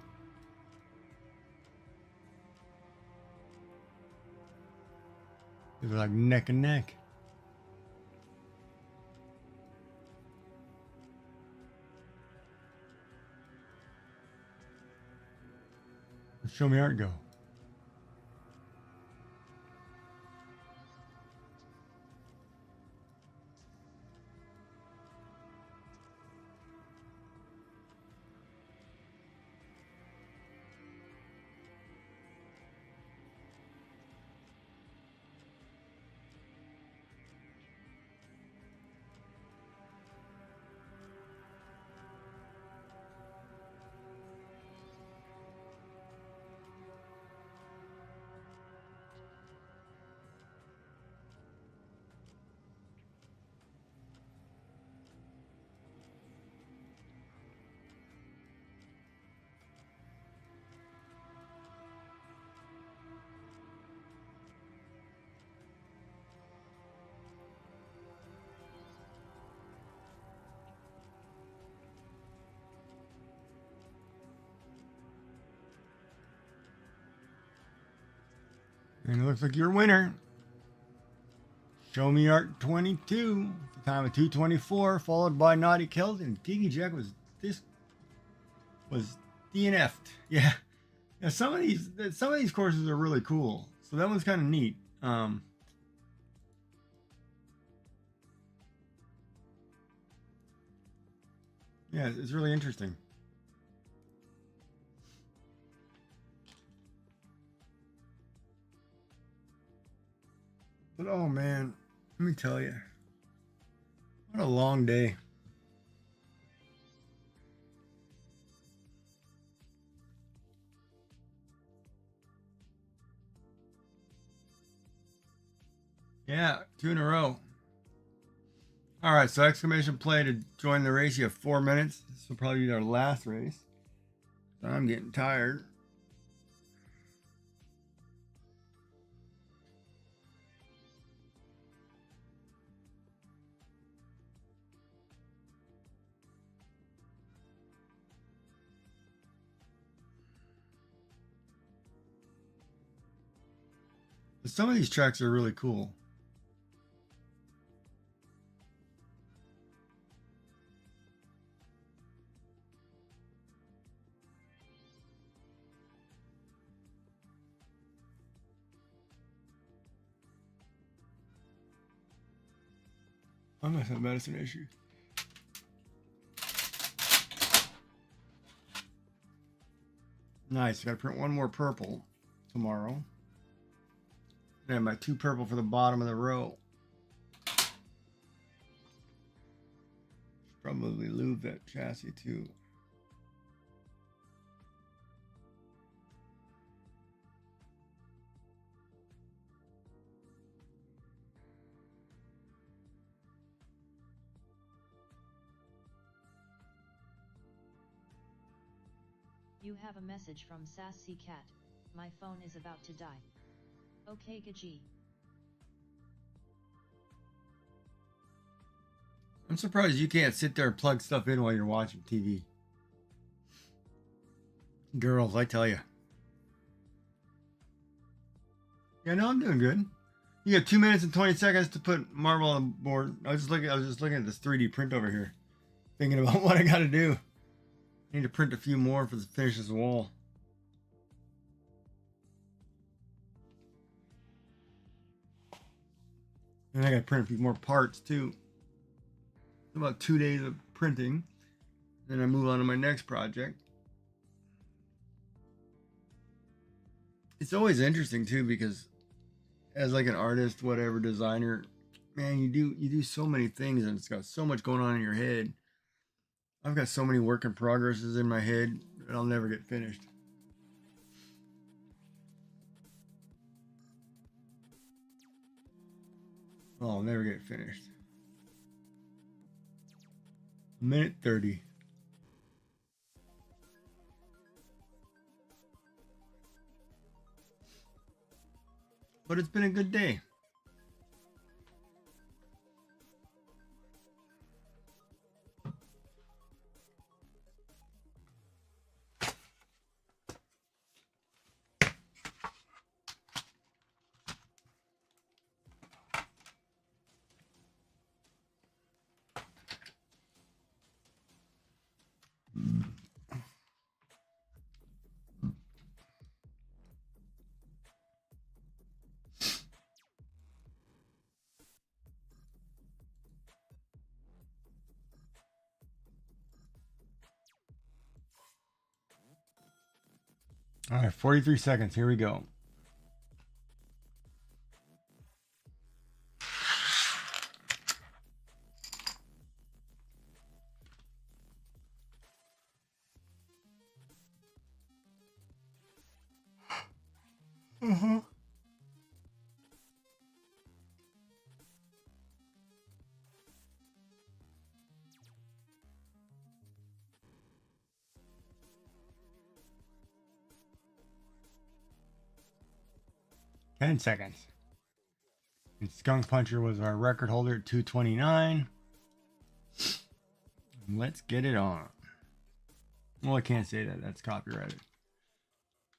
They're like neck and neck. Where'd Show Me Art go? And it looks like your winner. Show Me Art 22. The time of 2:24, followed by Naughty Kelton. Giggy Jack was DNF'd. Yeah. Yeah, some of these courses are really cool. So that one's kind of neat. Yeah, it's really interesting. But oh man, let me tell you, what a long day. Yeah, 2 in a row. All right, so exclamation play to join the race. You have 4 minutes. This will probably be our last race. I'm getting tired. But some of these tracks are really cool. I must have medicine issues. Nice. Got to print one more purple tomorrow. And I have my 2 purple for the bottom of the row. Probably lube that chassis too. You have a message from Sassy Cat. My phone is about to die. Okay, Gaji. I'm surprised you can't sit there and plug stuff in while you're watching TV. Girls, I tell you. Yeah, no, I'm doing good. You got 2 minutes and 20 seconds to put marble on the board. I was just looking at this 3D print over here, thinking about what I got to do. I need to print a few more for the finish this wall. And I got to print a few more parts too. About 2 days of printing. Then I move on to my next project. It's always interesting too, because as like an artist, whatever, designer, man, you do so many things, and it's got so much going on in your head. I've got so many work in progresses in my head that I'll never get finished. I'll never get finished. Minute 30. But it's been a good day. All right, 43 seconds. Here we go. Uh-huh. Ten seconds. And Skunk Puncher was our record holder at 229. Let's get it on. Well, I can't say that. That's copyrighted.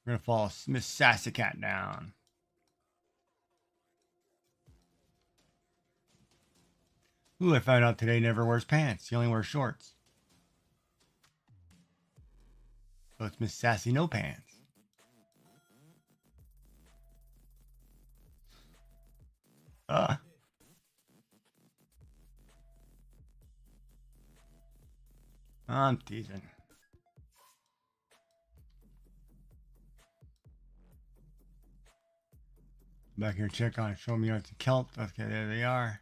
We're going to follow Miss Sassy Cat down. Ooh, I found out today never wears pants. He only wears shorts. So it's Miss Sassy No Pants. I'm teasing. Back here, check on it. Show me what's a kelp. Okay, there they are.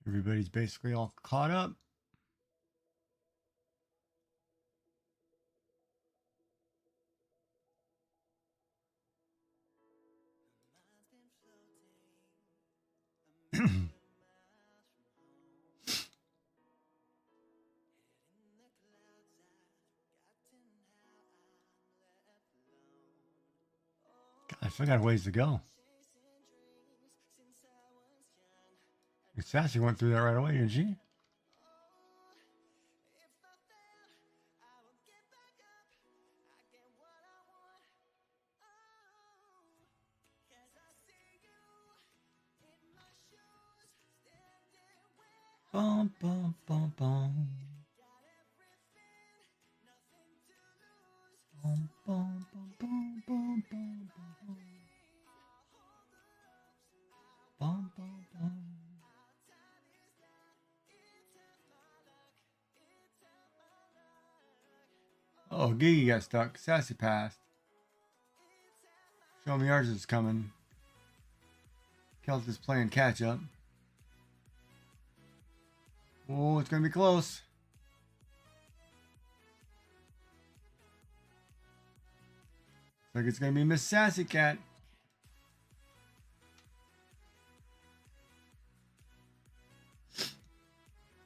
Everybody's basically all caught up. God, I still got a ways to go. Sassy went through that right away, didn't she? Bum, bum, bum, bum. Bum, bum, bum, bum, bum, bum, bum. Bum, bum, bum. Oh, Gigi got stuck. Sassy passed. Show me ours is coming. Kelt is playing catch up. Oh, it's gonna be close. Looks like it's gonna be Miss Sassy Cat.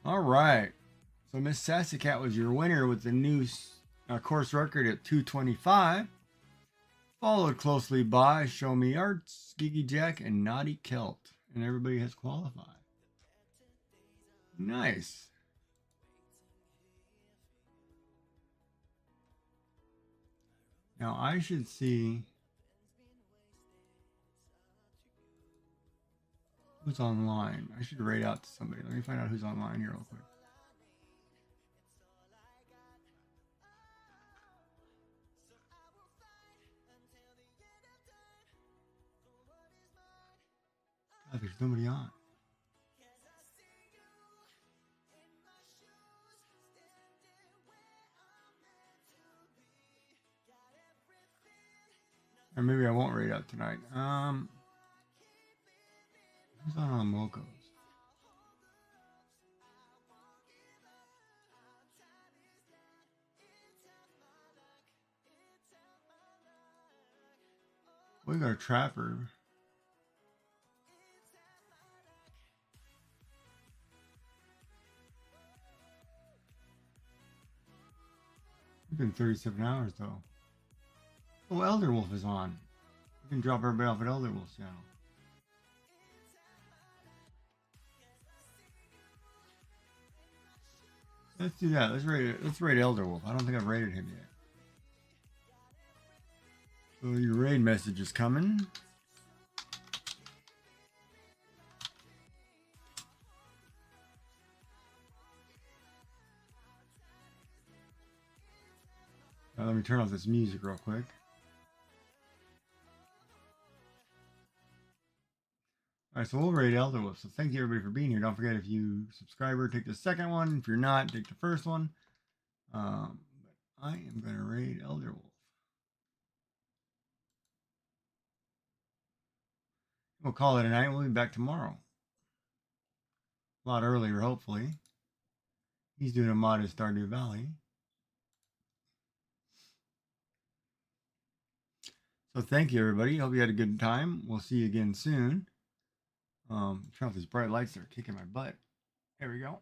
All right. So Miss Sassy Cat was your winner with the new course record at 225. Followed closely by Show Me Arts, Geeky Jack, and Naughty Kelt. And everybody has qualified. Nice. Now I should see who's online. I should raid out to somebody. Let me find out who's online here real quick. God, there's nobody on. Or maybe I won't raid out tonight. Who's on Mocos? We got a trapper. It's been 37 hours though. Oh, Elder Wolf is on. We can drop everybody off at Elder Wolf's channel. Let's do that. Let's raid Elder Wolf. I don't think I've raided him yet. So your raid message is coming. Let me turn off this music real quick. Alright, so we'll raid Elder Wolf. So thank you everybody for being here. Don't forget, if you subscriber, take the second one. If you're not, take the first one. But I am going to raid Elder Wolf. We'll call it a night. We'll be back tomorrow. A lot earlier, hopefully. He's doing a mod in Stardew Valley. So thank you, everybody. Hope you had a good time. We'll see you again soon. Turn off these bright lights that are kicking my butt. There we go.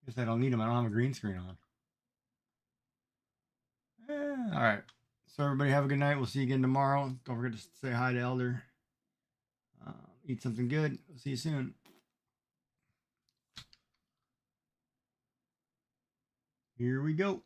Guess I don't need them. I don't have a green screen on. All right. So everybody have a good night. We'll see you again tomorrow. Don't forget to say hi to Elder. Eat something good. We'll see you soon. Here we go.